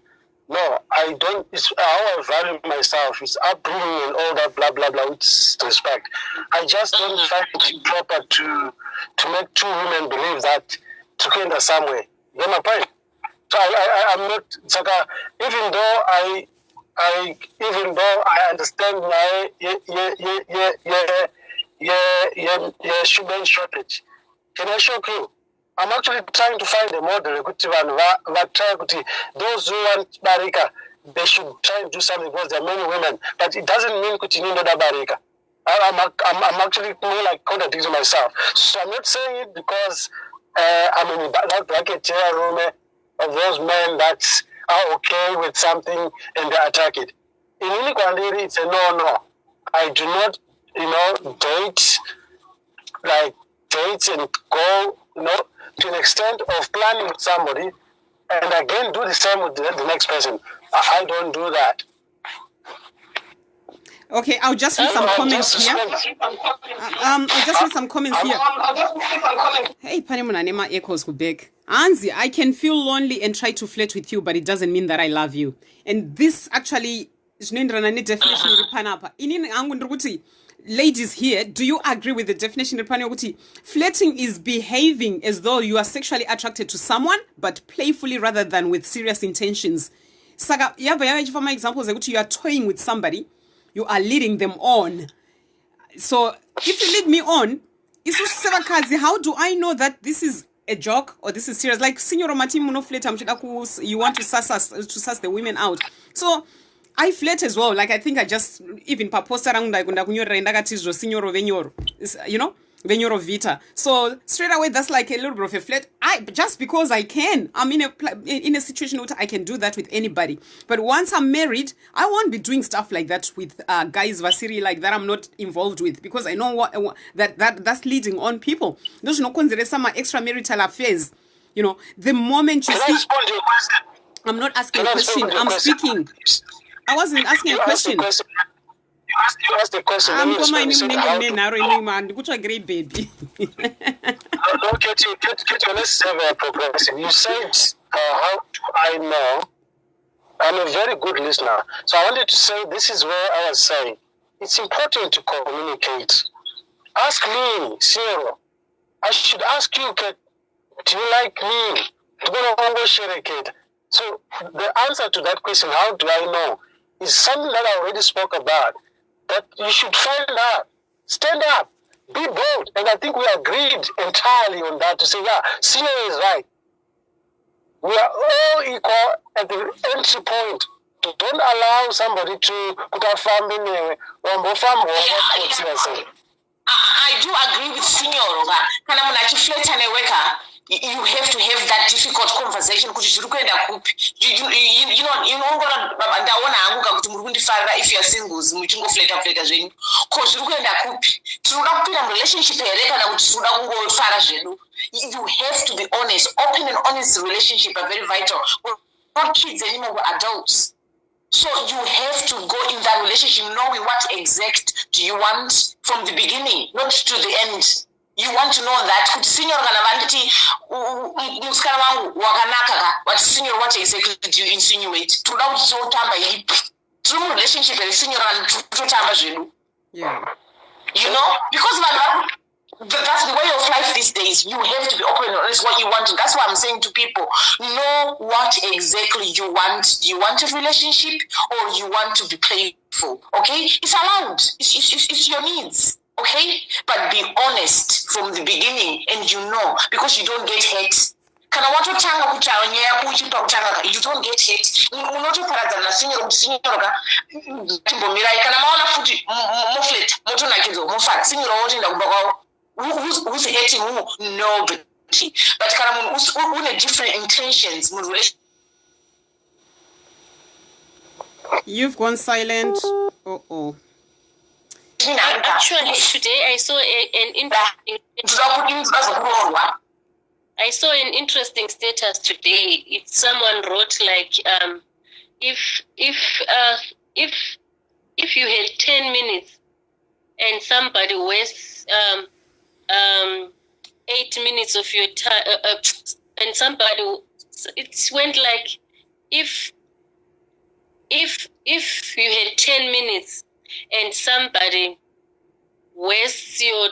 No, I don't. It's how I value myself. It's upbringing and all that blah blah blah. With respect, I just don't find it proper to make two women believe that together somewhere. You get my point? So I'm not. It's like even though I understand my sugar shortage. Can I shock you? I'm actually trying to find a model. Those who want barika, they should try and do something because there are many women. But it doesn't mean kuti nindo da barika. I'm actually more like contradicting myself. So I'm not saying it because I'm in that bracket room of those men that are okay with something and they attack it. In Inikwandiri, it's a no. I do not, date dates and go, to an extent of planning with somebody and again do the same with the next person. I don't do that. Okay, I'll just read some comments here. I'll just read some comments here. Hey, Panimuna Nema echoes Kubek. Anzi, I can feel lonely and try to flirt with you, but it doesn't mean that I love you. And this actually is definition. Ladies here, do you agree with the definition? Flirting is behaving as though you are sexually attracted to someone, but playfully rather than with serious intentions. Saga, for my examples, you are toying with somebody, you are leading them on. So if you lead me on, how do I know that this is a joke or this is serious? Like, Signor Matimuno flirt, you want to suss the women out. So I flirt as well. Like, I think I just even paposta Venyoro Vita. So straight away, that's like a little bit of a flirt. Just because I can. I'm in a situation where I can do that with anybody. But once I'm married, I won't be doing stuff like that with guys Vasiri like that I'm not involved with, because I know that's leading on people. Those no consider some extramarital affairs. The moment you see, I'm not asking a question. I'm speaking. I wasn't asking a question. You asked the question. I'm a great baby. Let's have a progressive. You said, how do I know? I'm a very good listener. So I wanted to say, this is where I was saying, it's important to communicate. Ask me, Cyril. I should ask you, do you like me? So the answer to that question, how do I know, is something that I already spoke about, that you should find out. Stand up. Be bold. And I think we agreed entirely on that to say, yeah, Senior is right. We are all equal at the entry point. Don't allow somebody to put a family name. I do agree with Senior. You have to have that difficult conversation. If you are singles, you have to be honest. Open and honest relationship are very vital. We're not kids anymore, we're adults. So you have to go in that relationship knowing what exact do you want from the beginning, not to the end. You want to know that Senior what Senior, what exactly do you insinuate? True relationship Senior and yeah. Because that's the way of life these days. You have to be open and honest what you want. That's what I'm saying to people. Know what exactly you want. Do you want a relationship or you want to be playful? Okay? It's allowed. It's your needs. Okay? But be honest from the beginning and because you don't get hurt. You don't get hit. Who's hating who? Nobody. But who have different intentions. You've gone silent. Actually, today I saw an interesting status today. Someone wrote like, if you had 10 minutes and somebody wastes 8 minutes of your time, and somebody, it went like, if if you had 10 minutes and somebody wastes your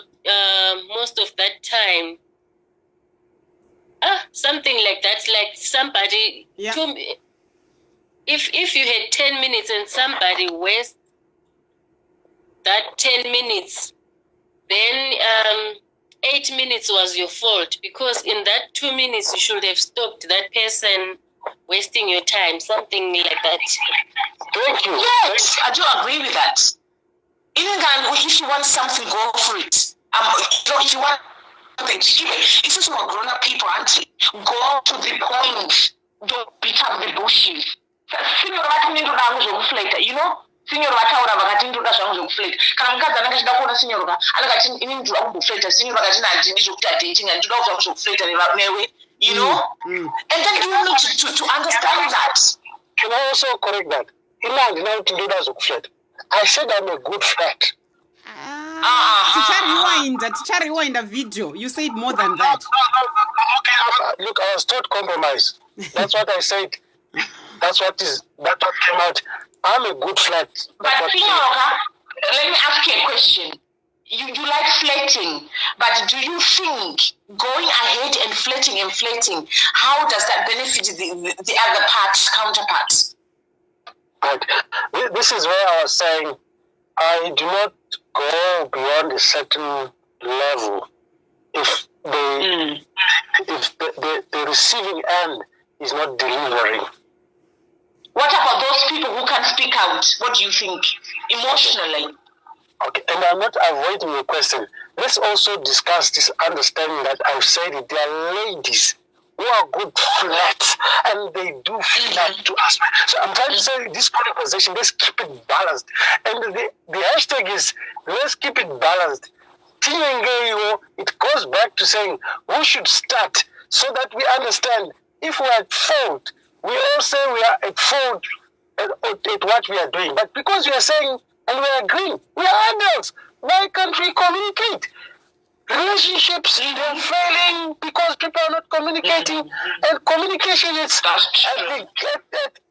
most of that time, something like that, like somebody. Yeah. If you had 10 minutes and somebody wastes that 10 minutes, then 8 minutes was your fault, because in that 2 minutes you should have stopped that person wasting your time, something like that. Thank you. Yes, I do agree with that. Even if you want something, go for it. If you want something, if you're more grown-up people, auntie, go to the point. Don't beat up the bushes. You know? Signor vataura vakati ndoda zvangu zvekufleta kana mukadzi anenge achida kuona signor anenge ati ini ndinoda kundofleta signor akati handini zvokuti dating handinoda kuzvangu zvekufleta newe, you know. And then you need to understand that. Can I also correct that? I said I'm a good flat. Teacher rewind a video. You said more than that. Okay, look, I was taught compromise. That's what I said. That's what came out. I'm a good flat. But Signora, let me ask you a question. You like flirting, but do you think going ahead and flirting, how does that benefit the other counterparts? But this is where I was saying I do not go beyond a certain level if the receiving end is not delivering. What about those people who can't speak out? What do you think emotionally? Okay, and I'm not avoiding your question. Let's also discuss this understanding that I've said it. There are ladies who are good flirts and they do flirt to us. So I'm trying to say this conversation, let's keep it balanced. And the hashtag is let's keep it balanced. Ndinyengeiwo, it goes back to saying we should start so that we understand if we're at fault. We all say we are at fault at what we are doing. But because we are saying and we are agreeing, we are adults. Why can't we communicate? Relationships, they're failing because people are not communicating. And communication is at the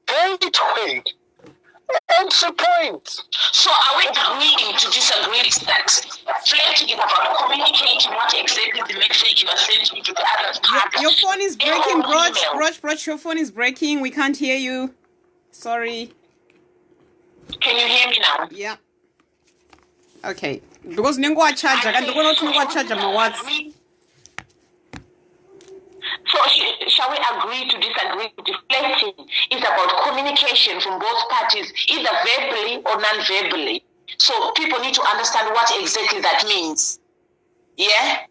gateway. Answer point. So are we agreeing to disagree with that? Flirting is about communicating what exactly the message you are sending to the other party. Your phone is breaking, Broch. Your phone is breaking. We can't hear you. Sorry. Can you hear me now? Yeah. Okay. Because ningwa charger, and the charger my words. So shall we agree to disagree? Flirting is about communication from both parties, either verbally or non-verbally. So people need to understand what exactly that means. Yeah?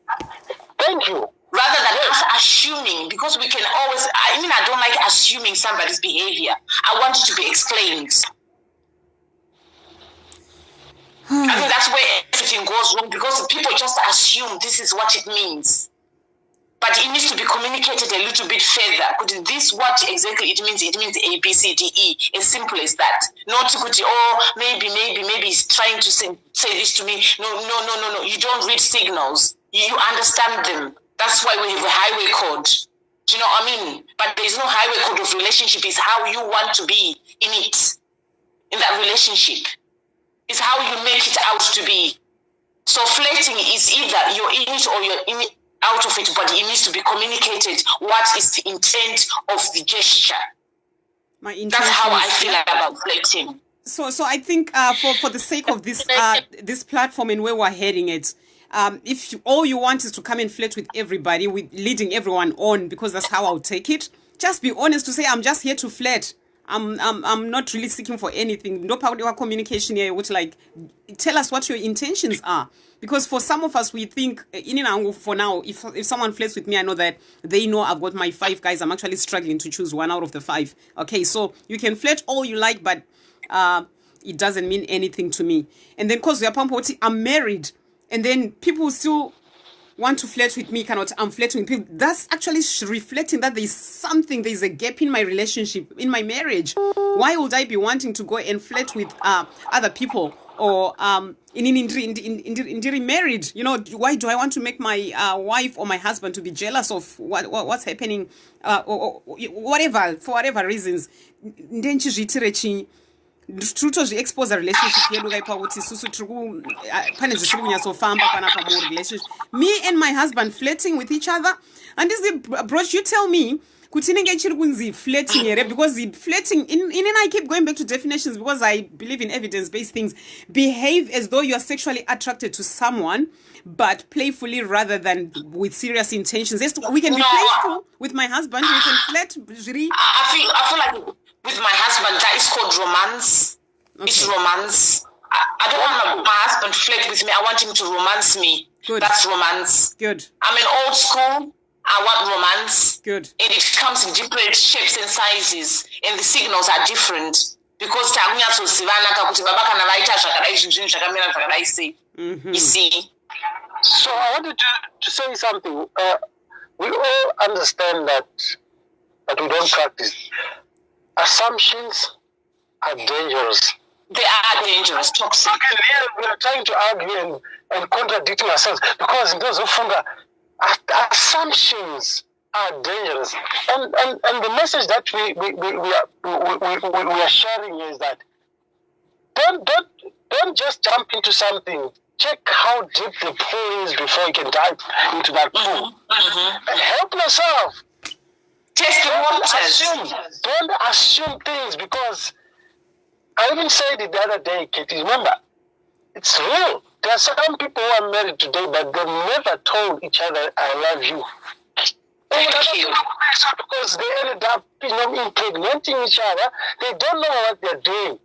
Thank you. Rather than us assuming, because we can always, I don't like assuming somebody's behavior. I want it to be explained. I think that's where everything goes wrong, because people just assume this is what it means. But it needs to be communicated a little bit further. Because this, what exactly it means A, B, C, D, E. As simple as that. Not to maybe he's trying to say this to me. No. You don't read signals. You understand them. That's why we have a highway code. Do you know what I mean? But there's no highway code of relationship. It's how you want to be in it. In that relationship. It's how you make it out to be. So flirting is either you're in it or you're in it. Out of it, but it needs to be communicated what is the intent of the gesture. That's how I feel about flirting. So I think for the sake of this this platform and where we're heading it, if all you want is to come and flirt with everybody, with leading everyone on, because that's how I'll take it, just be honest to say I'm just here to flirt. I'm not really seeking for anything. No power communication here, which like tell us what your intentions are. Because for some of us, we think, for now, if someone flirts with me, I know that they know I've got my 5 guys. I'm actually struggling to choose 1 out of the 5. Okay, so you can flirt all you like, but it doesn't mean anything to me. And then because I'm married, and then people still want to flirt with me, I'm flirting with people. That's actually reflecting that there's a gap in my relationship, in my marriage. Why would I be wanting to go and flirt with other people? Or in married, why do I want to make my wife or my husband to be jealous of what's happening, or whatever, for whatever reasons? expose relationship yedu kaipa kuti susu tiri pane zvisiri kunyatsofamba panapa mu relationship. Me and my husband flirting with each other, and this approach you tell me kuti inenge ichiri kunzi flirting here, because the flirting in I keep going back to definitions because I believe in evidence-based things. Behave as though you are sexually attracted to someone, but playfully rather than with serious intentions. Yes, we can be playful with my husband. We can flirt. I feel like with my husband that is called romance. Okay. It's romance. I don't want my husband to flirt with me. I want him to romance me. Good. That's romance. Good. I'm in old school. I want romance. Good. And it comes in different shapes and sizes, and the signals are different because you see. So I wanted to say something. We all understand that, but we don't practice. Assumptions are dangerous. They are dangerous, toxic. We are trying to argue and contradicting ourselves because in those of assumptions are dangerous. And the message that we are sharing is that don't just jump into something. Check how deep the pool is before you can dive into that pool. And help yourself. Test the waters. Don't assume things, because I even said it the other day, Katie, remember, it's real. There are some people who are married today, but they've never told each other, I love you. Because they ended up, impregnating each other. They don't know what they're doing.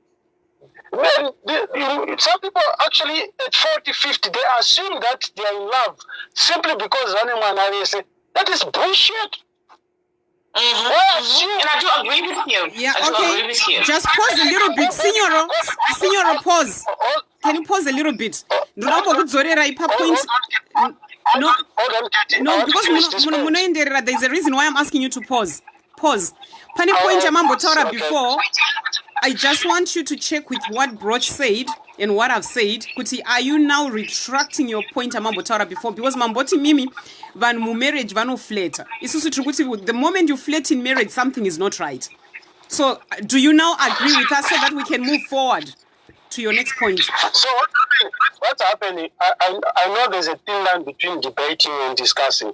Some people actually at 40, 50, they assume that they are in love simply because anyone else say, that is bullshit. And I do agree with you. Yeah, okay. Just pause a little bit. Signora, pause. Can you pause a little bit? No, because there's a reason why I'm asking you to pause. Pause. Pani point Amambo Tora before. I just want you to check with what Broch said and what I've said. Kuti, are you now retracting your point Amambo Tora before? Because Mamboti Mimi van mu marriage vano flirt. The moment you flirt in marriage, something is not right. So do you now agree with us so that we can move forward to your next point? So what's happening? I know there's a thin line between debating and discussing.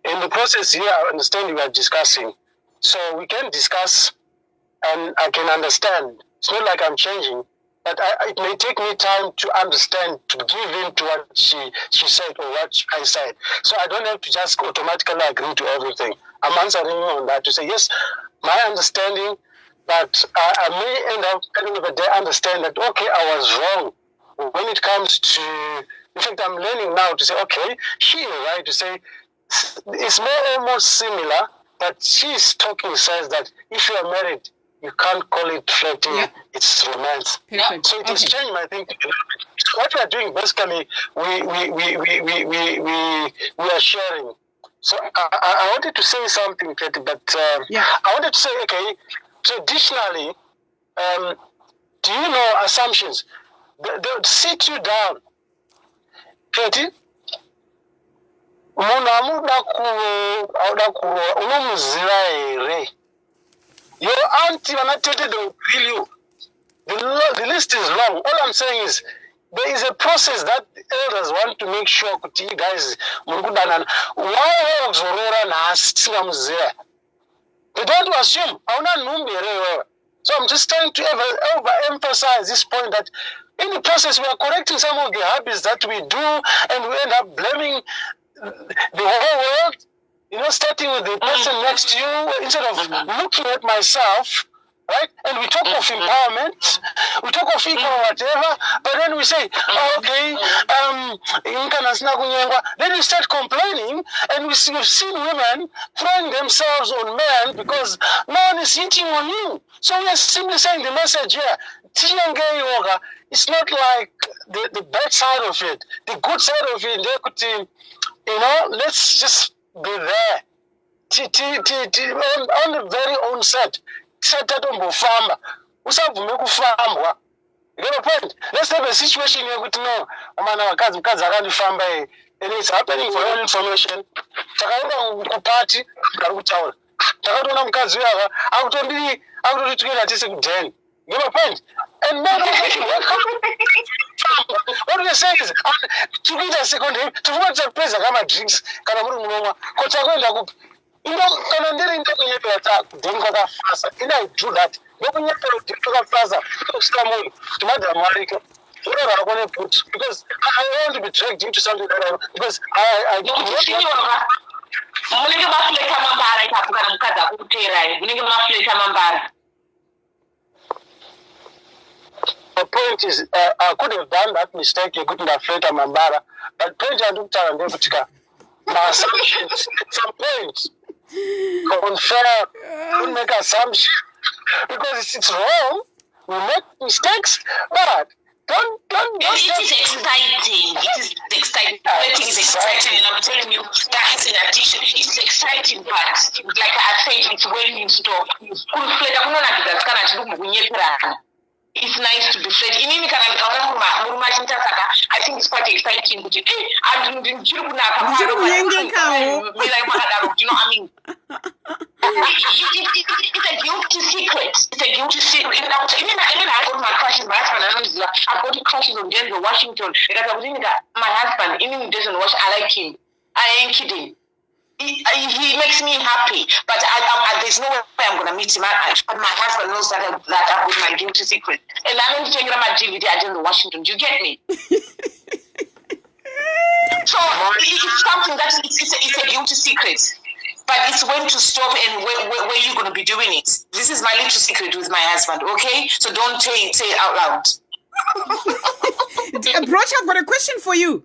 In the process here, I understand we are discussing. So we can discuss and I can understand. It's not like I'm changing, but it may take me time to understand, to give in to what she said or what I said. So I don't have to just automatically agree to everything. I'm answering on that to say, yes, my understanding, but I may end up at the end of the day understand that, okay, I was wrong. When it comes to, in fact, I'm learning now to say, okay, she is right to say, it's more almost similar, but she's talking says that if you are married, you can't call it flirting, it's romance. Perfect. So it is changing my thinking. What we are doing basically, we are sharing. So I wanted to say something, Katie, but I wanted to say, okay, traditionally, do you know assumptions? They'll sit you down, Katie. Your auntie and I tell you they'll grill you. The list is long. All I'm saying is there is a process that elders want to make sure that you guys they don't assume. So I'm just trying to overemphasize this point that in the process we are correcting some of the habits that we do, and we end up blaming the whole world. Starting with the person next to you, instead of looking at myself, right? And we talk of empowerment, we talk of equal whatever, but then we say, then we start complaining, and we've seen women throwing themselves on men because no one is hitting on you. So we are simply saying the message here, Ndinyengeiwo, it's not like the bad side of it, the good side of it, let's just be there on the very own set. You get the point? Let's have a situation here with no and it's happening for your information. Party, you get the point? And then what we say is, to get a second hand, to watch a place like drinks, can I you know, can I do that? Because I want to be dragged into something that because I don't know. The point is, I could have done that mistake. You couldn't have fed a Mambara, but point I looked at and my assumptions at some point confirm, don't make assumptions because it's wrong. We make mistakes, but don't. It is exciting. It is exciting. Flirting is exciting, and I'm telling you that is an addiction. It's exciting, but like I said, it's when you stop. It's nice to be fed. I think it's quite exciting. You know what I mean? It's a guilty secret. It's a guilty secret. Even I got my crushes. My husband, I got crushes on Denzel Washington. My husband, even if he doesn't watch, I like him. I ain't kidding. He makes me happy, but there's no way I'm going to meet him. But my husband knows that I've got my guilty secret. And I'm going to take my DVD at Denzel Washington. Do you get me? So it's something that it's a guilty secret. But it's when to stop and where you're going to be doing it. This is my little secret with my husband, okay? So don't say it out loud. Broch, I've got a question for you.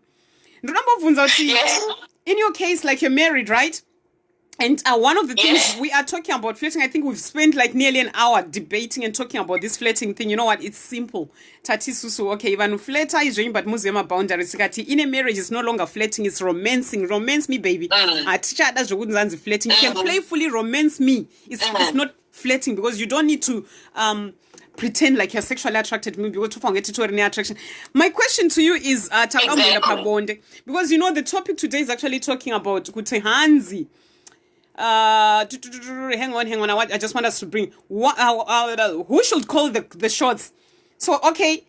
Yes. In your case, like you're married, right? And one of the things we are talking about flirting, I think we've spent like nearly an hour debating and talking about this flirting thing. You know what? It's simple. Tati susu, okay, even flirter is doing, but muzema boundaries. In a marriage, it's no longer flirting, it's romancing. Romance me, baby. Teacher does flirting. You can playfully romance me. It's not flirting because you don't need to pretend like you're sexually attracted to me because to forget to any attraction. My question to you is because you know the topic today is actually talking about hanzi. Hang on. I just want us to bring who should call the shots. So okay,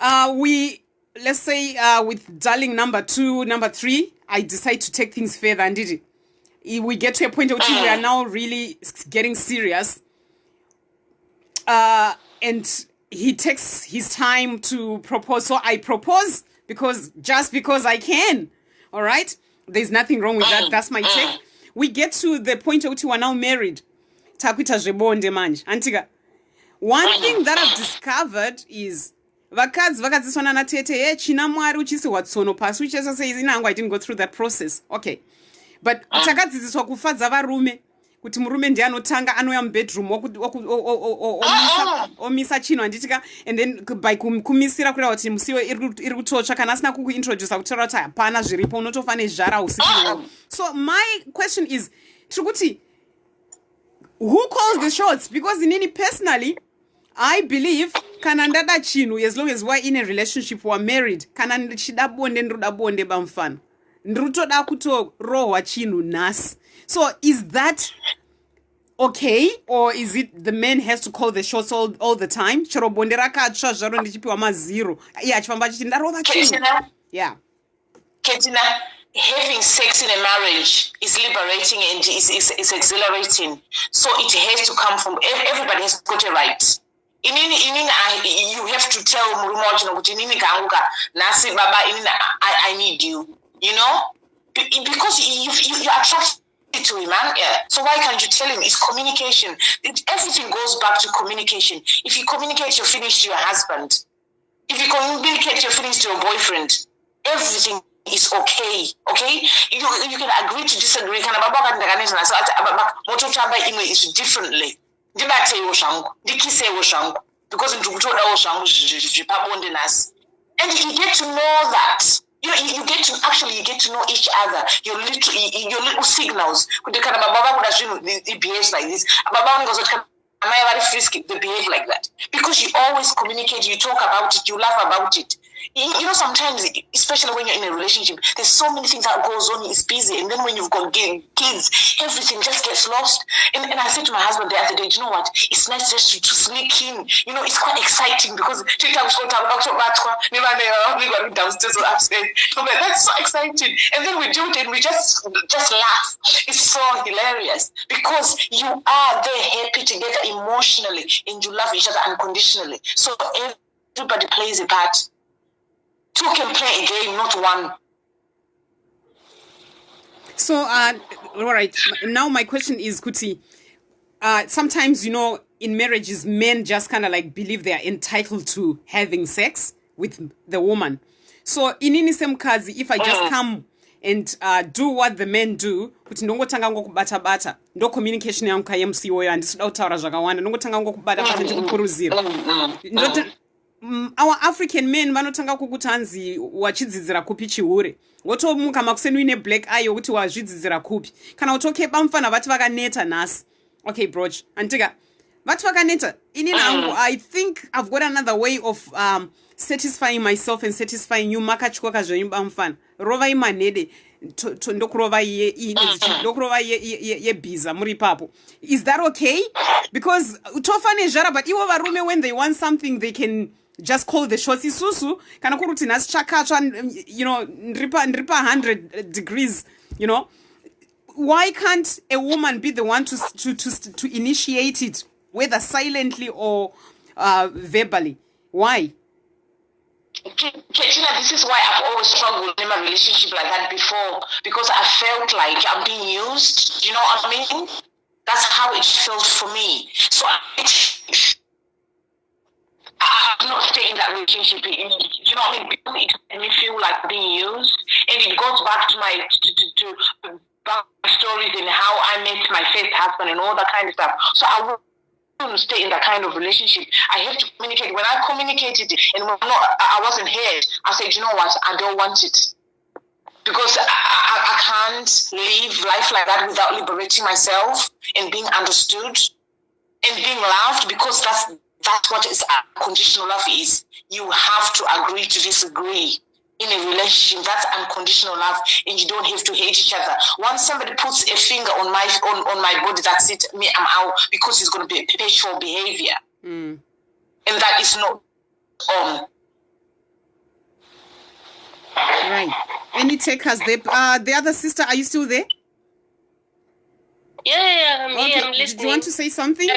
let's say with darling number 2, number 3, I decide to take things further, and we get to a point where we are now really getting serious. And he takes his time to propose. So I propose because I can. All right? There's nothing wrong with that. That's my take. We get to the point where we are now married. Takwita zrebonde manje. Antika. One thing that I've discovered is vakadziswana na tete china mwari uchisi watsono pasi which is say inangu I didn't go through that process. Okay. But takadzidziswa kufadza varume kuti murume ndiye anotanga anoya mubedroom omisa chino handitika and then by kumisira kureva kuti musiwo iri kutotsva kana asina kukuintroduce kutaura kuti hapana zviripo unotofane zhara usiku. So my question is tiri who calls the shots? Because inini personally I believe kana ndada chinhu as long as we're in a relationship, we're married, kana ndichida bonde ndoda bonde bamfana ndotoda kutorohwa chinhu nhasi. So is that okay, or is it the man has to call the shots all the time? Chero bonde rakatsva zvaro ndichipiwa mazero iye achifamba achiti ndarova chinhu. Yeah. Ketina, having sex in a marriage is liberating and is exhilarating. So it has to come from everybody has got a right. You have to tell Murumoji Nasi Baba, I need you. You know? Because you're attracted to him, man. Yeah. So why can't you tell him? It's communication. Everything goes back to communication. If you communicate your feelings to your husband, if you communicate your feelings to your boyfriend, everything is okay. Okay? You can agree to disagree. Is differently. Because and you get to know that. You get to know each other. Your little signals. It behaves like this. They behave like that. Because you always communicate, you talk about it, you laugh about it. sometimes, especially when you're in a relationship, there's so many things that goes on, it's busy, and then when you've got kids, everything just gets lost. And I said to my husband the other day, you know what, it's nice just to sneak in. It's quite exciting because downstairs or upstairs. That's so exciting. And then we do it and we just laugh. It's so hilarious because you are there happy together emotionally and you love each other unconditionally. So everybody plays a part. Two can play a game, not one. So, all right. Now my question is, Kuti, sometimes, in marriages, men just kind of like believe they are entitled to having sex with the woman. So, in any same case, if I just come and do what the men do, kuti ndongotanga ngokubata-bata, ndo communication yangu ka MC oyo andisida kutaura zvakawanda, ndongotanga ngokubata-bata ndikukurudzira. Our African men vanotanga kukuti hanzi wachidzidzira kupi chihure. Wotomuka makuseni uine black eye yokuti wazvidzidzira kupi. Kana utokeba mfana vati vakaneta nhasi. Okay, broch. Antika, vati vakaneta. Ini nangu, I think I've got another way of satisfying myself and satisfying you. Makachikoka zvenyu bamfana. Rova imanede. Ndokurova ye biza muri papo. Is that okay? Because utofane jara, but iwo varume, when they want something, they can just call the shots. Isusu kana kuruti nas chakachwa, ndripa 100 degrees. Why can't a woman be the one to initiate it, whether silently or verbally? Why? Katrina, this is why I've always struggled in my relationship like that before, because I felt like I'm being used. You know what I mean? That's how it felt for me. So I not stay in that relationship. You know what I mean? It made me feel like being used, and it goes back to my back stories and how I met my first husband and all that kind of stuff. So I wouldn't stay in that kind of relationship. I have to communicate. When I communicated and I wasn't heard, I said, you know what, I don't want it. Because I can't live life like that without liberating myself and being understood and being loved, because that's what is unconditional love is. You have to agree to disagree. In a relationship, that's unconditional love, and you don't have to hate each other. Once somebody puts a finger on my body, that's it. Me, I'm out, because it's going to be a perpetual behavior, and that is not on. Right. Any takers there? The other sister, are you still there? Yeah, I'm here. I'm listening. Do you want to say something?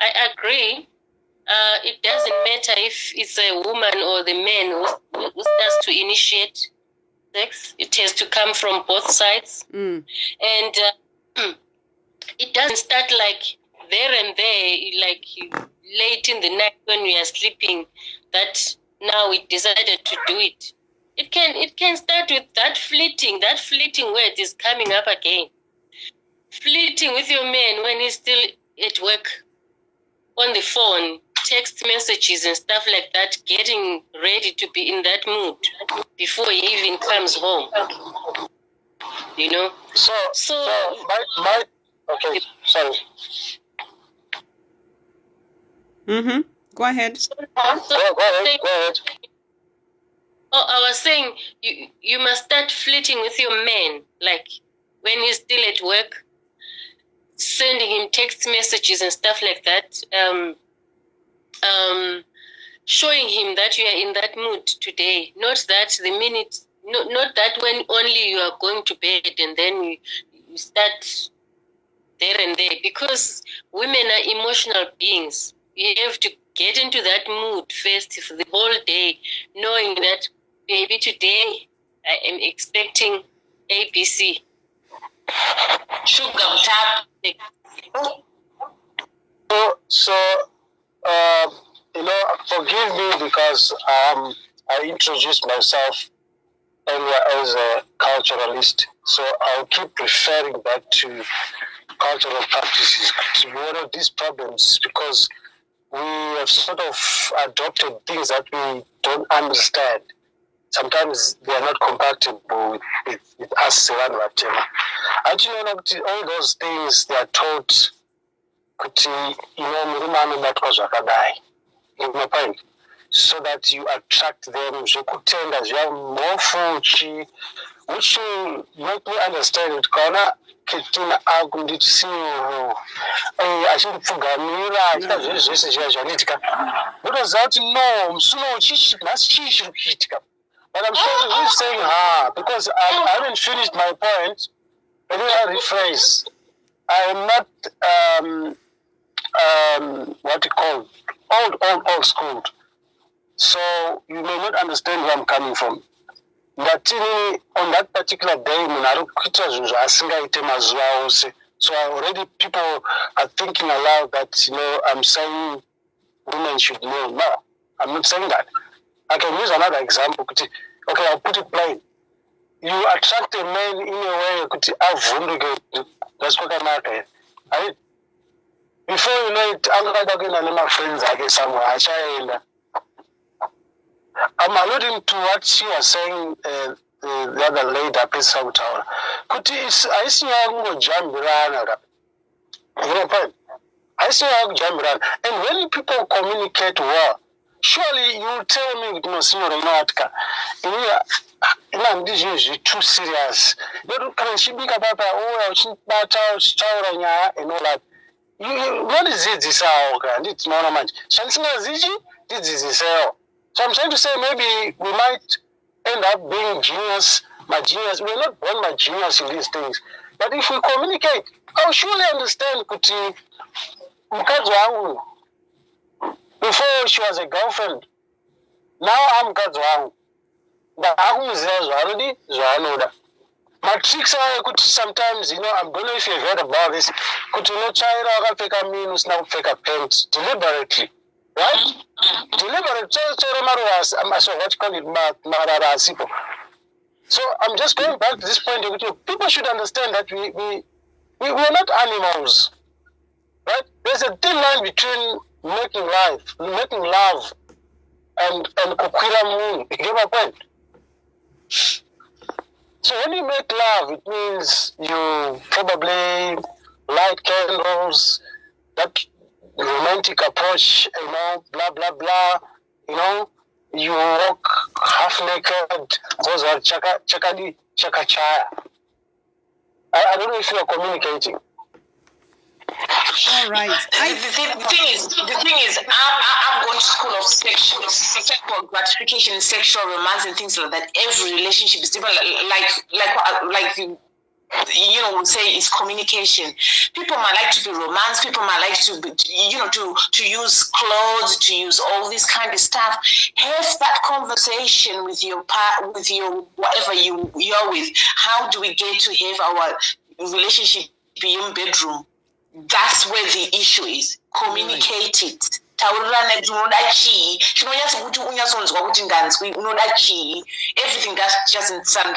I agree. It doesn't matter if it's a woman or the man who starts to initiate sex. It has to come from both sides. And it doesn't start like there and there, like late in the night when we are sleeping, that now we decided to do it. It can start with that fleeting word is coming up again. Flirting with your man when he's still at work, on the phone, text messages and stuff like that, getting ready to be in that mood before he even comes home. So my okay, sorry. Go ahead. Go ahead. Oh, I was saying you must start flirting with your man, like when he's still at work, sending him text messages and stuff like that, showing him that you are in that mood today. Not that not that when only you are going to bed and then you start there and there, because women are emotional beings. You have to get into that mood first for the whole day, knowing that, baby, today I am expecting ABC. Sugar tap. So, forgive me because I introduced myself earlier as a culturalist. So I'll keep referring back to cultural practices to one of these problems, because we have sort of adopted things that we don't understand. Sometimes they are not compatible with us. Actually, all those things they are taught. Kuti, murume anobatwa zvakadai. My point. so that you attract them, zvekutenda zvamofuchi, which will make me understand it. Kana ketina akunditisiwo achindipfugamira achita zvinhu zvese zviya zvanoitika. Ndotoziva kuti no, musuno nhasi chii chiri kuitika. But I'm saying because I haven't finished my point. Let me rephrase. I am not what you call old school. So you may not understand where I'm coming from. But on that particular day, so already people are thinking aloud that I'm saying women should know. No, I'm not saying that. I can use another example. Okay, I'll put it plain. You attract a man in a way that's what I'm at. Before you know it, I'm talking to my friends I get somewhere. I'm alluding to what she was saying the other lady at Prince Tower. I see you jump around. I see you jump around. And when people communicate well, surely you will tell me, this is too serious. You can she be about and all that. What is it? This it's not much. Something this is so I'm trying to say maybe we might end up being genius. We're not born my genius in these things. But if we communicate, I'll surely understand Kuti. Before she was a girlfriend, now I'm Kazwang. But I'm already Zwanoda. My tricks are good sometimes, I don't know if you've heard about this. Could you know China fake a minus now fake a pants deliberately? Right? Deliberate. So I'm just going back to this point. People should understand that we're not animals. Right? There's a thin line between making love and kukwira moon. You get my point? So when you make love, it means you probably light candles, that romantic approach, blah, blah, blah, you walk half naked, those are chakadi, chakachaya. I don't know if you are communicating. All right. The thing is, I'm going to school of sexual gratification, sexual romance, and things like that. Every relationship is different. Like we say is communication. People might like to be romance. People might like to be, to use clothes, to use all this kind of stuff. Have that conversation with your whatever you're with. How do we get to have our relationship beyond bedroom? That's where the issue is. Communicate it. Everything that's just in some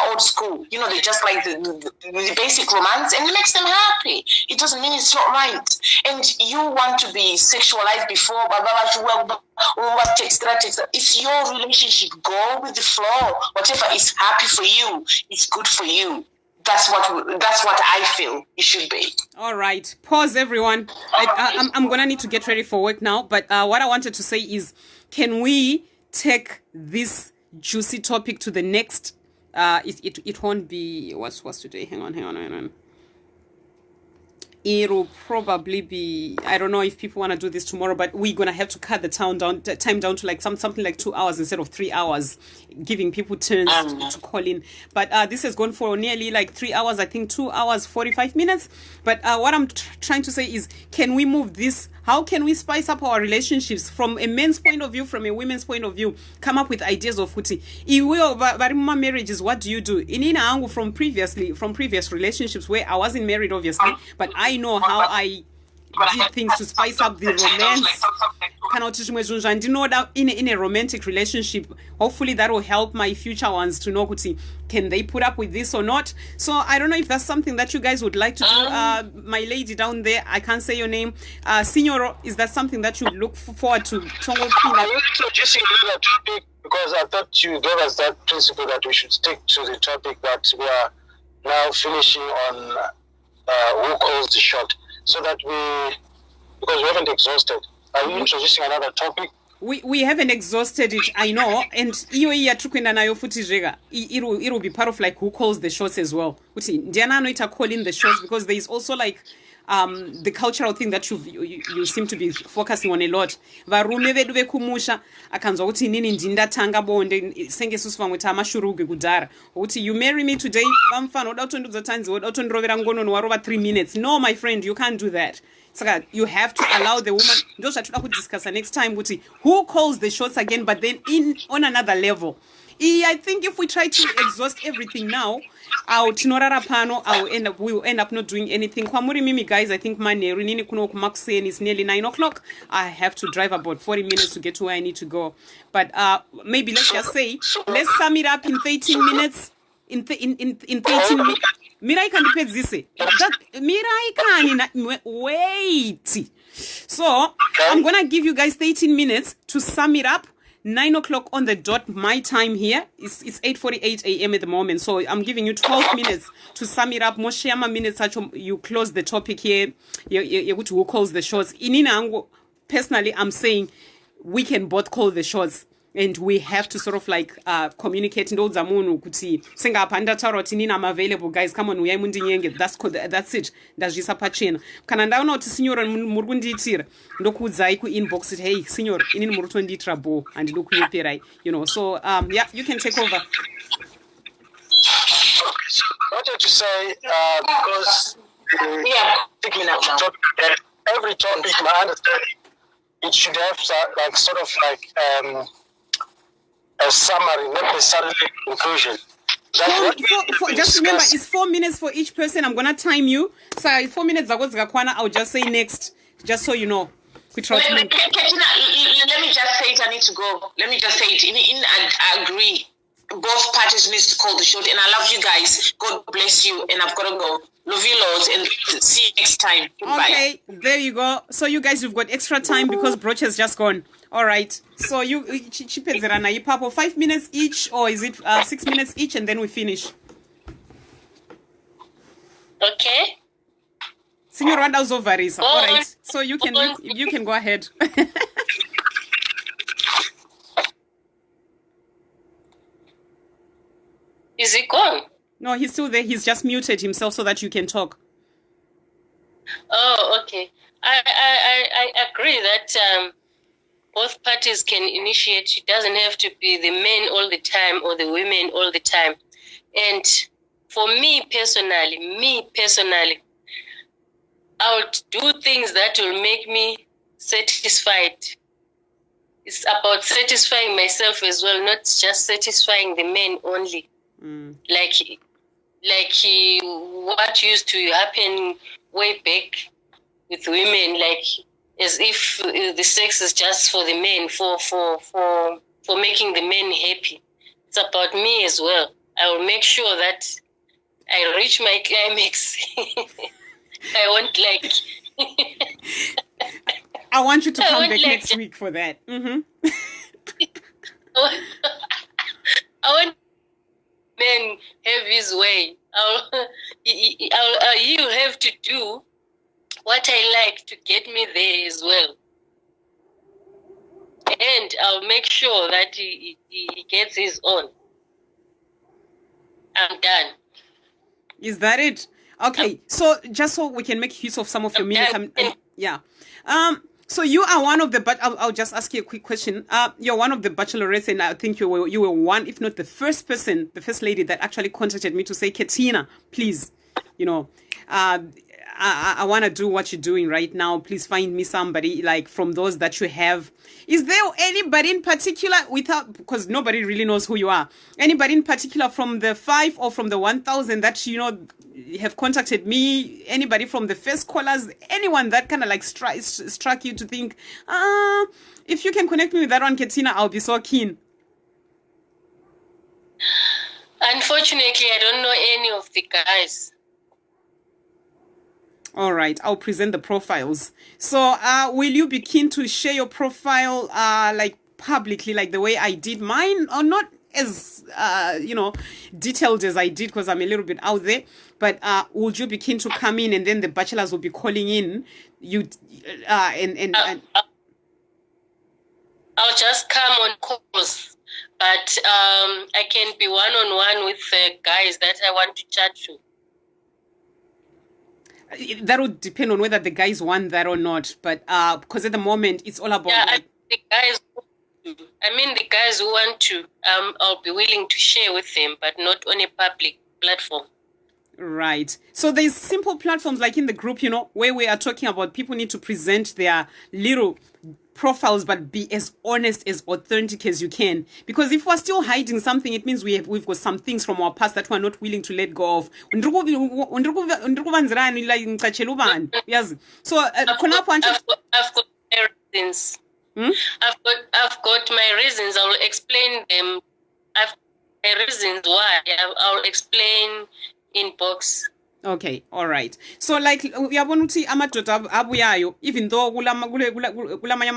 old school. They just like the basic romance and it makes them happy. It doesn't mean it's not right. And you want to be sexualized before, it's your relationship. Go with the flow. Whatever is happy for you, it's good for you. That's what I feel it should be. All right. Pause, everyone. I'm going to need to get ready for work now. But what I wanted to say is, can we take this juicy topic to the next? It won't be... What's today? Hang on. It'll probably be... I don't know if people want to do this tomorrow, but we're going to have to cut the time down to like something like 2 hours instead of 3 hours, giving people turns to call in. But this has gone for nearly like 3 hours, I think 2 hours, 45 minutes. But what I'm trying to say is, can we move this? How can we spice up our relationships from a man's point of view, from a women's point of view? Come up with ideas of kuti. Marriages, what do you do? In angle from previous relationships where I wasn't married, obviously, but I know how I did things to spice up the romance. And you know that in a romantic relationship, hopefully that will help my future ones to know kuti, can they put up with this or not. So I don't know if that's something that you guys would like to do. My lady down there, I can't say your name, Signoro, is that something that you look forward to? I'm introducing another topic because I thought you gave us that principle that we should stick to the topic that we are now finishing on who calls the shot, so that because we haven't exhausted. Are you introducing another topic? We haven't exhausted it, I know, and iyo yatrukwenda nayo futi zvega. It will be part of like who calls the shots as well. Kuti ndiana anoita calling the shots, because there is also like the cultural thing that you seem to be focusing on a lot. Varume vedu vekumusha akanzwa kuti inini ndindatanga bonde senge susu vamwe tamashuruge kudhara kuti you marry me today vamufana oda kutondudza tanzi oda kutondirovera ngonono warova 3 minutes. No, my friend, you can't do that. So you have to allow the woman. Ndo zvatoda kudiscussa next time kuti who calls the shots again, but then on another level. I think if we try to exhaust everything now, we will end up not doing anything. Kwamuri mimi guys, I think manheru nini kuno kumakuseni, it's nearly 9 o'clock. I have to drive about 40 minutes to get to where I need to go. But maybe let's just say, let's sum it up in 13 minutes. In 13 minutes. Mirai kandipedzise. Mirai kani wait. So I'm gonna give you guys 13 minutes to sum it up. 9 o'clock on the dot, my time here. It's 8:48 a.m. at the moment. So I'm giving you 12 minutes to sum it up. Moshiyama minutes you close the topic here. Who calls the shots? Inina personally, I'm saying we can both call the shots. And we have to sort of like communicate. That's come on, that's it. That's just a patchin. Kananda no to senior Murgunditir. Dokuzai ku inbox it. Hey, senior, in Murtundi Trabo and look you know. So yeah, you can take over. I wanted to say because every topic, my understanding, it should have like sort of like a summary, not necessarily a conclusion. Just remember, it's 4 minutes for each person. I'm gonna time you. So 4 minutes I'll just say next, just so you know. Katina, let me just say it. I need to go. Let me just say it. I agree. Both parties need to call the shot, and I love you guys. God bless you, and I've got to go. Love you loads, and see you next time. Goodbye. Okay, there you go. So you guys, you've got extra time because Broch has just gone. All right. So you 5 minutes each, or is it 6 minutes each, and then we finish? Okay. Signor Randa Zovarisa. All right. So you can go ahead. Is he gone? No, he's still there. He's just muted himself so that you can talk. Oh, okay. I agree that both parties can initiate. It doesn't have to be the men all the time or the women all the time. And for me personally, I would do things that will make me satisfied. It's about satisfying myself as well, not just satisfying the men only. Like what used to happen way back with women, like as if the sex is just for the men, for making the men happy. It's about me as well. I will make sure that I reach my climax. I won't like. I want you to come back next week for that. Mm-hmm. I want men have his way. He'll have to do what I like to get me there as well. And I'll make sure that he gets his own. I'm done. Is that it? Okay, so just so we can make use of some of your minutes. Yeah. So you are one of the, but I'll just ask you a quick question. You're one of the Bachelorettes, and I think you were one, if not the first person, the first lady that actually contacted me to say, Katina, please, you know, I want to do what you're doing right now. Please find me somebody like from those that you have. Is there anybody in particular because nobody really knows who you are. Anybody in particular from the 5 or from the 1,000 that, you know, have contacted me? Anybody from the first callers? Anyone that kind of like struck you to think, if you can connect me with that one, Katina, I'll be so keen. Unfortunately, I don't know any of the guys. All right, I'll present the profiles. So will you be keen to share your profile like publicly, like the way I did mine, or not as you know, detailed as I did because I'm a little bit out there, but would you be keen to come in and then the bachelors will be calling in you I'll just come on calls, but I can be one-on-one with the guys that I want to chat to. That would depend on whether the guys want that or not. But because at the moment it's all about the guys. The guys who want to. I'll be willing to share with them, but not on a public platform. Right. So there's simple platforms like in the group, where we are talking about people need to present their little profiles, but be as honest, as authentic as you can. Because if we're still hiding something, it means we've got some things from our past that we're not willing to let go of. Yes. So I've got my reasons. I've got my reasons. I will explain them. I've got my reasons why. I'll explain in box. Okay, all right. So like uyabona ukuthi amadoda abuyayo, even though kulamanye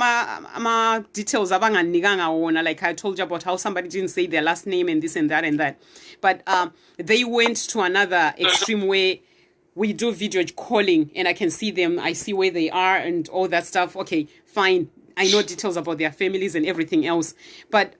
ama details abanganikanga wona, like I told you about how somebody didn't say their last name and this and that, but they went to another extreme where we do video calling and I can see them, I see where they are and all that stuff. Okay, fine. I know details about their families and everything else, but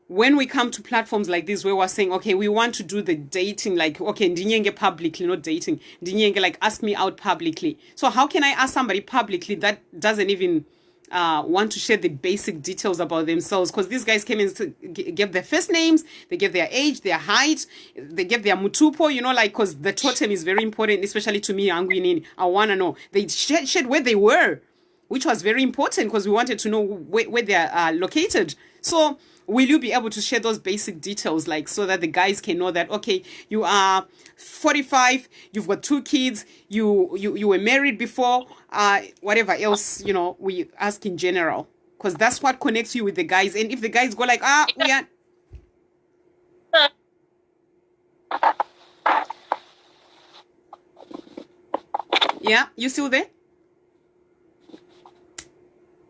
when we come to platforms like this where we're saying, okay, we want to do the dating, like, okay, Ndinyenge publicly, not dating. Ndinyenge, like, ask me out publicly. So how can I ask somebody publicly that doesn't even want to share the basic details about themselves? Because these guys came and gave their first names, they gave their age, their height, they gave their mutupo, like, because the totem is very important, especially to me, Anguinini. I want to know. They shared where they were, which was very important because we wanted to know where they are located. So will you be able to share those basic details, like, so that the guys can know that, okay, you are 45, you've got 2 kids, you were married before, whatever else, we ask in general, because that's what connects you with the guys. And if the guys go like, we are... Yeah, you still there?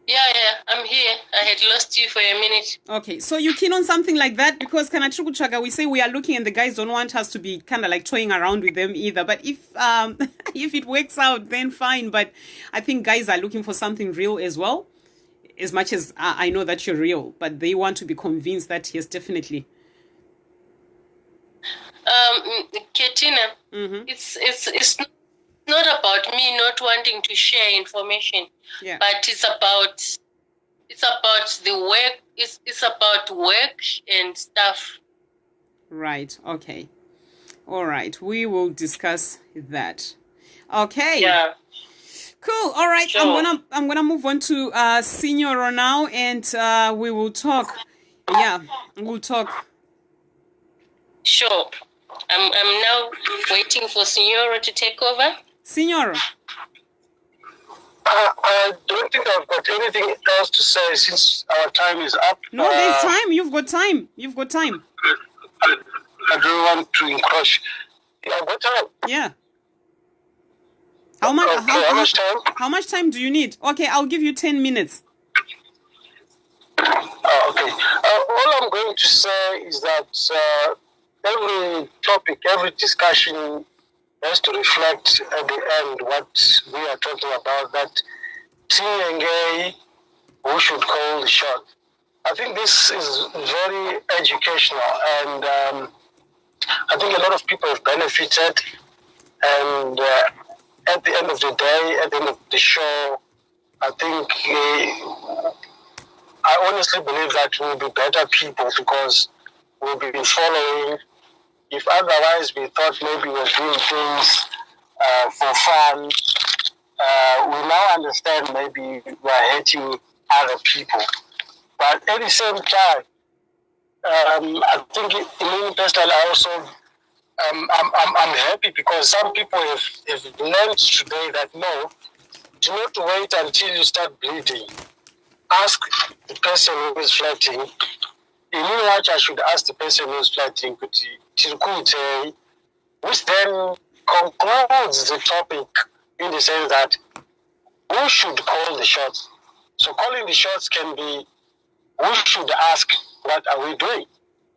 Yeah, I'm here. I had lost you for a minute. Okay, so you keen on something like that? Because Kanachukuchaga, we say we are looking and the guys don't want us to be kind of like toying around with them either. But if if it works out, then fine. But I think guys are looking for something real as well. As much as I know that you're real, but they want to be convinced that yes, definitely. Katina, it's not about me not wanting to share information, but it's about the work. It's about work and stuff. Right. Okay. All right. We will discuss that. Okay. Yeah. Cool. All right. Sure. I'm gonna move on to Signora now, and we will talk. Yeah, we'll talk. Sure. I'm now waiting for Signora to take over. Signora. I don't think I've got anything else to say since our time is up. No, there's time. You've got time. I don't want to encroach. Yeah, I've got time. Yeah. How much time? How much time do you need? Okay, I'll give you 10 minutes. Okay. All I'm going to say is that every topic, every discussion has to reflect at the end what we are talking about, that Ndinyengeiwo, who should call the shot. I think this is very educational, and I think a lot of people have benefited, and at the end of the day, at the end of the show, I think I honestly believe that we'll be better people because we'll be following. If otherwise we thought maybe we're doing things for fun, we now understand maybe we're hurting other people. But at the same time, I think in personal, I also I'm happy because some people have learned today that no, do not wait until you start bleeding. Ask the person who is flirting. You know what? I should ask the person who is flirting, kuti, which then concludes the topic in the sense that who should call the shots. So calling the shots can be who should ask what are we doing.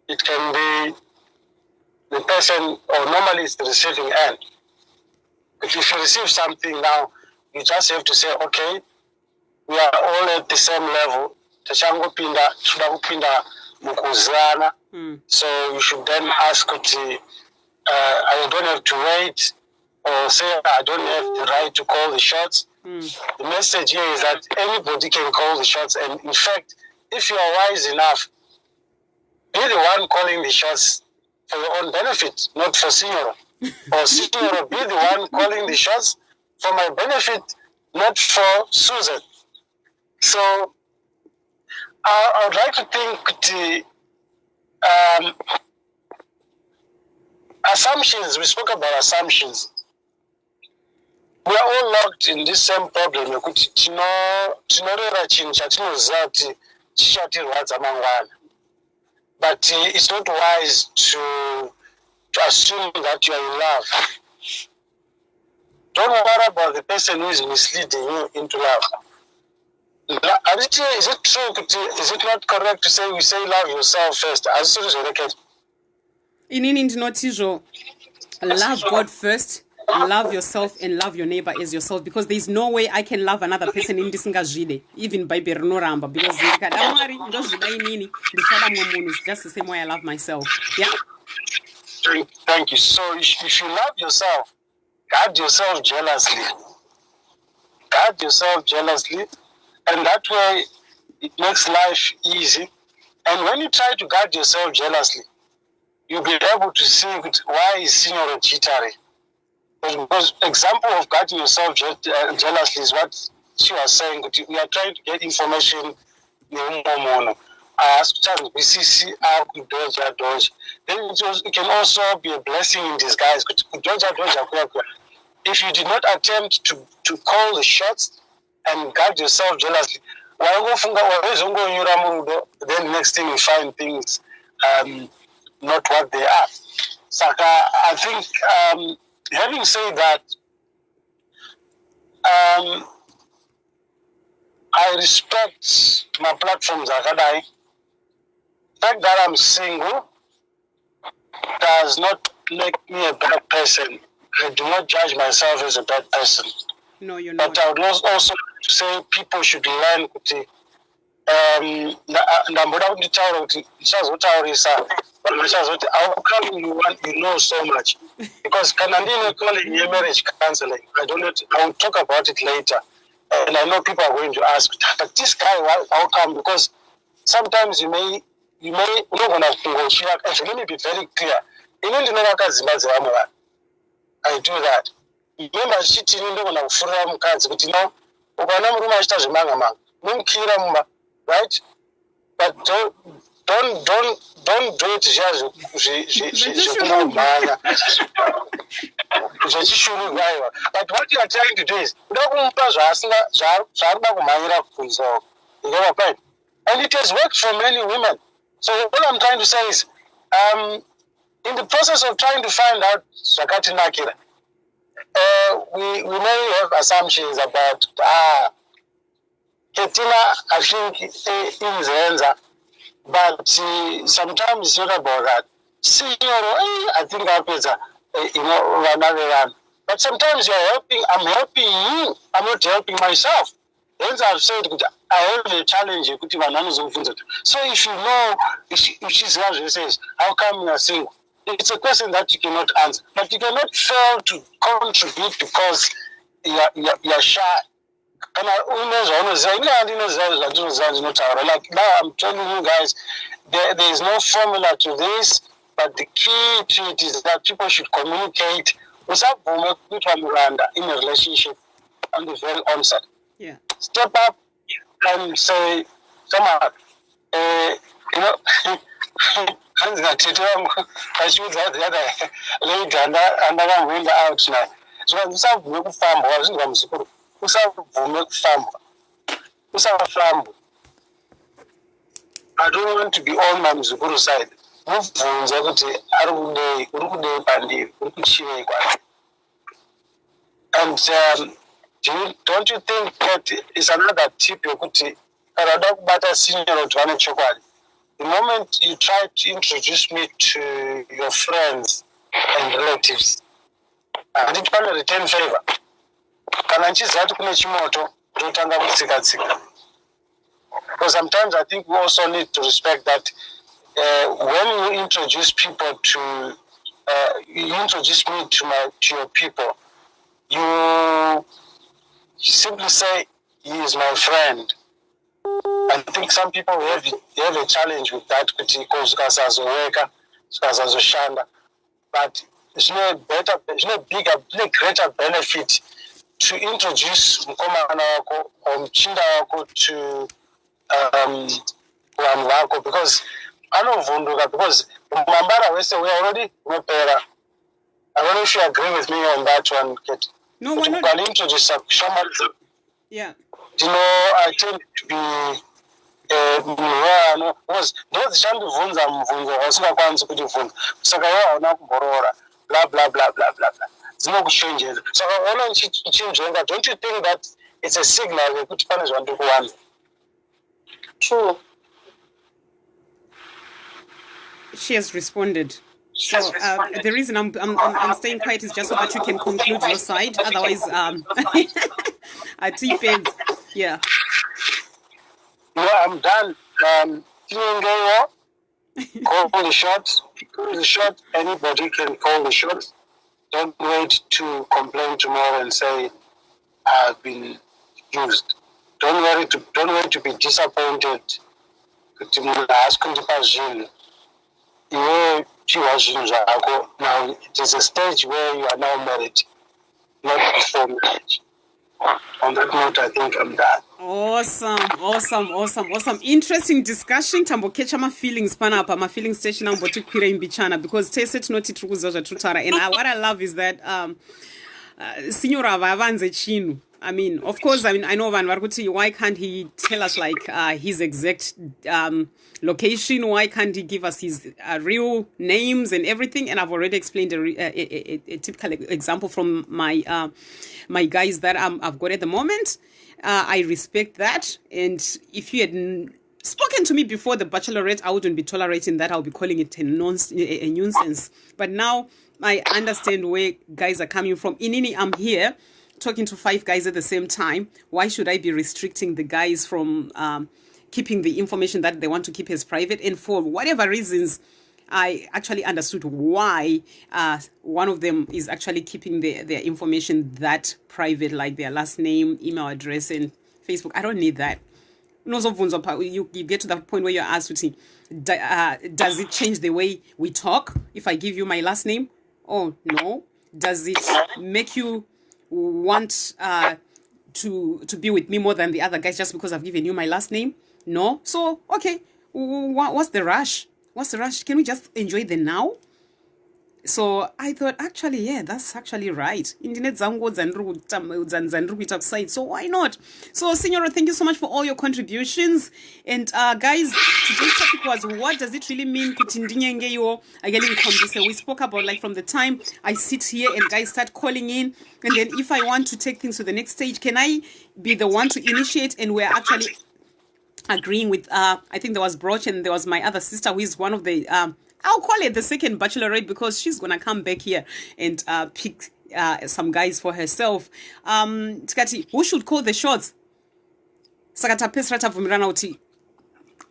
It can be the person, or normally it's the receiving end. But if you receive something now, you just have to say, okay, we are all at the same level. tachangopinda toda kupinda mukuzana. So you should then ask kuti I don't have to wait or say I don't have the right to call the shots. The message here is that anybody can call the shots, and in fact, if you are wise enough, be the one calling the shots for your own benefit, not for Signora. Or Signora, be the one calling the shots for my benefit, not for Susan. So I would like to think the assumptions, we spoke about assumptions. We are all locked in this same problem. But it's not wise to assume that you are in love. Don't worry about the person who is misleading you into love. Is it true? Is it not correct to say you say love yourself first? Love God first, love yourself, and love your neighbor as yourself, because there is no way I can love another person in this even by Bernoramba, because it's just the same way I love myself. Yeah. Thank you. So if you love yourself, guard yourself jealously. Guard yourself jealously, and that way it makes life easy. And when you try to guard yourself jealously, you'll be able to see why is Signora jittery. Because example of guarding yourself jealously is what she was saying. We are trying to get information. Then it can also be a blessing in disguise. If you did not attempt to call the shots and guard yourself jealously, then next thing you find things not what they are. Saka, I think having said that, I respect my platforms. The fact that I'm single does not make me a bad person. I do not judge myself as a bad person. No, you're not. But I would also say people should learn how come you know so much? Because Kanandine calling your marriage counseling. I will talk about it later. And I know people are going to ask, but this guy, how come? Because sometimes you may not want to let me be very clear. I do that. Remember, sitting in the right? But don't do it just but what you are trying to do is and it has worked for many women. So what I'm trying to say is in the process of trying to find out Swakati Nakira, we may have assumptions about Ketina, I think in Zenza, but sometimes it's not about that. I think another one. But sometimes you're helping, I'm helping you, I'm not helping myself. Hence I've said I have a challenge. So if you know, if she's what says, how come you are single? It's a question that you cannot answer. But you cannot fail to contribute because you're shy. Like now I'm telling you guys, there is no formula to this, but the key to it is that people should communicate in a relationship on the very onset. Yeah. Step up and say, come on, hands got it. I shoot the other lady and I went out now. So I'm some farm wasn't I don't want to be on my Mzukuru side. And don't you think that is another tip you could take? The moment you try to introduce me to your friends and relatives, I didn't want to return favor. Kana nchizi hatu kune chimoto, tutanga kutsika-tsika. Because sometimes I think we also need to respect that when you introduce people to, you introduce me to your people, you simply say, he is my friend. I think some people have a challenge with that because but there's no greater benefit to introduce mkomana wako or mchinda wako to vanhu vako, because anovhunduka, because mambara wese we already mopera. I don't know if you agree with me on that one, Kate. No, why not? I'll introduce somebody. Yeah. You know, I tend to be because ndozichandibvunza mubvunzo wasingakwanisi kutivhunza saka iwe hauna kuborora bla bla bla bla bla bla dzinokuchenjera saka ona uchinzvenga. Don't you think that it's a signal yekuti pane zvandiri kuwana? True. She has responded. So the reason I'm staying quiet is just so that you can conclude your side. Otherwise, I T-Peds. Yeah. No, I'm done. Ndinyengeiwo, call the shot. Call the shot. Anybody can call the shot. Don't wait to complain tomorrow and say I've been used. Don't wait to be disappointed. Now it is a stage where you are now married, not before marriage. On that note, I think I'm done. Awesome. Interesting discussion. Tambokecha my feelings panapa, my feeling station amboti kwira imbichana, because teset noti trukuzoja trutara. And what I love is that Signora Vavanze Chinu. I mean, of course, I know Van Varguti, why can't he tell us like his exact location? Why can't he give us his real names and everything? And I've already explained a typical example from my my guys that I've got at the moment. I respect that. And if you had spoken to me before the Bachelorette, I wouldn't be tolerating that. I'll be calling it a nuisance. But now I understand where guys are coming from. Inini, I'm here talking to 5 guys at the same time. Why should I be restricting the guys from keeping the information that they want to keep as private? And for whatever reasons, I actually understood why one of them is actually keeping their information that private, like their last name, email address, and Facebook. I don't need that. You get to that point where you're asked, does it change the way we talk if I give you my last name? Oh, no. Does it make you want to be with me more than the other guys just because I've given you my last name? No. So, okay, what's the rush? Can we just enjoy the now? So I thought, actually, yeah, that's actually right. So why not? So, Signora, thank you so much for all your contributions. And guys, today's topic was, what does it really mean? Ndinyengeiwo, Akelingikhombise. We spoke about, like, from the time I sit here and guys start calling in, and then if I want to take things to the next stage, can I be the one to initiate? And we're actually agreeing with I think there was Broch and there was my other sister who is one of the I'll call it the second Bachelorette, because she's gonna come back here and pick some guys for herself. Tikati, who should call the shots? Sakata pesrata vumirana uti.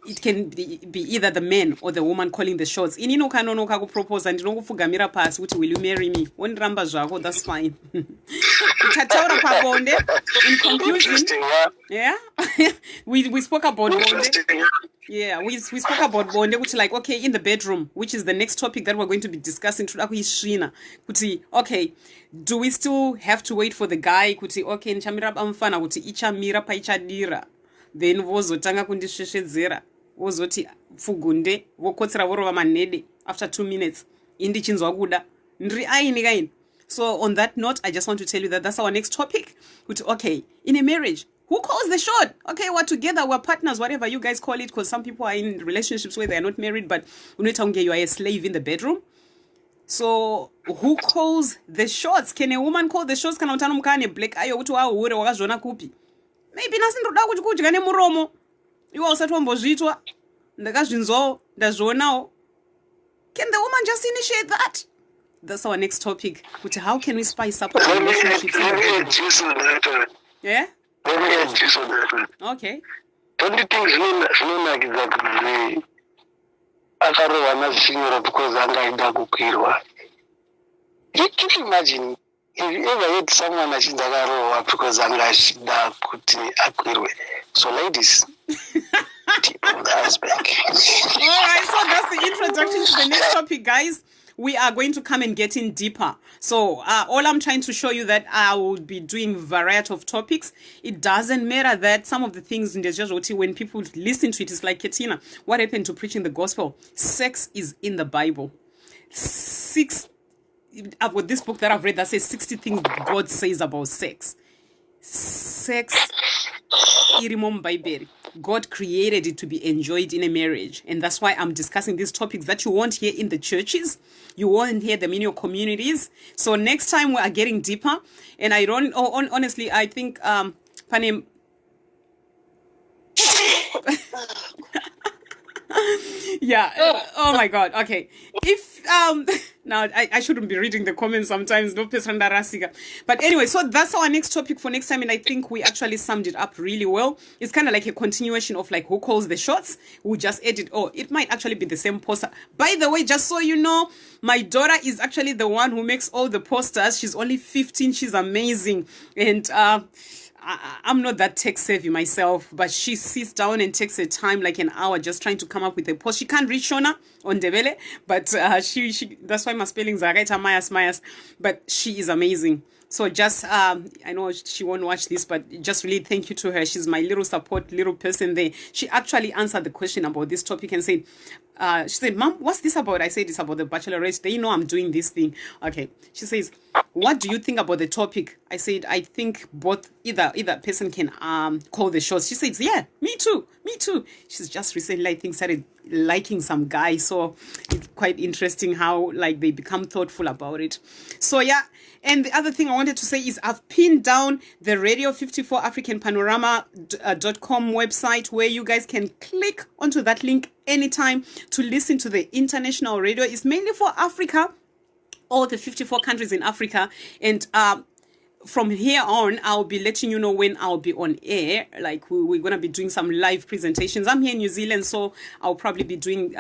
It can be either the man or the woman calling the shots. Inino kanono kaku propose and ndinokufugamira pass uti, will you marry me? One ramba zvako, that's fine. Tataura pa bonde. In conclusion, yeah, we spoke about bonde. Yeah, we spoke about bonde, which, like, okay, in the bedroom, which is the next topic that we're going to be discussing. Okay, do we still have to wait for the guy? Okay, nchamira bamfana kuti ichamira pa ichadira. Then vozotanga kundisheshedzera. Vozoti fugunde vokotsera vorova manede after 2 minutes. Indi chinzwa kuda. Ndri aini kaini. So on that note, I just want to tell you that that's our next topic. Okay, in a marriage, who calls the shot? Okay, we're together, we're partners, whatever you guys call it, because some people are in relationships where they're not married, but you are a slave in the bedroom. So who calls the shots? Can a woman call the shots? Kana utano mkane black ayo utu wa uhure wakazvona kupi? Maybe nasi ndoda kudya nemuromo. Iwa usati wambozvitwa. Ndakazvinzwawo, ndazvionawo. Can the woman just initiate that? That's our next topic. How can we spice up our relationships? Yeah? Let me add this on that one. Okay. don't you think zvinonakidza kuti akarohwa nazvishinyoro because angaida kukwirwa? You can imagine if you ever heard someone achinzi akarohwa because angachida kuti akwirwe. So ladies, tip of the iceberg. Alright, so that's the introduction to the next topic, guys. We are going to come and get in deeper. So all I'm trying to show you that I will be doing variety of topics. It doesn't matter that some of the things in the Jajoti, when people listen to it, it's like, Katina, what happened to preaching the gospel? Sex is in the Bible. I've got this book that I've read that says 60 things God says about sex. Sex, God created it to be enjoyed in a marriage. And that's why I'm discussing these topics that you won't hear in the churches. You won't hear them in your communities. So next time we are getting deeper. And I don't, honestly, I think, Panem, yeah. Oh my God. Okay. If now I shouldn't be reading the comments sometimes. No, but anyway, so that's our next topic for next time, and I think we actually summed it up really well. It's kind of like a continuation of like who calls the shots. We just edit. Oh, it might actually be the same poster. By the way, just so you know, my daughter is actually the one who makes all the posters. She's only 15. She's amazing, and I'm not that tech savvy myself, but she sits down and takes her time, like an hour, just trying to come up with a post. She can't read Shona on Debele, but she that's why my spellings are right, Mayas, but she is amazing. So just, I know she won't watch this, but just really thank you to her. She's my little support, little person there. She actually answered the question about this topic and said, she said, Mom, what's this about? I said, it's about the Bachelorettes. They know I'm doing this thing. Okay. She says, what do you think about the topic? I said, I think both, either person can call the shots. She says, yeah, me too. She's just recently, I think, started liking some guy. So it's quite interesting how like they become thoughtful about it. So yeah. And the other thing I wanted to say is I've pinned down the Radio 54 African Panorama.com website where you guys can click onto that link anytime to listen to the international radio. It's mainly for Africa, all the 54 countries in Africa. And from here on, I'll be letting you know when I'll be on air. Like we're going to be doing some live presentations. I'm here in New Zealand, so I'll probably be doing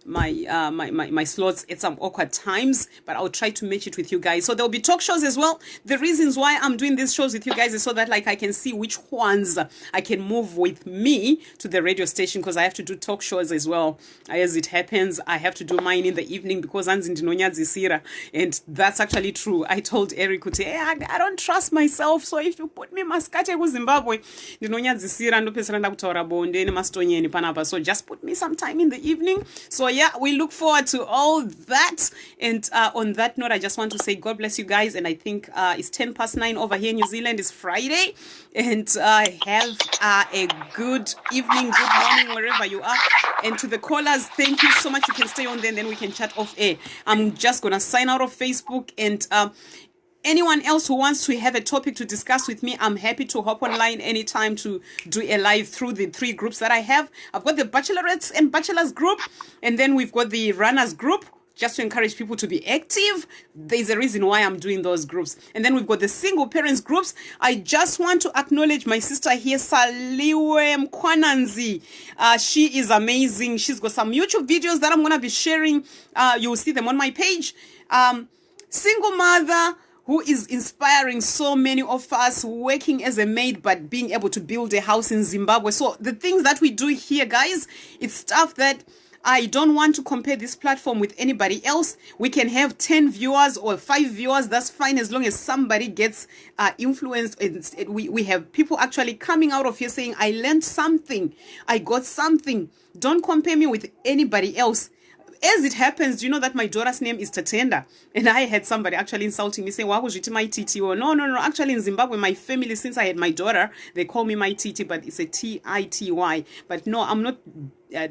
my slots at some awkward times, but I'll try to match it with you guys. So there'll be talk shows as well. The reasons why I'm doing these shows with you guys is so that like I can see which ones I can move with me to the radio station, because I have to do talk shows as well. As it happens, I have to do mine in the evening because I'm Ndinyengeiwo, and that's actually true. I told Eric kuti, hey, I don't trust myself, so if you put me maskate ku Zimbabwe, Ndinyengeiwo ndopesera ndakutaura bonde nemastonyeni panapa. So just put me some time in the evening. So yeah, we look forward to all that. And on that note, I just want to say God bless you guys. And I think it's 9:10 over here in New Zealand. It's Friday. And have a good evening, good morning, wherever you are. And to the callers, thank you so much. You can stay on there and then we can chat off air. I'm just going to sign out of Facebook. And anyone else who wants to have a topic to discuss with me, I'm happy to hop online anytime to do a live through the 3 groups that I have. I've got the Bachelorettes and Bachelors group, and then we've got the Runners group, just to encourage people to be active. There's a reason why I'm doing those groups. And then we've got the single parents groups. I just want to acknowledge my sister here, Saliwe Mkwananzi. She is amazing. She's got some YouTube videos that I'm going to be sharing. You'll see them on my page. Single mother who is inspiring so many of us, working as a maid but being able to build a house in Zimbabwe. So the things that we do here, guys, it's stuff that I don't want to compare this platform with anybody else. We can have 10 viewers or 5 viewers. That's fine as long as somebody gets influenced. We have people actually coming out of here saying, I learned something. I got something. Don't compare me with anybody else. As it happens, do you know that my daughter's name is Tatenda? And I had somebody actually insulting me, saying, why was it my Titi? Or no. Actually, in Zimbabwe, my family, since I had my daughter, they call me my Titi, but it's a Tity. But no, I'm not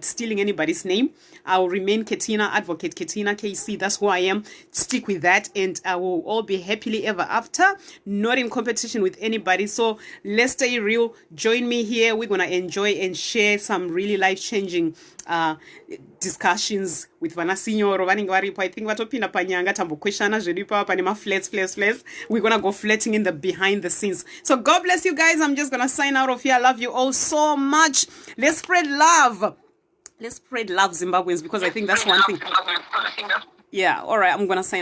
stealing anybody's name. I'll remain Katina, Advocate Katina, KC. That's who I am. Stick with that, and I will all be happily ever after, not in competition with anybody. So let's stay real. Join me here. We're going to enjoy and share some really life-changing discussions with vanasinyoro vanenge varipo. I think vatopinda panyanga tambokweshana zvedu ipapa pane maflats. We're gonna go flirting in the behind the scenes. So God bless you guys. I'm just gonna sign out of here. I love you all so much. Let's spread love. Let's spread love, Zimbabweans, because I think that's one thing. Yeah, all right, I'm gonna sign out.